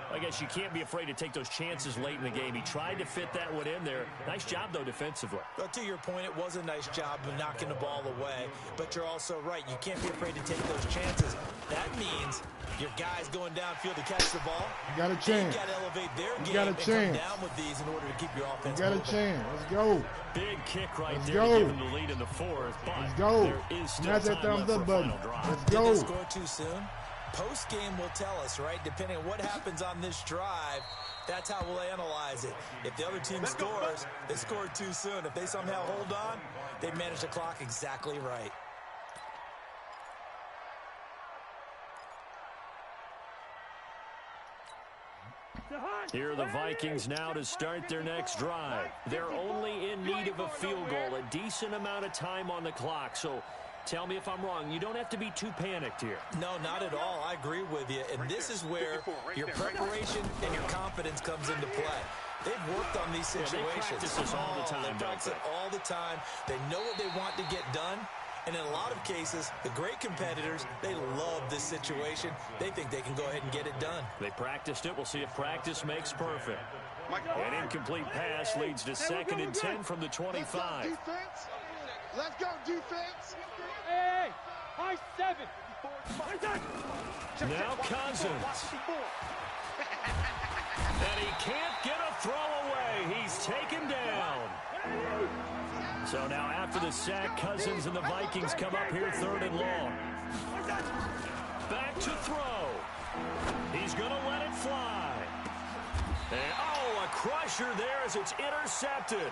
I guess you can't be afraid to take those chances late in the game. He tried to fit that one in there. Nice job, though, defensively. But to your point, it was a nice job of knocking the ball away. But you're also right. You can't be afraid to take those chances. That means your guys going downfield to catch the ball. You got a chance. You got to elevate their game got a and chance. come down with these in order to keep your offense You got moving. a chance. Let's go. Big kick right Let's there go. to give him the lead in the 4th. But Let's go. there is still Smash that time thumbs left up for a button. final drive. Let's Did go. they score too soon? Post-game will tell us, right? Depending on what happens on this drive, that's how we'll analyze it. If the other team scores, they scored too soon. If they somehow hold on, they manage the clock exactly right. Here are the Vikings now to start their next drive. They're only in need of a field goal, a decent amount of time on the clock. So tell me if I'm wrong. You don't have to be too panicked here. No, not at all. I agree with you. And this is where your preparation and your confidence comes into play. They've worked on these situations. They practice this all the time, They practice it all the time. They know what they want to get done. And in a lot of cases, the great competitors, they love this situation. They think they can go ahead and get it done. They practiced it. We'll see if practice makes perfect. An incomplete pass leads to 2nd and 10 from the 25. Let's go, defense. Hey, high 7. Now Cousins. And he can't get a throw away. He's taken down. So now after the sack, Cousins and the Vikings come up here 3rd and long. Back to throw. He's going to let it fly. And, oh, a crusher there as it's intercepted.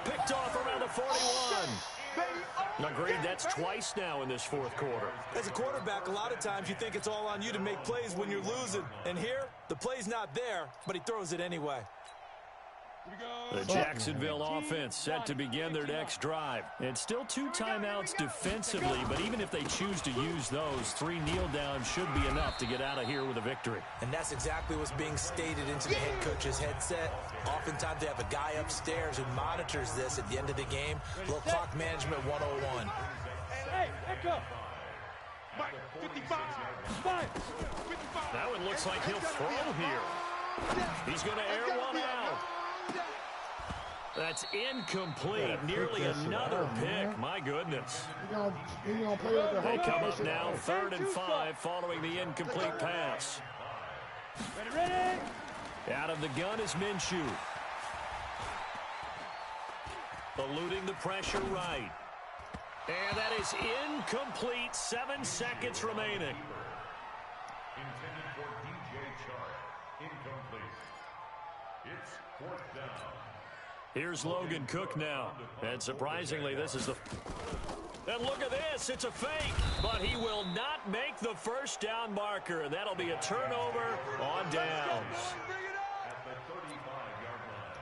Picked off around the 41. Agreed, that's twice now in this 4th quarter. As a quarterback, a lot of times you think it's all on you to make plays when you're losing. And here, the play's not there, but he throws it anyway. The Jacksonville offense set to begin their next drive. It's still 2 timeouts defensively, but even if they choose to use those, 3 kneel downs should be enough to get out of here with a victory. And that's exactly what's being stated into the head coach's headset. Oftentimes they have a guy upstairs who monitors this at the end of the game. A little clock management 101. Hey, back up. 55. Now it looks like he'll throw here. He's going to air one out. That's incomplete. Nearly another pick. My goodness. They come up now 3rd and 5 following the incomplete pass. Ready. Out of the gun is Minshew. Eluding the pressure right. And that is incomplete. 7 seconds remaining. Intended for DJ Chark. Incomplete. It's 4th down. Here's Logan Cook now. And surprisingly, this is the... And look at this. It's a fake. But he will not make the first down marker. And that'll be a turnover on downs. At the 35-yard line.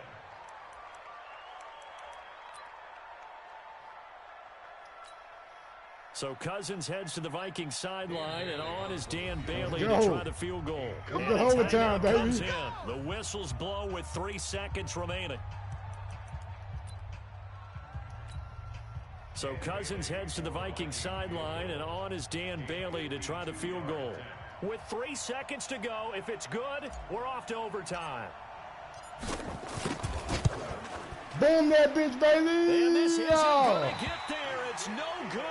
So Cousins heads to the Vikings sideline, and on is Dan Bailey to try the field goal. Come to overtime, baby. The whistles blow with 3 seconds remaining. So Cousins heads to the Vikings sideline, and on is Dan Bailey to try the field goal. With 3 seconds to go, if it's good, we're off to overtime. Boom that bitch, baby! And this isn't going to get there. It's no good.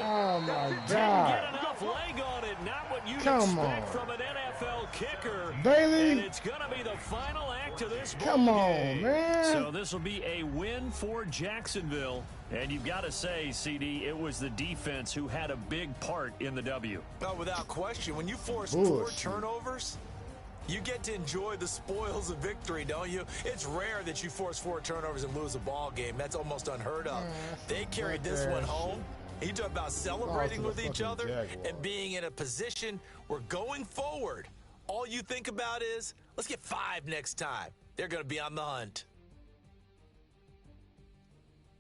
Oh, my Didn't God. get enough leg on it. Not what you'd Come expect on. from an NFL kicker. Bailey. And it's going to be the final act of this ball Come on, game. man. So this will be a win for Jacksonville. And you've got to say, CD, it was the defense who had a big part in the W. No, without question. When you force Bullshit. 4 turnovers, you get to enjoy the spoils of victory, don't you? It's rare that you force 4 turnovers and lose a ball game. That's almost unheard of. They carried this one home. You talk about celebrating with each other and being in a position where going forward, all you think about is, let's get 5 next time. They're going to be on the hunt.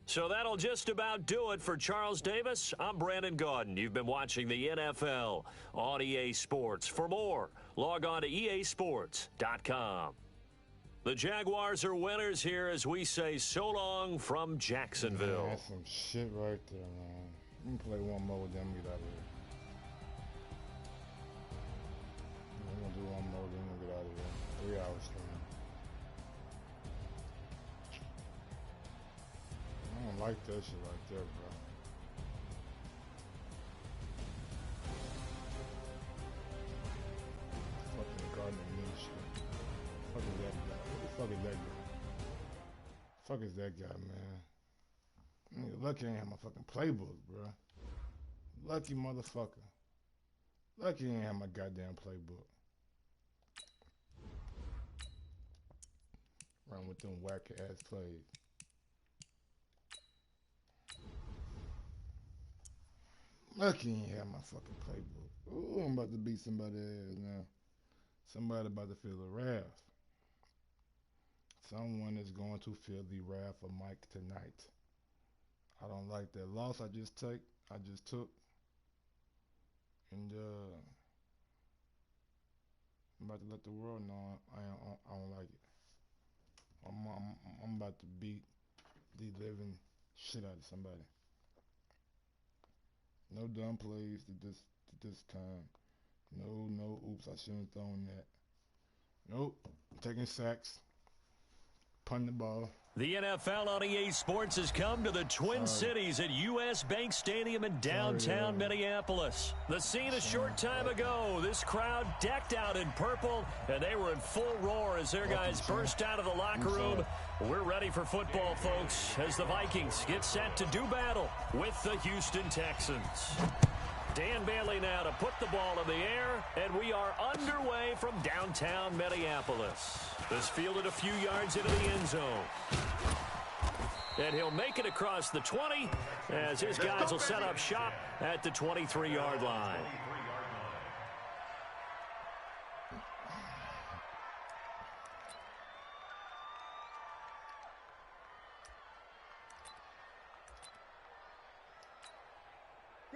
So that'll just about do it for Charles Davis. I'm Brandon Gaudin. You've been watching the NFL on EA Sports. For more, log on to easports.com. The Jaguars are winners here as we say so long from Jacksonville. Man, that's some shit right there, man. I'm going to play one more with them, get out of here. I'm going to do one more, then we'll get out of here. 3 hours from now. I don't like that shit right there, bro. Fucking Gardner Minshew. Fuck is that guy? What the fuck is that guy? Fuck is that guy, man? Nigga, lucky I ain't have my fucking playbook, bro. Lucky motherfucker. Lucky I ain't have my goddamn playbook. Run with them whack ass plays. Lucky I ain't have my fucking playbook. Ooh, I'm about to beat somebody's ass now. Somebody about to feel the wrath. Someone is going to feel the wrath of Mike tonight. I don't like that loss I just took. And I'm about to let the world know I don't like it. I'm about to beat the living shit out of somebody. No dumb plays to this time. No, oops, I shouldn't have thrown that. Nope, taking sacks, punting the ball. The NFL on EA Sports has come to the Twin Cities at U.S. Bank Stadium in downtown Minneapolis. The scene a short time ago. This crowd decked out in purple, and they were in full roar as their guys burst out of the locker room. We're ready for football, folks, as the Vikings get set to do battle with the Houston Texans. Dan Bailey now to put the ball in the air, and we are underway from downtown Minneapolis. This fielded a few yards into the end zone. And he'll make it across the 20 as his guys will set up shop at the 23-yard line.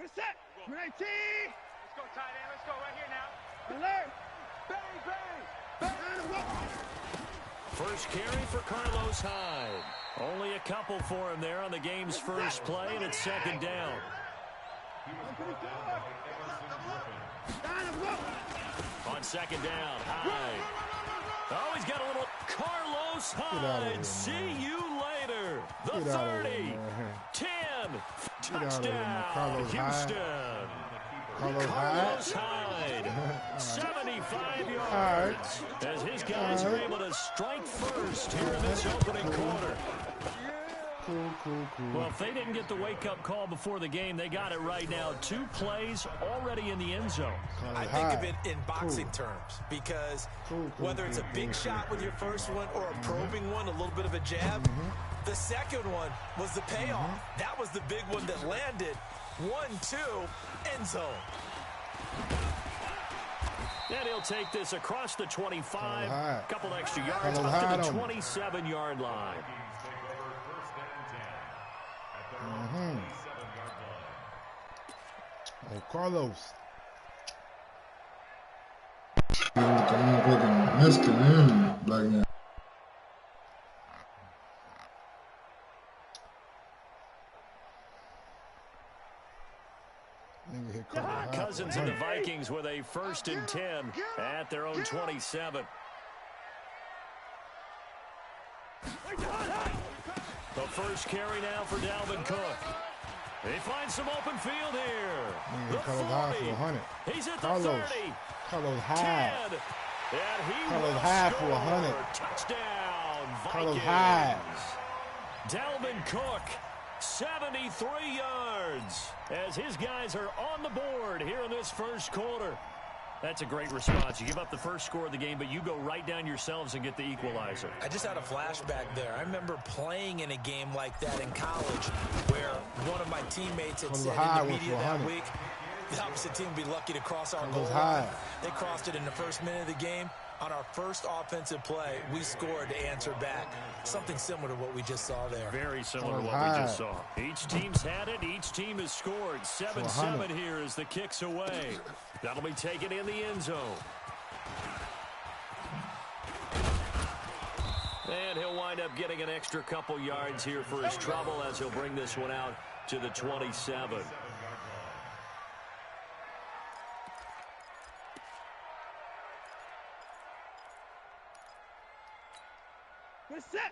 Set. 19. Let's go, tight end. Let's go right here now. Alert. Bang, bang. Bang. First carry for Carlos Hyde. Only a couple for him there on the game's first play, and it's second down. On second down, Hyde. Oh, he's got a little Carlos Hyde. See you later. The 30, 10, touchdown, Houston. Carlos Hyde, 75 yards, as his guys are able to strike first here in this opening quarter. Cool. Well, if they didn't get the wake-up call before the game, they got it right now. 2 plays already in the end zone. I think of it in boxing terms, because whether it's a big shot with your first one or a probing one, a little bit of a jab, the second one was the payoff. That was the big one that landed. 1-2, end zone. And he'll take this across the 25, a couple extra yards up to the 27-yard line. Oh, Carlos. Cousins and the Vikings with a 1st and 10 at their own 27. The first carry now for Dalvin Cook. He finds some open field here. The 40. He's at the 30. Carlos Hyde. 10. And he Carlos will Hyde score. for 100. Touchdown, Vikings. Carlos Hyde. Dalvin Cook, 73 yards, as his guys are on the board here in this first quarter. That's a great response. You give up the first score of the game, but you go right down yourselves and get the equalizer. I just had a flashback there. I remember playing in a game like that in college where one of my teammates had said in the media that week, the opposite team would be lucky to cross our goal line. They crossed it in the first minute of the game. On our first offensive play, we scored to answer back. Something similar to what we just saw there. Very similar to what we just saw. Each team's had it. Each team has scored. 7-7 here as the kick's away. That'll be taken in the end zone. And he'll wind up getting an extra couple yards here for his trouble as he'll bring this one out to the 27.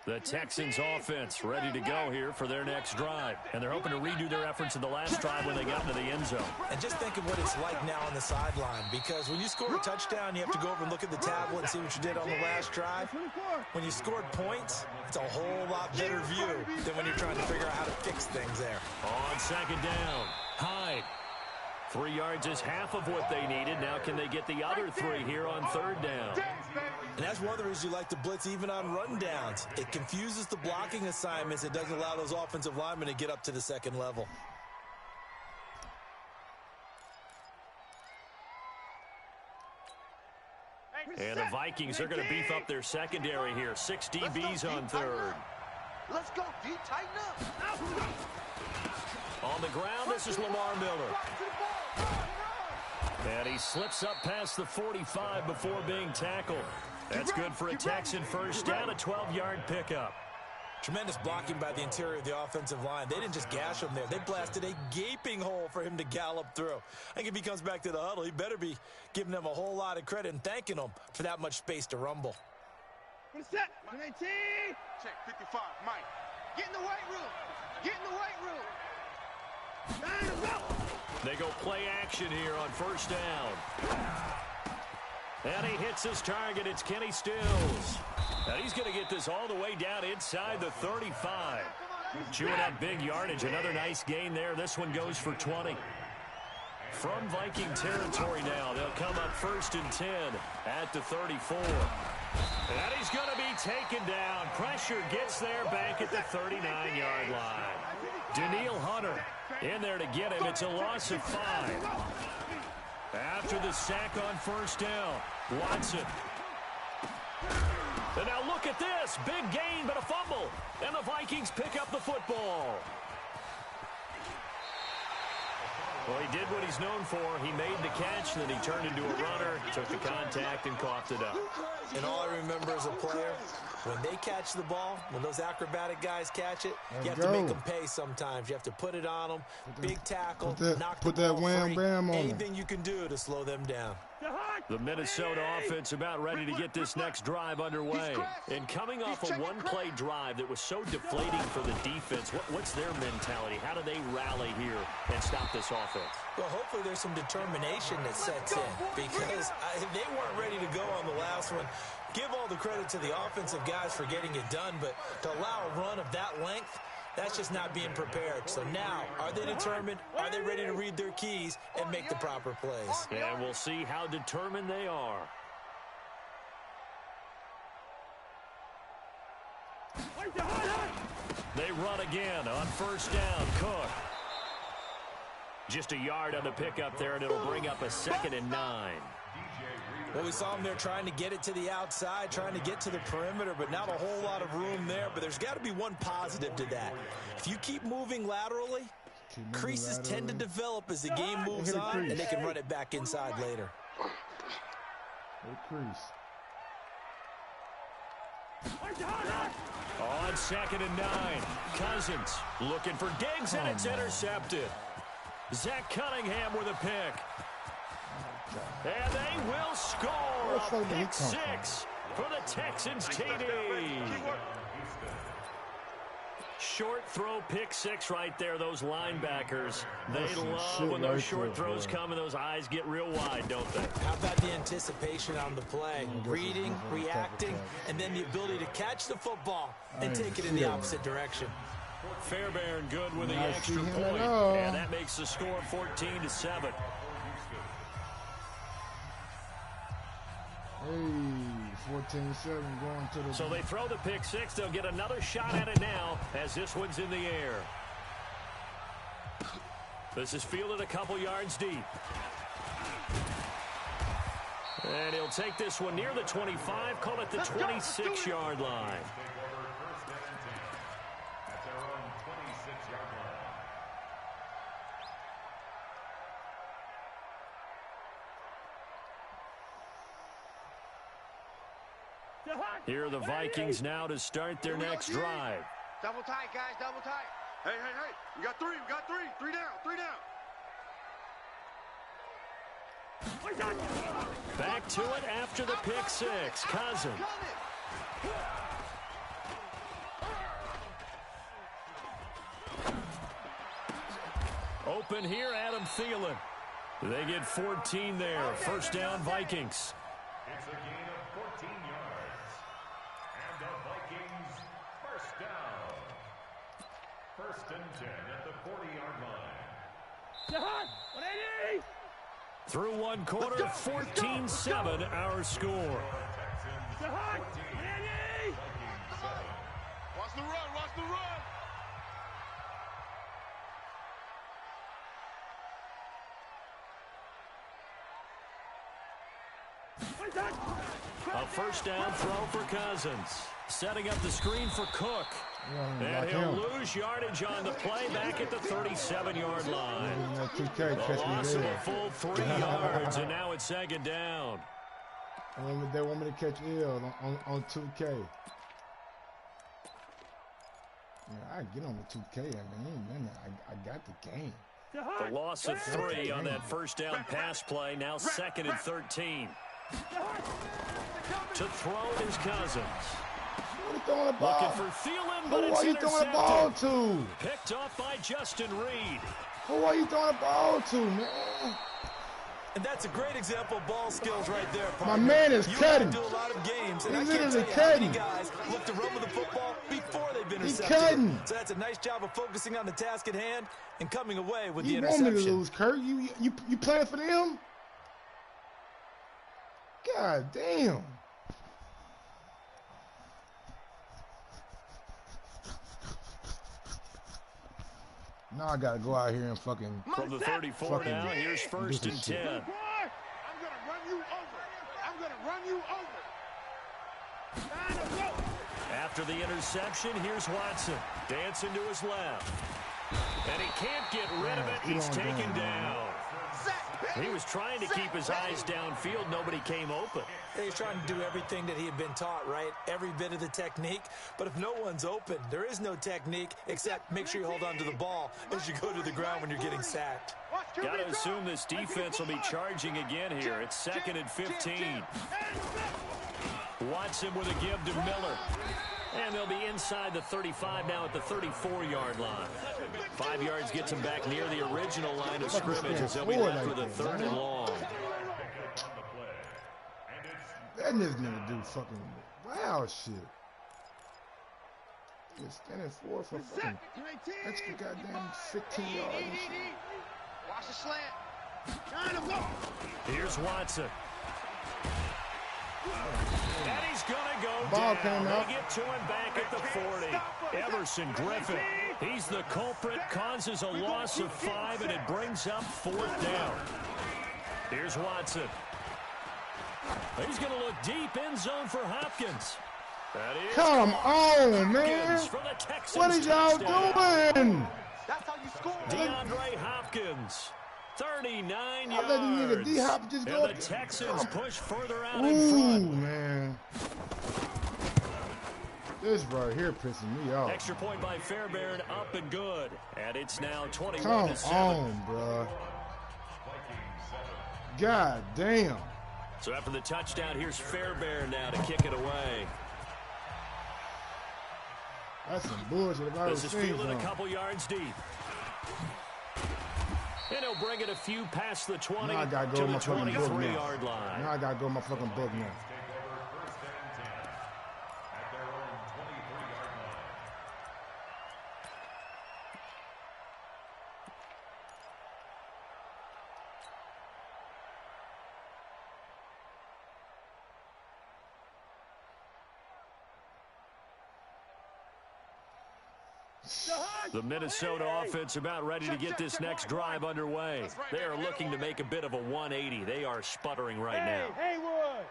The Texans offense ready to go here for their next drive. And they're hoping to redo their efforts in the last drive when they got into the end zone. And just think of what it's like now on the sideline, because when you score a touchdown, you have to go over and look at the tablet and see what you did on the last drive. When you scored points, it's a whole lot better view than when you're trying to figure out how to fix things there. On second down, Hyde. 3 yards is half of what they needed. Now can they get the other 3 here on third down? And that's one of the reasons you like to blitz even on run downs. It confuses the blocking assignments. It doesn't allow those offensive linemen to get up to the second level. And the Vikings are going to beef up their secondary here. 6 DBs on third. Let's go, D. Tighten up. On the ground, this is Lamar Miller. And he slips up past the 45 before being tackled. That's good for a Texan first down, a 12-yard pickup. Tremendous blocking by the interior of the offensive line. They didn't just gash him there. They blasted a gaping hole for him to gallop through. I think if he comes back to the huddle, he better be giving them a whole lot of credit and thanking them for that much space to rumble. Set. 19. Check 55. Mike. Get in the weight room. Get in the weight room. They go play action here on first down. And he hits his target. It's Kenny Stills. And he's going to get this all the way down inside the 35. Chewing up big yardage. Another nice gain there. This one goes for 20. From Viking territory now, they'll come up 1st and 10 at the 34. And he's going to be taken down. Pressure gets there back at the 39-yard line. Daniil Hunter in there to get him. It's a loss of 5. After the sack on first down, Watson. And now look at this. Big gain, but a fumble. And the Vikings pick up the football. Well, he did what he's known for. He made the catch, then he turned into a runner, took the contact, and coughed it up. And all I remember as a player, when they catch the ball, when those acrobatic guys catch it, you have to make them pay sometimes. You have to put it on them, big tackle, knock the ball free. Anything you can do to slow them down. The Minnesota offense about ready to get this next drive underway. And coming off a one-play drive that was so deflating for the defense, what's their mentality? How do they rally here and stop this offense? Well, hopefully there's some determination that sets in because they weren't ready to go on the last one. Give all the credit to the offensive guys for getting it done, but to allow a run of that length, that's just not being prepared. So now, are they determined? Are they ready to read their keys and make the proper plays? And we'll see how determined they are. They run again on first down. Cook. Just a yard on the pickup there, and it'll bring up a 2nd and 9. Well, we saw them there trying to get it to the outside, trying to get to the perimeter, but not a whole lot of room there. But there's got to be one positive to that. If you keep moving laterally, creases tend to develop as the game moves on, and they can run it back inside later. On 2nd and 9, Cousins looking for Diggs, and it's intercepted. Zach Cunningham with a pick. And they will score a pick 6 for the Texans TD. Short throw, pick 6 right there. Those linebackers, they love when those short throws come and those eyes get real wide, don't they? How about the anticipation on the play? Reading, reacting, and then the ability to catch the football and take it in the opposite direction. Fairbairn good with the extra point, and that makes the score 14-7. Hey, 14-7 going to the... So they throw the pick 6. They'll get another shot at it now as this one's in the air. This is fielded a couple yards deep. And he'll take this one near the 25, call it the 26-yard line. Here are the Vikings now to start their next drive. Double tight, guys, double tight. Hey, hey, hey, we got 3, we got 3. 3 down, 3 down. Back to it after the pick 6. Cousins. Open here, Adam Thielen. They get 14 there. First down, Vikings. It's a gain of 14 yards. And the Vikings first down. 1st and 10 at the 40-yard line. Through one quarter, 14-7 our score. Watch the run, watch the run. A first down throw for Cousins. Setting up the screen for Cook. And he'll lose yardage on the play back at the 37-yard line. The loss of a full 3 yards, and now it's 2nd down. They want me to catch ill on 2K. Yeah, I get on the 2K. I mean, I got the game. The loss of 3 on that first down pass play. Now 2nd and 13. To throw is Cousins. Looking for Thielen, but it's intercepted. Who are you throwing the ball to? Picked off by Justin Reed. Who are you throwing the ball to, man? And that's a great example of ball skills right there, partner. My man is cutting. You do a lot of games, and He's I can't tell you cutting. how many guys look to run with the football before they've been He's intercepted. cutting. So that's a nice job of focusing on the task at hand and coming away with the You interception. want me to lose, Kurt? You playing for them? God damn. Now I gotta go out here and fucking... From the 34 now, here's 1st and 10. I'm gonna run you over. I'm gonna run you over. After the interception, here's Watson. Dancing to his left. And he can't get rid of it. He's taken down. He was trying to keep his eyes downfield. Nobody came open. He's trying to do everything that he had been taught, right? Every bit of the technique. But if no one's open, there is no technique except make sure you hold on to the ball as you go to the ground when you're getting sacked. Got to assume this defense will be charging again here. It's 2nd and 15. Watson with a give to Miller. And they'll be inside the 35 now at the 34-yard line. 5 yards gets them back near the original line of scrimmage as they'll be left with a 3rd and long. That nigga's gonna do fucking wild shit. He's standing for fucking extra goddamn 15 yards and shit. Watch the slant. Here's Watson. And he's going to go Ball down. came out. They get to him back at the 40. Everson Griffin. He's the culprit, causes a loss of 5, and it brings up 4th down. Here's Watson. He's going to look deep end zone for Hopkins. That is Come on, man. for the Texans. What is y'all doing? That's how you score. DeAndre Hopkins. 39 I let the nigga yards. D-Hop just go And up the there. Texans push further out in Ooh, front. man. This right here pissing me off. Extra point by Fairbairn, up and good. And it's now 21-7. Come on, bro. God damn. So after the touchdown, here's Fairbairn now to kick it away. That's some bullshit if I This was is seeing fielded a something. couple yards deep. And he'll bring it a few past the 20 Now I gotta go to with the my fucking book now. 23-yard line. Now I gotta go with my fucking book now. The Minnesota offense about ready to get this next drive underway. They are looking to make a bit of a 180. They are sputtering right now.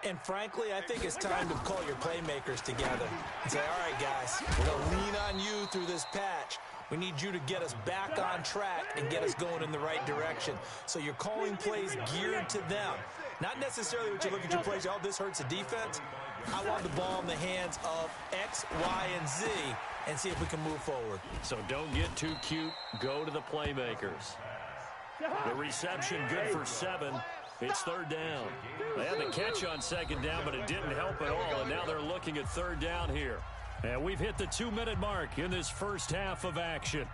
And frankly, I think it's time to call your playmakers together and say, all right, guys, we're going to lean on you through this patch. We need you to get us back on track and get us going in the right direction. So you're calling plays geared to them. Not necessarily what you look at your plays, oh, this hurts the defense. I want the ball in the hands of X, Y, and Z and see if we can move forward. So don't get too cute. Go to the playmakers. The reception good for 7. It's 3rd down. They had the catch on 2nd down, but it didn't help at all, and now they're looking at 3rd down here. And we've hit the 2-minute mark in this first half of action.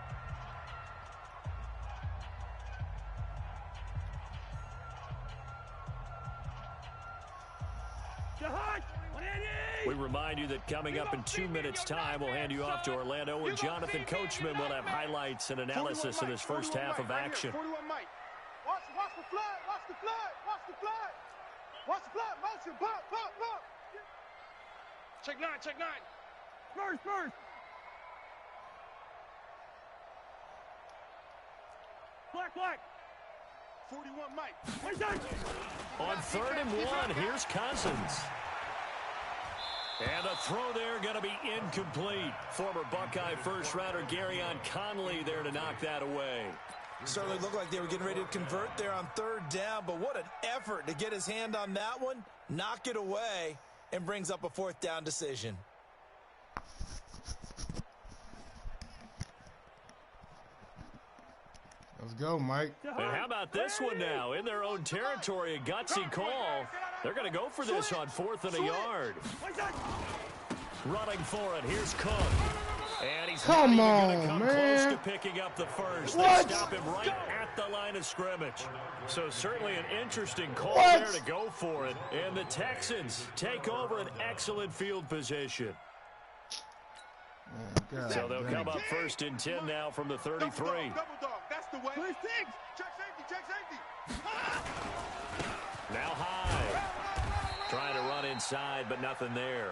We remind you that coming up in 2 minutes' time, we'll hand you off to Orlando, and Jonathan Coachman will have highlights and analysis of this first half of action. 41 Mike. Watch the flood. Watch the flood. Watch the flood. Watch the flood. Motion. Pop. Check 9. First. Black. 41 Mike. On 3rd and 1, here's Cousins. And a throw there going to be incomplete. Former Buckeye first-rounder Garyon Conley there to knock that away. Certainly looked like they were getting ready to convert there on 3rd down, but what an effort to get his hand on that one, knock it away, and brings up a 4th down decision. Let's go, Mike. And how about this one now? In their own territory, a gutsy call. They're going to go for this on 4th and a yard. Running for it. Here's Cook. And he's Come not even on, come man. close to picking up the first. What? They stop him right at the line of scrimmage. So certainly an interesting call What? there to go for it. And the Texans take over an excellent field position. God So they'll damn. come up 1st and 10 now from the 33. Double dog. That's the way. Check safety. Now high. Trying to run inside, but nothing there.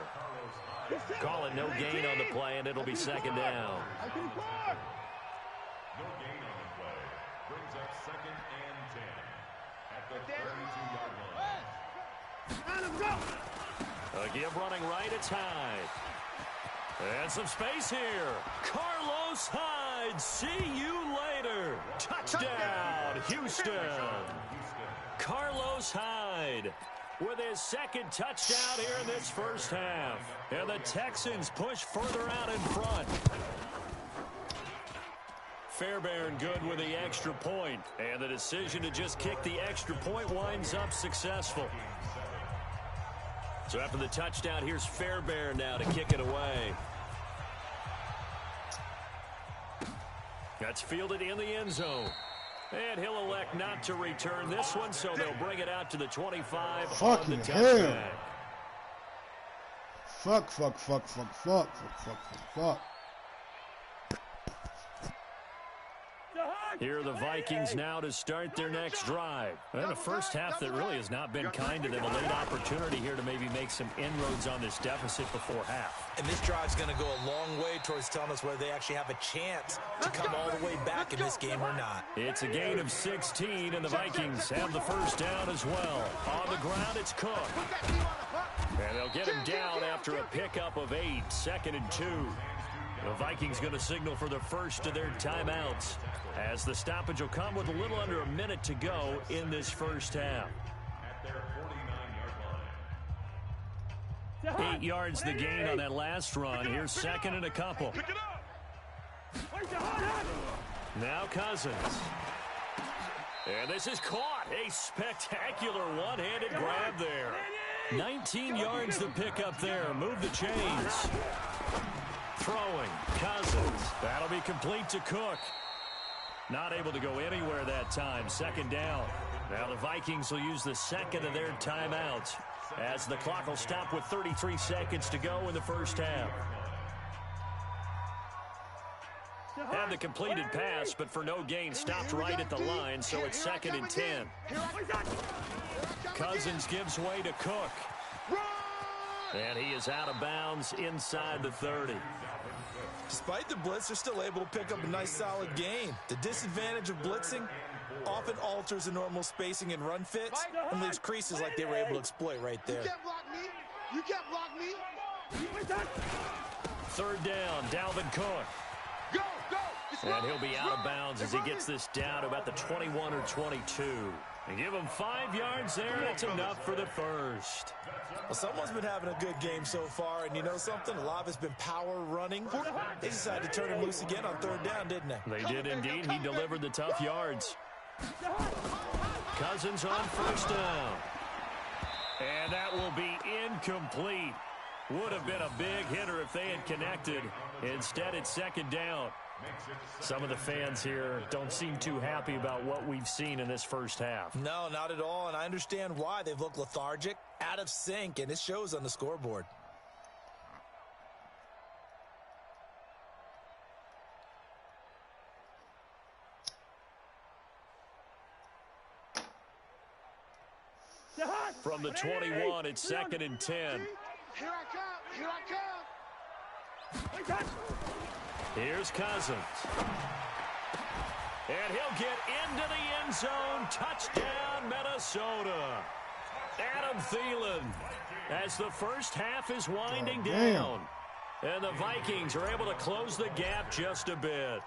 Call it no gain on the play, and it'll be 2nd down. No gain on the play. Brings up 2nd and 10 at the 32-yard line. Again, running right, it's Hyde. And some space here. Carlos Hyde side. See you later. Touchdown, Houston. Carlos Hyde with his second touchdown here in this first half. And the Texans push further out in front. Fairbairn good with the extra point. And the decision to just kick the extra point winds up successful. So after the touchdown, here's Fairbairn now to kick it away. That's fielded in the end zone. And he'll elect not to return this one, so they'll bring it out to the 25 on the touchback. Fuck. Here are the Vikings now to start their next drive. And a first half that really has not been kind to them. A late opportunity here to maybe make some inroads on this deficit before half. And this drive's going to go a long way towards telling us whether they actually have a chance to come all the way back in this game or not. It's a gain of 16, and the Vikings have the first down as well. On the ground, it's Cook. And they'll get him down after a pickup of 8, 2nd and 2. The Vikings going to signal for the first of their timeouts, as the stoppage will come with a little under a minute to go in this first half. At their 49-yard line. 8 yards the gain on that last run. Here's second and a couple. Now Cousins. And this is caught. A spectacular one-handed grab there. 19 yards to pick up there. Move the chains. Throwing. Cousins. That'll be complete to Cook. Not able to go anywhere that time. Second down. Now the Vikings will use the second of their timeouts, as the clock will stop with 33 seconds to go in the first half. Had the completed pass, but for no gain, stopped right at the line, so it's 2nd and 10. Cousins gives way to Cook. And he is out of bounds inside the 30. Despite the blitz, they're still able to pick up a nice solid gain. The disadvantage of blitzing often alters the normal spacing and run fits and leaves creases like they were able to exploit right there. You can't block me. Third down, Dalvin Cook. Go. And he'll be out of bounds as he gets this down to about the 21 or 22. And give him 5 yards there. That's enough for the first. Well, someone's been having a good game so far, and you know something? A lot of it's been power running. They decided to turn him loose again on third down, didn't they? They did indeed. He delivered the tough yards. Cousins on first down. And that will be incomplete. Would have been a big hitter if they had connected. Instead, it's second down. Some of the fans here don't seem too happy about what we've seen in this first half. No, not at all, and I understand why. They've looked lethargic, out of sync, and it shows on the scoreboard. From the 21, it's 2nd and 10. Here I come. Here's Cousins. And he'll get into the end zone. Touchdown, Minnesota. Adam Thielen, as the first half is winding down. And the Vikings are able to close the gap just a bit.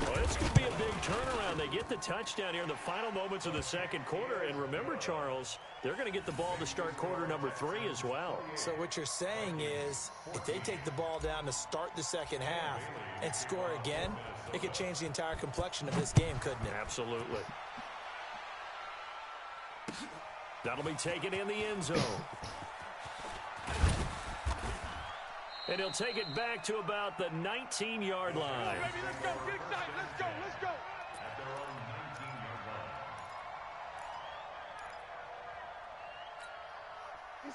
Well, this could be a big turnaround. They get the touchdown here in the final moments of the second quarter. And remember, Charles, they're going to get the ball to start quarter number 3 as well. So what you're saying is, if they take the ball down to start the second half and score again, it could change the entire complexion of this game, couldn't it? Absolutely. That'll be taken in the end zone. And he'll take it back to about the 19-yard line. Baby, let's go. Get excited. Let's go. At their own 19-yard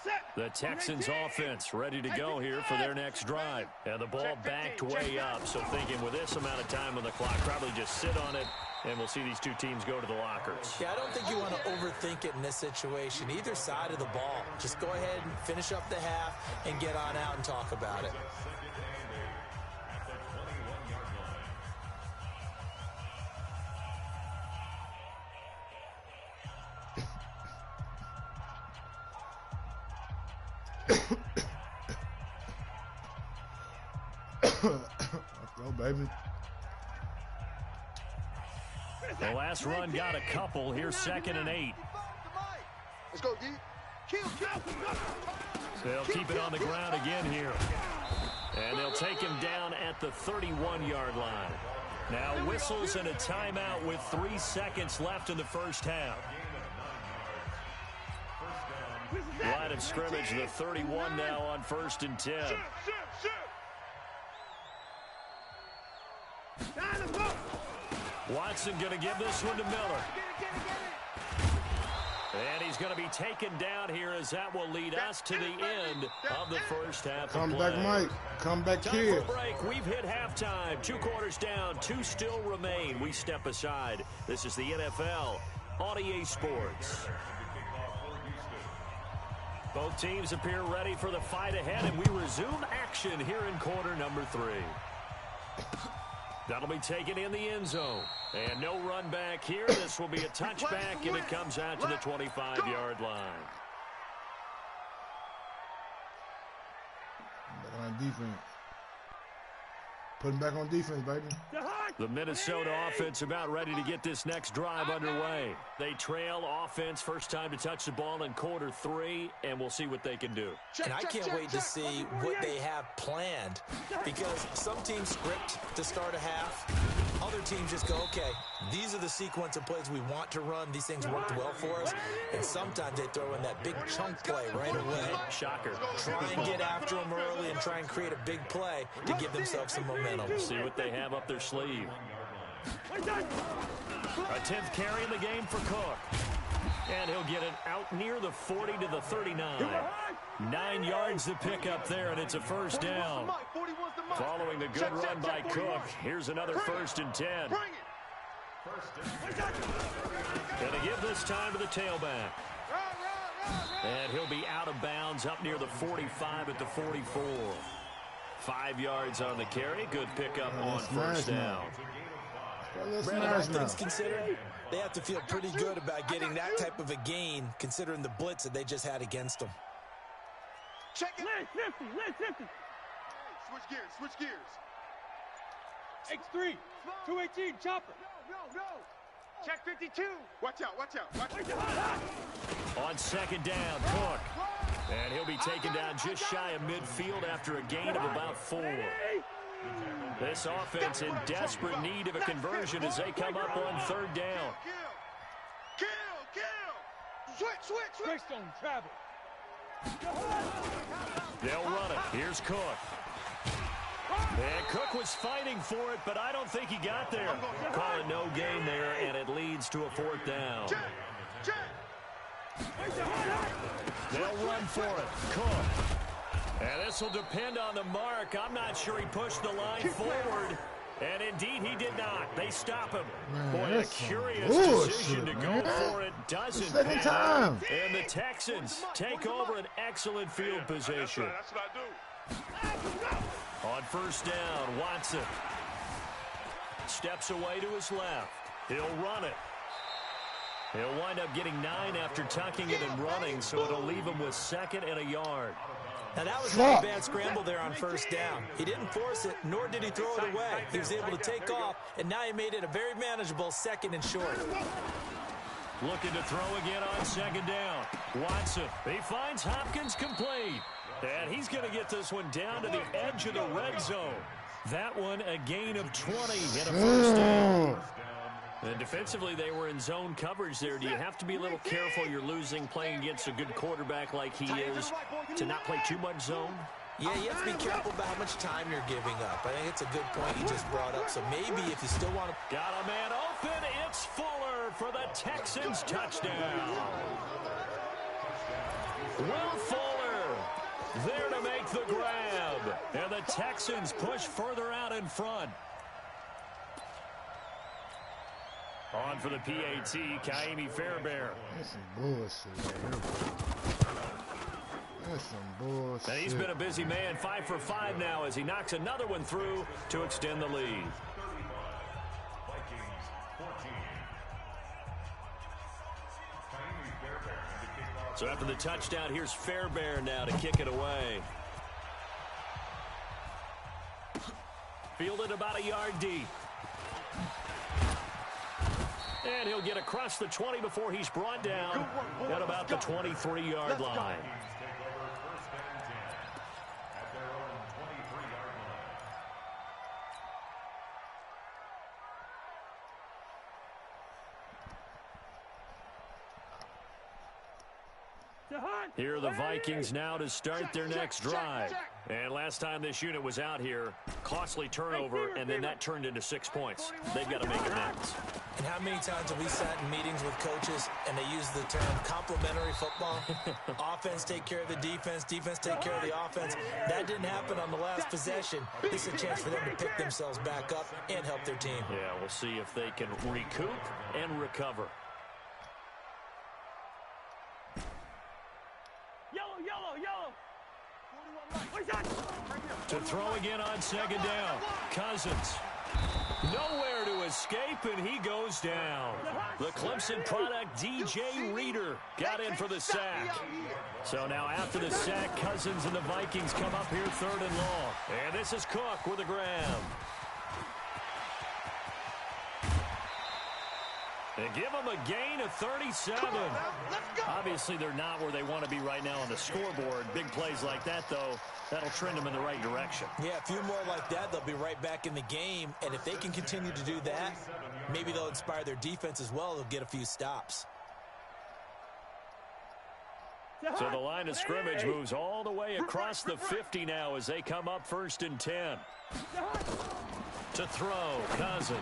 line. The Texans offense ready to go here for their next drive. And the ball backed way up, so thinking with this amount of time on the clock, probably just sit on it, and we'll see these two teams go to the lockers. Yeah, I don't think you want to overthink it in this situation. Either side of the ball. Just go ahead and finish up the half and get on out and talk about it. Let's go, baby. The last run got a couple. Here's 2nd and 8. Let's go, D. They'll keep it on the ground again here. And they'll take him down at the 31-yard line. Now whistles and a timeout with 3 seconds left in the first half. Line of scrimmage, the 31 now on 1st and 10. Watson going to give this one to Miller. And he's going to be taken down here as that will lead us to the end of the first half. Come back, Mike. Come back, kid. Time for a break. We've hit halftime. 2 quarters down. 2 still remain. We step aside. This is the NFL on EA Sports. Both teams appear ready for the fight ahead, and we resume action here in quarter number 3. That'll be taken in the end zone. And no run back here. This will be a touchback, and it comes out to the 25-yard line. Back on defense. Putting back on defense, baby. The Minnesota offense about ready to get this next drive underway. They trail offense first time to touch the ball in quarter 3, and we'll see what they can do. And I can't wait to see what they have planned, because some teams script to start a half. Other teams just go, okay, these are the sequence of plays we want to run. These things worked well for us. And sometimes they throw in that big chunk play right away. Shocker. Try and get after them early and try and create a big play to give themselves some momentum. See what they have up their sleeve. A 10th carry in the game for Cook. And he'll get it out near the 40 to the 39. 9 yards to pick up there, and it's a first down. Following the good run by Cook, here's another 1st and 10. Gonna give this time to the tailback. And he'll be out of bounds up near the 45 at the 44. 5 yards on the carry. Good pickup on first down. Brandon, all things considered, they have to feel pretty good about getting that type of a gain, considering the blitz that they just had against them. Check it. Switch gears. X3, 218, chopper. No. Check 52. Watch out. On 2nd down, Cook. And he'll be taken down just shy of midfield after a gain of about 4. This offense in desperate need of a conversion as they come up on 3rd down. Kill. Switch. Greystone travel. They'll run it. Here's Cook. And Cook was fighting for it, but I don't think he got there. Call it no gain there, and it leads to a 4th down. They'll run for it. Cook. And this will depend on the mark. I'm not sure he pushed the line forward. And indeed, he did not. They stop him. Man, boy, a curious decision to go for it. Doesn't pan out. And the Texans take over an excellent field position. That's what I do. On 1st down, Watson steps away to his left. He'll run it. He'll wind up getting 9 after tucking it and running, so it'll leave him with 2nd and a yard. Now, that was not a bad scramble there on 1st down. He didn't force it, nor did he throw it away. He was able to take off, and now he made it a very manageable 2nd and short. Looking to throw again on 2nd down. Watson, he finds Hopkins complete. And he's going to get this one down to the edge of the red zone. That one a gain of 20 and a 1st down. And defensively, they were in zone coverage there. Do you have to be a little careful? You're losing playing against a good quarterback like he is to not play too much zone? Yeah, you have to be careful about how much time you're giving up. I think it's a good point you just brought up. So maybe if you still want to... Got a man open. It's Fuller for the Texans touchdown. Will Fuller there to make the grab. And the Texans push further out in front. On for the PAT, Kaimi Fairbairn. That's some bullshit, man. That's some bullshit. And he's been a busy man, 5 for 5 now as he knocks another one through to extend the lead. So after the touchdown, here's Fairbairn now to kick it away. Fielded about a yard deep. And he'll get across the 20 before he's brought down at about the 23-yard line. Here are the Vikings now to start their next drive. And last time this unit was out here, costly turnover, and then that turned into 6 points. They've got to make amends. And how many times have we sat in meetings with coaches and they use the term complementary football? Offense take care of the defense, defense take care of the offense. That didn't happen on the last possession. This is a chance for them to pick themselves back up and help their team. Yeah, we'll see if they can recoup and recover. To throw again on second down. Cousins. Nowhere to escape, and he goes down. The Clemson product, DJ Reader, got in for the sack. So now after the sack, Cousins and the Vikings come up here 3rd and long. And this is Cook with a grab. They give them a gain of 37. Obviously, they're not where they want to be right now on the scoreboard. Big plays like that, though, that'll trend them in the right direction. Yeah, a few more like that, they'll be right back in the game. And if they can continue to do that, maybe they'll inspire their defense as well. They'll get a few stops. So the line of scrimmage moves all the way across the 50 now as they come up 1st and 10. To throw, Cousins.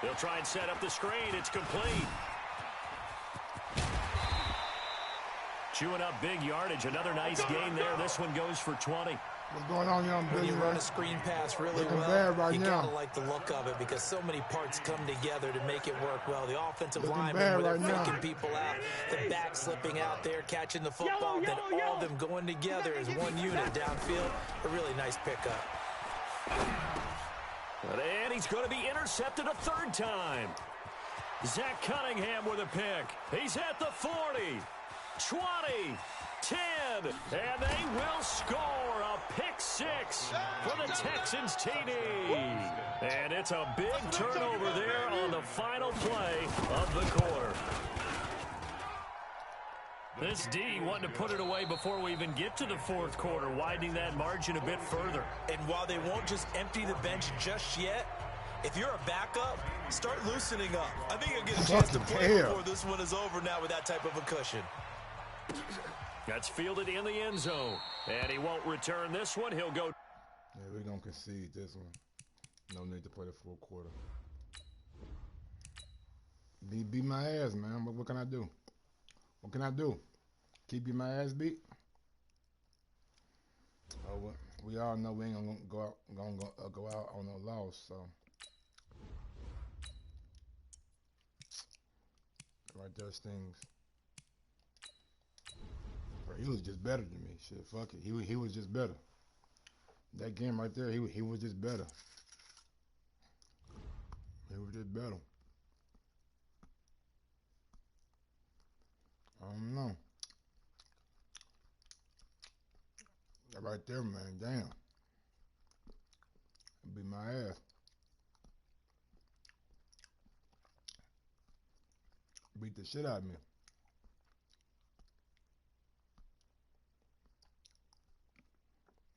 They'll try and set up the screen. It's complete. Chewing up big yardage. Another nice gain there. This one goes for 20. What's going on, young When you run a screen pass really well, you gotta like the look of it because so many parts come together to make it work well. The offensive linemen, where they're freaking people out, the back slipping out there, catching the football, then all of them going together as one unit downfield. A really nice pickup. And he's going to be intercepted a 3rd time. Zach Cunningham with a pick. He's at the 40, 20, 10, and they will score a pick 6 for the Texans TD. And it's a big turnover there on the final play of the quarter. This D wanting to put it away before we even get to the 4th quarter, widening that margin a bit further. And while they won't just empty the bench just yet, if you're a backup, start loosening up. I think you'll get a chance to play before this one is over now with that type of a cushion. That's fielded in the end zone. And he won't return this one. He'll go. Yeah, we're going to concede this one. No need to play the 4th quarter. Beat my ass, man. What can I do? What can I do? Keep getting my ass beat? Oh, well, we all know we ain't gonna go out on a loss, so right there stings. He was just better than me. Shit, fuck it. He was just better. That game right there, he was just better. He was just better. I don't know. That right there, man, damn. It'd be my ass. Beat the shit out of me.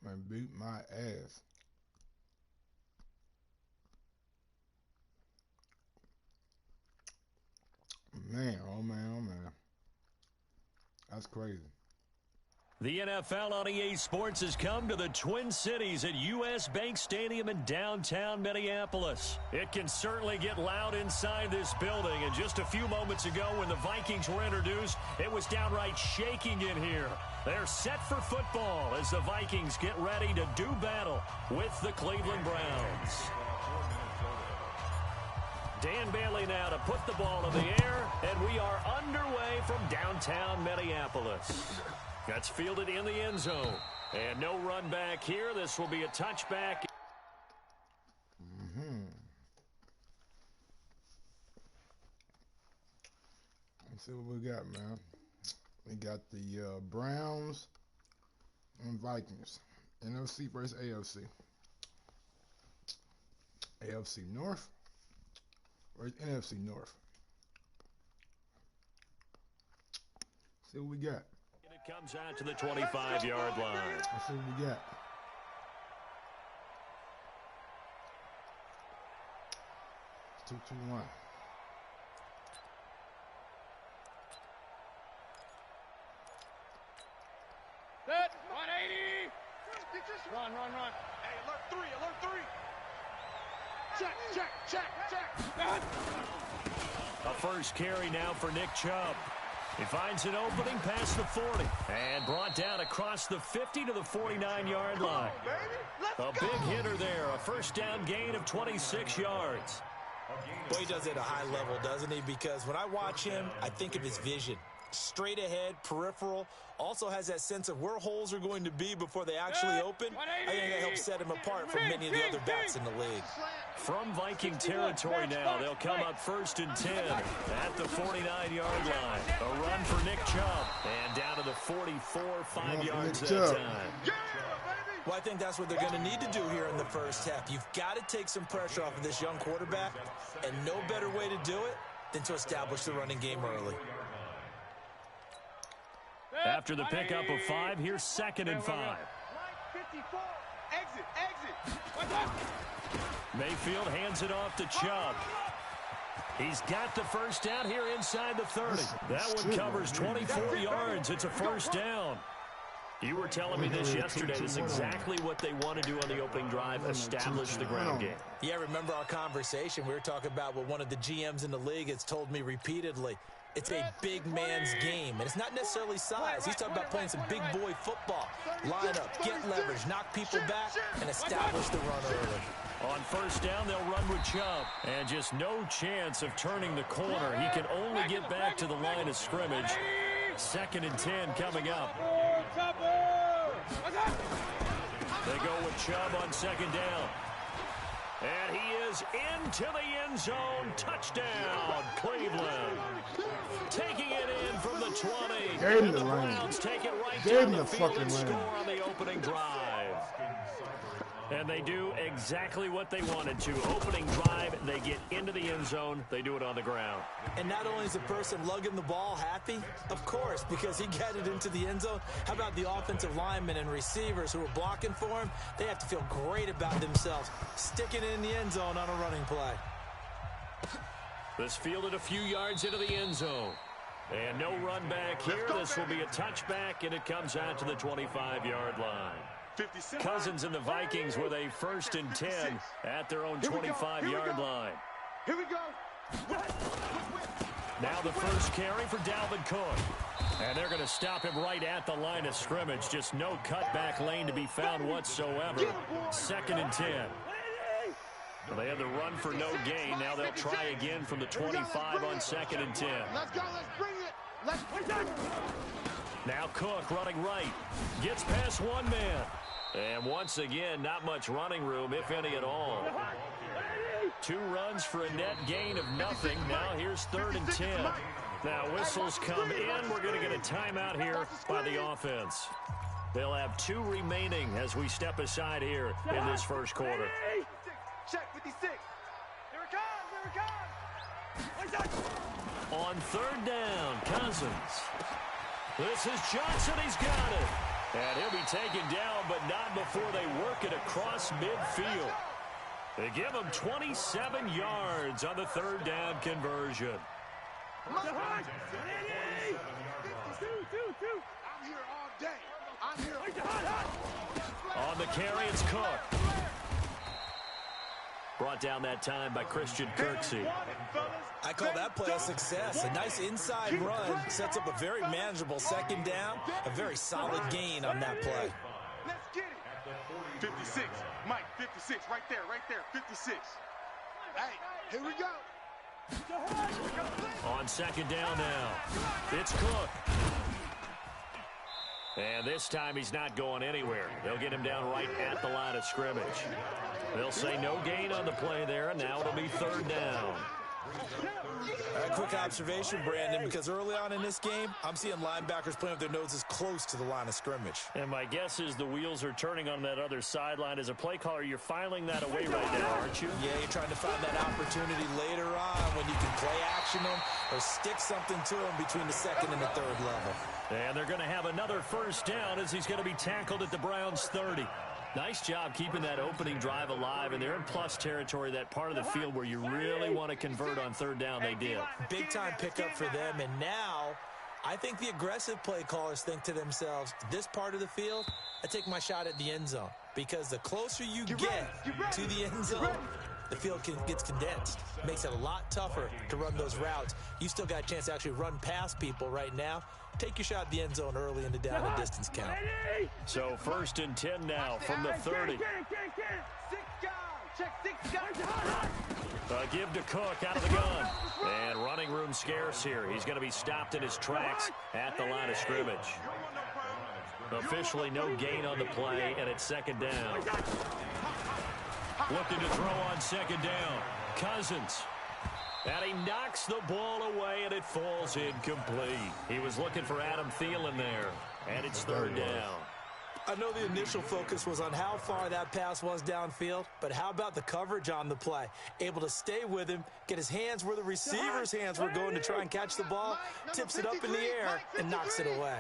Man, beat my ass. Man, oh man, oh man. That's crazy. The NFL on EA Sports has come to the Twin Cities at US Bank Stadium in downtown Minneapolis. It can certainly get loud inside this building, and just a few moments ago when the Vikings were introduced, it was downright shaking in here. They're set for football as the Vikings get ready to do battle with the Cleveland Browns. Dan Bailey now to put the ball in the air, and we are underway from downtown Minneapolis. That's fielded in the end zone. And no run back here. This will be a touchback. Let's see what we got, man. We got the Browns and Vikings. NFC versus AFC. AFC North versus NFC North. See what we got. And it comes out to the 25-yard line. Let's see what we got. It's 2-2-1. Set. 180. Run, run, run. Hey, alert three. Check. A first carry now for Nick Chubb. He finds an opening past the 40 and brought down across the 50 to the 49-yard line. A big hitter there, a first down gain of 26 yards. Boy, he does it at a high level, doesn't he? Because when I watch him, I think of his vision. Straight ahead, peripheral, also has that sense of where holes are going to be before they actually open. I think that helps set him apart from many of the other backs in the league. From Viking territory now, they'll come up 1st and 10 at the 49-yard line. A run for Nick Chubb, and down to the 44, 5 yards that time. Well, I think that's what they're going to need to do here in the first half. You've got to take some pressure off of this young quarterback, and no better way to do it than to establish the running game early. After the pickup of 5, here's 2nd and 5. 54. Exit. Mayfield hands it off to Chubb. He's got the first down here inside the 30. That one covers 24 yards. It's a first down. You were telling me this yesterday. This is exactly what they want to do on the opening drive, establish the ground game. Yeah, remember our conversation? We were talking about what one of the GMs in the league has told me repeatedly. It's a big man's game, and it's not necessarily size. He's talking about playing some big boy football. Line up, get leverage, knock people back, and establish the run early. On first down, they'll run with Chubb. And just no chance of turning the corner. He can only get back to the line of scrimmage. 2nd and 10 coming up. They go with Chubb on 2nd down. And he is into the end zone. Touchdown, Cleveland. Taking it in from the 20. Gave him the the Browns take it right Gave down him the the field fucking and lane. score on the opening drive. And they do exactly what they wanted to. Opening drive, they get into the end zone. They do it on the ground. And not only is the person lugging the ball happy, of course, because he got it into the end zone. How about the offensive linemen and receivers who are blocking for him? They have to feel great about themselves, sticking it in the end zone on a running play. This fielded a few yards into the end zone. And no run back here. This will be a touchback, and it comes out to the 25-yard line. Cousins and the Vikings with a 1st and 10 at their own 25-yard line. Here we go. Now the first carry for Dalvin Cook. And they're going to stop him right at the line of scrimmage. Just no cutback lane to be found whatsoever. 2nd and 10. Well, they had the run for no gain. Now they'll try again from the 25 on 2nd and 10. Let's go. Let's bring it. Let's bring it. Now Cook running right. Gets past one man. And once again, not much running room, if any at all. 2 runs for a net gain of nothing. Now here's 3rd and 10. Now whistles come in. We're going to get a timeout here by the offense. They'll have 2 remaining as we step aside here in this first quarter. Check 56. Here it comes. On 3rd down, Cousins. This is Johnson. He's got it. And he'll be taken down, but not before they work it across midfield. They give him 27 yards on the 3rd down conversion. I'm here all day. I'm here. On the carry, it's Cook. Brought down that time by Christian Kirksey. I call that play a success. A nice inside run sets up a very manageable 2nd down. A very solid gain on that play. Let's get it. 56. Mike, 56. Right there. 56. Hey, here we go. On 2nd down now, it's Cook. And this time he's not going anywhere. They'll get him down right at the line of scrimmage. They'll say no gain on the play there, and now it'll be 3rd down. A quick observation, Brandon, because early on in this game, I'm seeing linebackers playing with their noses close to the line of scrimmage. And my guess is the wheels are turning on that other sideline. As a play caller, you're filing that away right now, aren't you? Yeah, you're trying to find that opportunity later on when you can play action them or stick something to them between the second and the third level. And they're going to have another first down as he's going to be tackled at the Browns' 30. Nice job keeping that opening drive alive, and they're in plus territory, that part of the field where you really want to convert on third down. They did. Big-time pickup for them, and now I think the aggressive play callers think to themselves, this part of the field, I take my shot at the end zone, because the closer you get to the end zone, the field gets condensed. It makes it a lot tougher to run those routes. You still got a chance to actually run past people right now. Take your shot at the end zone early in the down and distance count. So 1st and 10 now from the 30. Give to Cook out of the gun. And running room scarce here. He's going to be stopped in his tracks at the line of scrimmage. Officially no gain on the play, and it's 2nd down. Looking to throw on 2nd down. Cousins. And he knocks the ball away, and it falls incomplete. He was looking for Adam Thielen there, and it's 3rd down. I know the initial focus was on how far that pass was downfield, but how about the coverage on the play? Able to stay with him, get his hands where the receiver's hands were going to try and catch the ball, tips it up in the air, and knocks it away.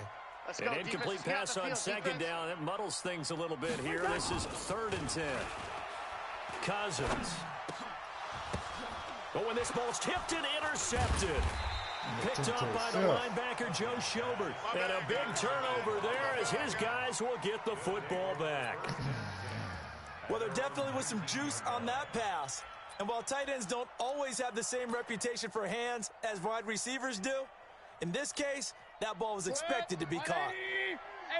An incomplete pass on 2nd down. It muddles things a little bit here. This is 3rd and 10. Cousins. Oh, and this ball's tipped and intercepted. Picked up by the linebacker, Joe Schobert. And a big turnover there as his guys will get the football back. Well, there definitely was some juice on that pass. And while tight ends don't always have the same reputation for hands as wide receivers do, in this case, that ball was expected to be caught.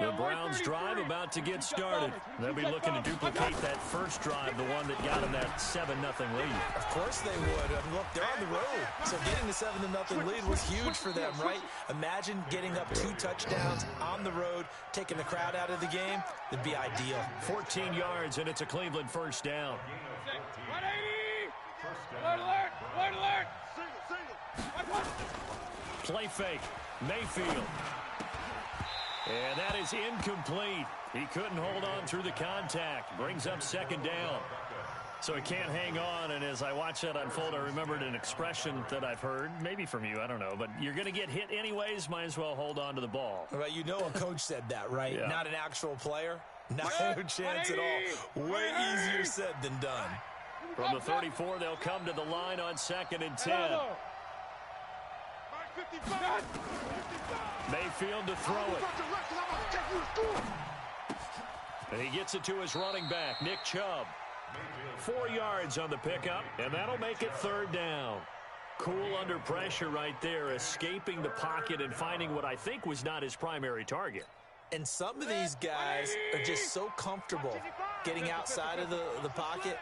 The Browns drive about to get started. They'll be looking to duplicate that first drive, the one that got them that 7-0 lead. Of course they would. I mean, look, they're on the road. So getting the 7-0 lead was huge for them, right? Imagine getting up 2 touchdowns on the road, taking the crowd out of the game. It'd be ideal. 14 yards, and it's a Cleveland first down. 180! Alert, alert! Alert, alert! Play fake. Mayfield. And that is incomplete. He couldn't hold on through the contact. Brings up 2nd down. So he can't hang on, and as I watch that unfold, I remembered an expression that I've heard, maybe from you, I don't know, but you're going to get hit anyways, might as well hold on to the ball. Well, you know a coach said that, right? Yeah. Not an actual player. Not a chance at all. Way easier said than done. From the 34, they'll come to the line on 2nd and 10. Mayfield to throw it. And he gets it to his running back, Nick Chubb. 4 yards on the pickup, and that'll make it 3rd down. Cool under pressure right there, escaping the pocket and finding what I think was not his primary target. And some of these guys are just so comfortable getting outside of the pocket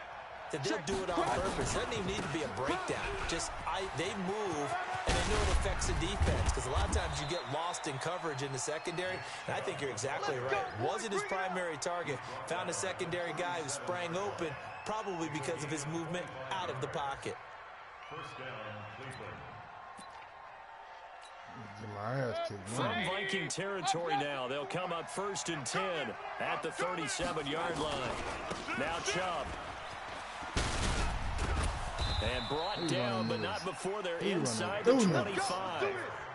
that they'll do it on purpose. It doesn't even need to be a breakdown. Just they move, and they know it affects the defense, because a lot of times you get lost in coverage in the secondary, and I think you're exactly right. Wasn't his primary target. Found a secondary guy who sprang open, probably because of his movement out of the pocket. First down, Cleveland. From Viking territory now, they'll come up 1st and 10 at the 37-yard line. Now Chubb. And brought down, but not before they're inside the 25.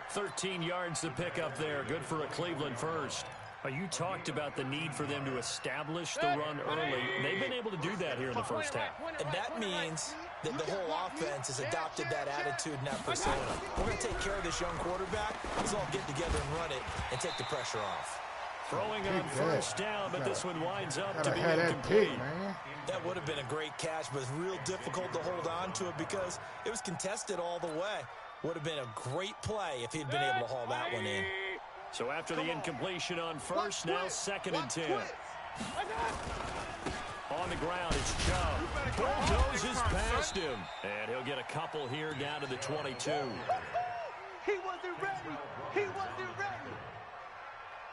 13 yards to pick up there. Good for a Cleveland first. You talked about the need for them to establish the run early. They've been able to do that here in the first half. And that means that the whole offense has adopted that attitude and that persona. We're going to take care of this young quarterback. Let's all get together and run it and take the pressure off. Throwing on first down, but this one winds up to be incomplete. That would have been a great catch, but it's real difficult to hold on to it because it was contested all the way. Would have been a great play if he'd been able to haul that one in. So after the incompletion on first, now 2nd and 10. On the ground, it's Chubb. Bulldozes past him. And he'll get a couple here down to the 22. He wasn't ready. He wasn't ready.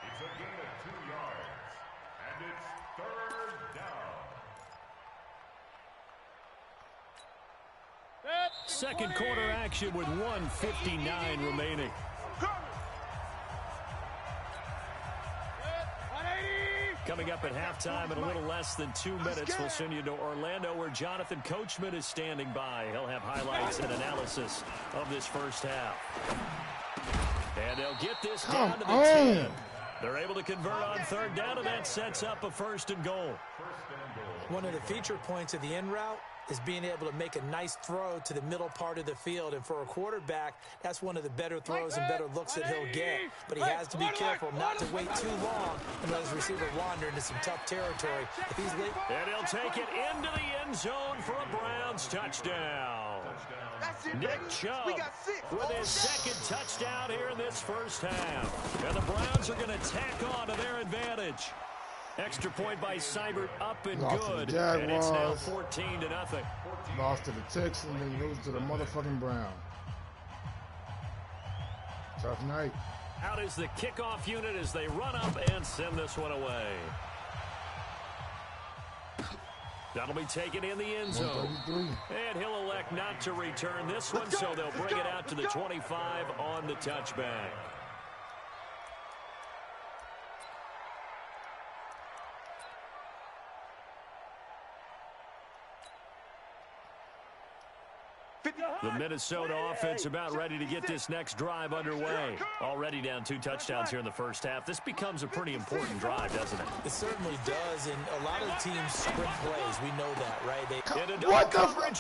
It's a gain of 2 yards, and it's 3rd down. second quarter action with 1:59 remaining. Coming up at halftime in a little less than 2 minutes, we'll send you to Orlando where Jonathan Coachman is standing by. He'll have highlights and analysis of this first half. And they'll get this down to the 10. They're able to convert on third down, and that sets up a 1st and goal. One of the feature points of the in route is being able to make a nice throw to the middle part of the field. And for a quarterback, that's one of the better throws and better looks that he'll get. But he has to be careful not to wait too long and let his receiver wander into some tough territory. If he's late, and he'll take it into the end zone for a Browns touchdown. Nick Chubb with his 2nd touchdown here in this first half. And the Browns are going to tack on to their advantage. Extra point by Seibert up and good, and it's now 14-0. Lost to the Texans and lose to the motherfucking Browns. Tough night. Out is the kickoff unit as they run up and send this one away. That'll be taken in the end zone. And he'll elect not to return this one, so they'll bring it out to the 25 on the touchback. The Minnesota offense about ready to get this next drive underway. Already down 2 touchdowns here in the first half. This becomes a pretty important drive, doesn't it? It certainly does, and a lot of teams sprint plays. We know that, right? What the fuck?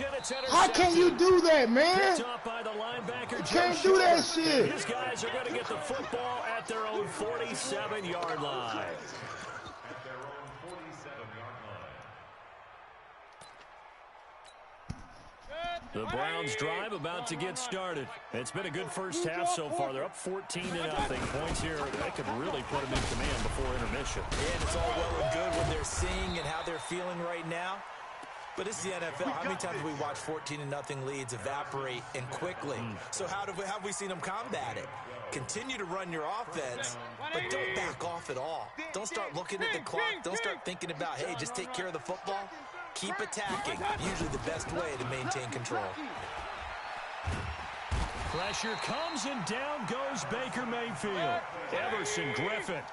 How can you do that, man? Up by the linebacker, you can't do that shit. These guys are going to get the football at their own 47-yard line. The Browns drive about to get started. It's been a good first half so far. They're up 14-0. Points here. That could really put them in command before intermission. Yeah, and it's all well and good when they're seeing and how they're feeling right now. But it's the NFL. How many times have we watched 14-0 leads evaporate and quickly? So how have we seen them combat it? Continue to run your offense, but don't back off at all. Don't start looking at the clock. Don't start thinking about, hey, just take care of the football. Keep attacking. Usually the best way to maintain control. Pressure comes, and down goes Baker Mayfield. Everson Griffin.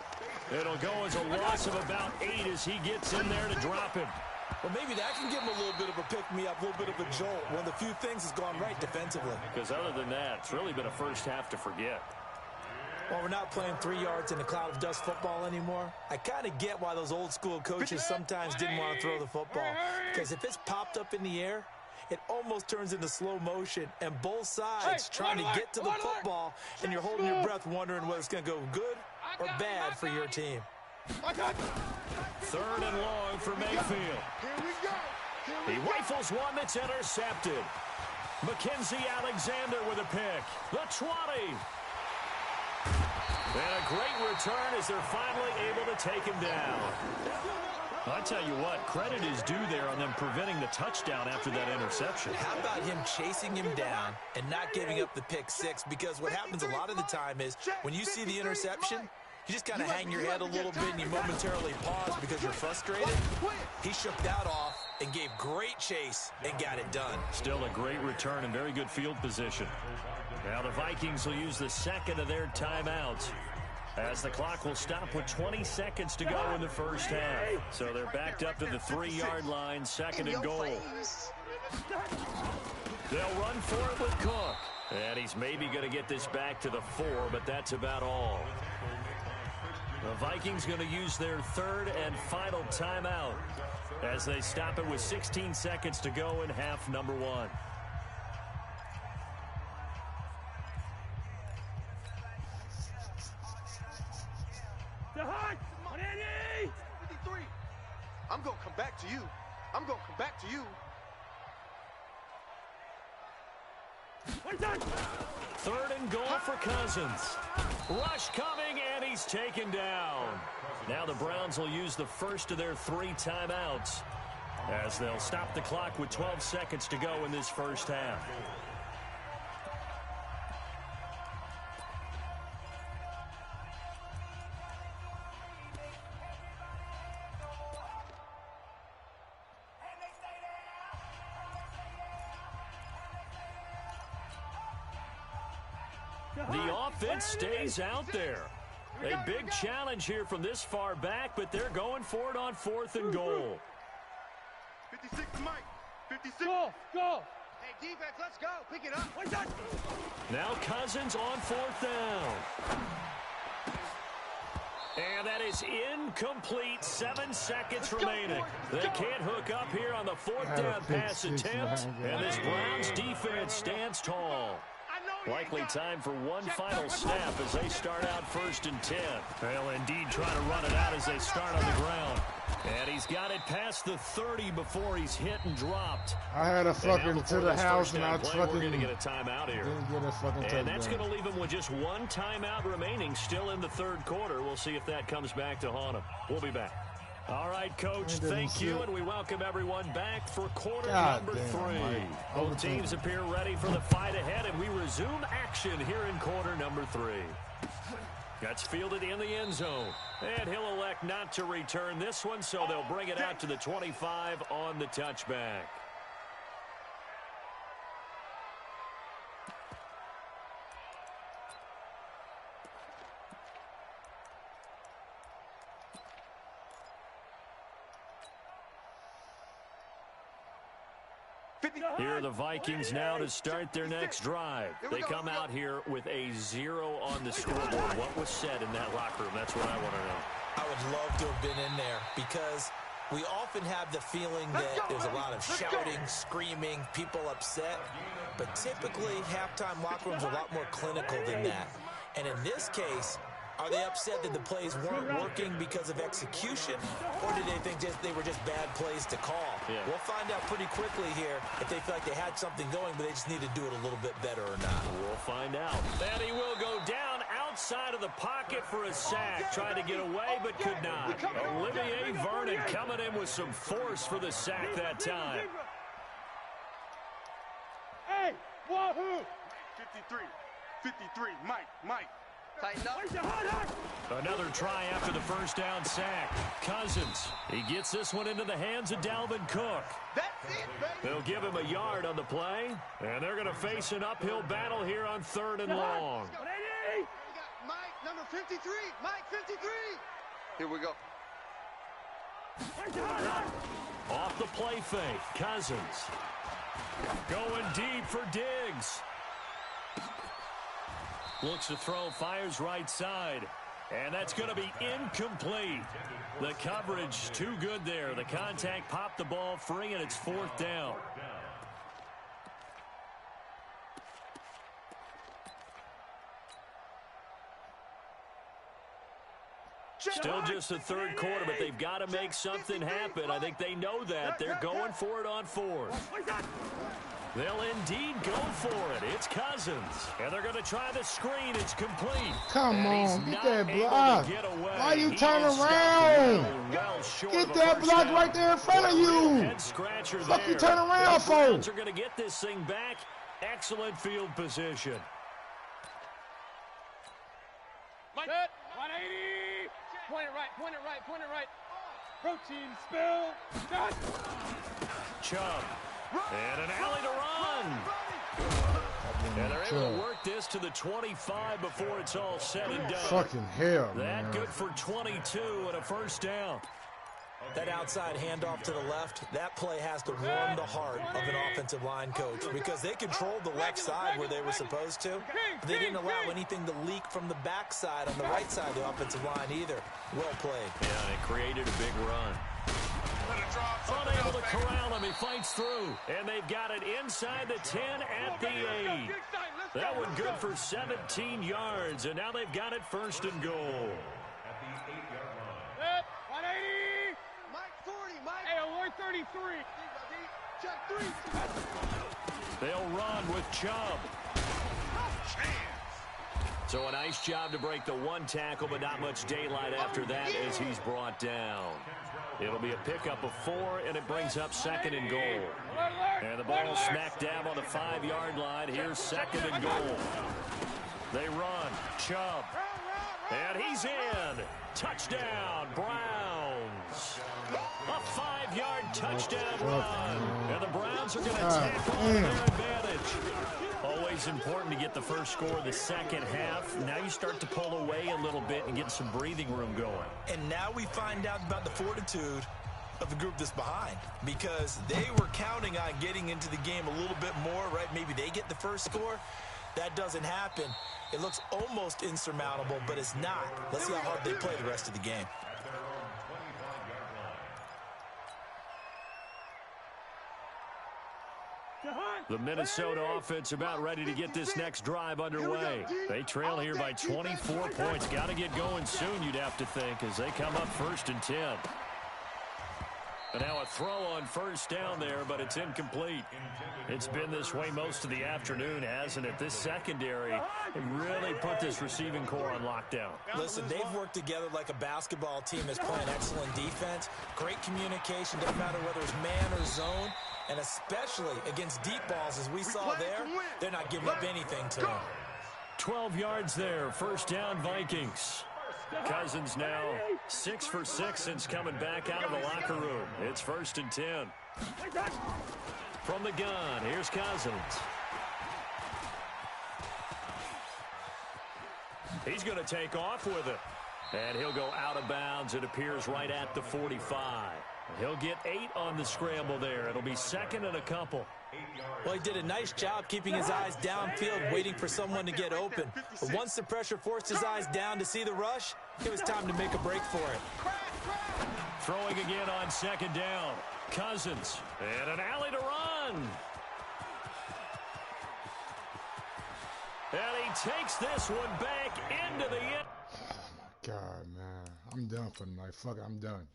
It'll go as a loss of about 8 as he gets in there to drop him. Well, maybe that can give him a little bit of a pick-me-up, a little bit of a jolt. One of the few things has gone right defensively. Because other than that, it's really been a first half to forget. Well, we're not playing 3 yards in a cloud of dust football anymore. I kind of get why those old school coaches sometimes didn't want to throw the football. Because if it's popped up in the air, it almost turns into slow motion. And both sides trying to get to the football, and you're holding your breath wondering whether it's going to go good or bad for your team. 3rd and long for Mayfield. He rifles one that's intercepted. Mackenzie Alexander with a pick. The 20. And a great return as they're finally able to take him down. I tell you what, credit is due there on them preventing the touchdown after that interception. How about him chasing him down and not giving up the pick 6? Because what happens a lot of the time is when you see the interception, you just kind of hang your head a little bit and you momentarily pause because you're frustrated. He shook that off and gave great chase and got it done. Still a great return and very good field position. Now the Vikings will use the 2nd of their timeouts as the clock will stop with 20 seconds to go in the first half. So they're backed up to the 3-yard line, 2nd and goal. They'll run for it with Cook. And he's maybe going to get this back to the 4, but that's about all. The Vikings going to use their 3rd and final timeout as they stop it with 16 seconds to go in half number 1. I'm going to come back to you. I'm going to come back to you. 3rd and goal for Cousins. Rush coming, and he's taken down. Now the Browns will use the first of their 3 timeouts as they'll stop the clock with 12 seconds to go in this first half. The offense stays out there. A big challenge here from this far back, but they're going for it on 4th and goal. 56 Mike. 56. Go. Hey, defense, let's go. Pick it up. Now Cousins on 4th down. And that is incomplete. 7 seconds remaining. They can't hook up here on the 4th down pass attempt. And this Browns defense stands tall. Likely time for one final snap as they start out 1st and 10. They'll indeed try to run it out as they start on the ground. And he's got it past the 30 before he's hit and dropped. I had a fucking to the house and I fucking we're going to get a timeout here. Didn't get a fucking touchdown. And that's going to leave him with just one timeout remaining still in the 3rd quarter. We'll see if that comes back to haunt him. We'll be back. All right, Coach, thank you, and we welcome everyone back for quarter number 3. Both teams appear ready for the fight ahead, and we resume action here in quarter number 3. That's fielded in the end zone, and he'll elect not to return this one, so they'll bring it out to the 25 on the touchback. Here are the Vikings now to start their next drive. They come out here with a 0 on the scoreboard. What was said in that locker room? That's what I want to know. I would love to have been in there because we often have the feeling that there's a lot of shouting, screaming, people upset. But typically, halftime locker rooms are a lot more clinical than that. And in this case, are they upset that the plays weren't working because of execution, or did they think they were just bad plays to call? Yeah. We'll find out pretty quickly here if they feel like they had something going, but they just need to do it a little bit better or not. We'll find out. And he will go down outside of the pocket for a sack, trying to get away but could not. Olivier Vernon coming in with some force for the sack that time. Hey, wahoo! 53, Mike. Tighten up. Another try after the 1st down sack. Cousins, he gets this one into the hands of Dalvin Cook. That's it, baby. They'll give him a yard on the play, and they're going to face an uphill battle here on 3rd and long. We got Mike, number 53. Mike, 53. Here we go. Off the play fake, Cousins. Going deep for Diggs. Looks to throw, fires right side. And that's going to be incomplete. The coverage too good there. The contact popped the ball free, and it's 4th down. Still just the 3rd quarter, but they've got to make something happen. I think they know that. They're going for it on 4th. They'll indeed go for it. It's Cousins. And they're going to try the screen. It's complete. Come on, get that block. Why you turn around? Get that block right there in front of you. Fuck you turn around for? The Browns are going to get this thing back. Excellent field position. Mike, 180. Point it right. Protein spill. Done. Chubb. And an alley to run. And they're able to work this to the 25 before it's all said and done. Fucking hell, man. That good for 22 and a 1st down. That outside handoff to the left, that play has to warm the heart of an offensive line coach because they controlled the left side where they were supposed to. But they didn't allow anything to leak from the backside on the right side of the offensive line either. Well played. Yeah, and it created a big run. Unable to corral him, he fights through. And they've got it inside the 10 at the 8. That one good for 17 yards, and now they've got it 1st and goal. At the 8-yard line. 180. Mike, 40, Mike. Hey, 133. Check 3. They'll run with Chubb. So a nice job to break the 1 tackle, but not much daylight after that as he's brought down. It'll be a pickup of 4, and it brings up 2nd and goal. And the ball smack dab on the 5-yard line. Here's 2nd and goal. They run. Chubb. And he's in. Touchdown, Browns. A 5-yard Touchdown run. And the Browns are going to tack on their advantage. Always important to get the first score of the second half. Now you start to pull away a little bit and get some breathing room going. And now we find out about the fortitude of the group that's behind, because they were counting on getting into the game a little bit more, right? Maybe they get the first score. That doesn't happen. It looks almost insurmountable, but it's not. Let's see how hard they play the rest of the game. The Minnesota offense about ready to get this next drive underway. They trail here by 24 points. Got to get going soon, you'd have to think, as they come up 1st and 10. And now a throw on first down there, but it's incomplete. It's been this way most of the afternoon, hasn't it? This secondary really put this receiving core on lockdown. Listen, they've worked together like a basketball team that's playing excellent defense. Great communication, doesn't matter whether it's man or zone. And especially against deep balls, as we saw there, they're not giving up anything to them. 12 yards there, first down Vikings. Cousins now 6 for 6 since coming back out of the locker room. It's 1st and 10. From the gun, here's Cousins. He's going to take off with it. And he'll go out of bounds, it appears, right at the 45. He'll get 8 on the scramble there. It'll be 2nd and a couple. Well, he did a nice job keeping his eyes downfield, waiting for someone to get open. But once the pressure forced his eyes down to see the rush, it was time to make a break for it. Throwing again on 2nd down. Cousins, and an alley to run. And he takes this one back into the end. Oh, my God, man. I'm done for the night. Fuck it, I'm done.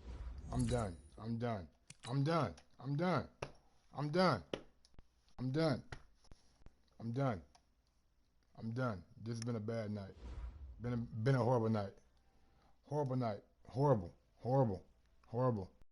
I'm done. I'm done. I'm done. I'm done. I'm done. I'm done. I'm done. I'm done. This has been a bad night. Been a horrible night. Horrible night. Horrible. Horrible. Horrible.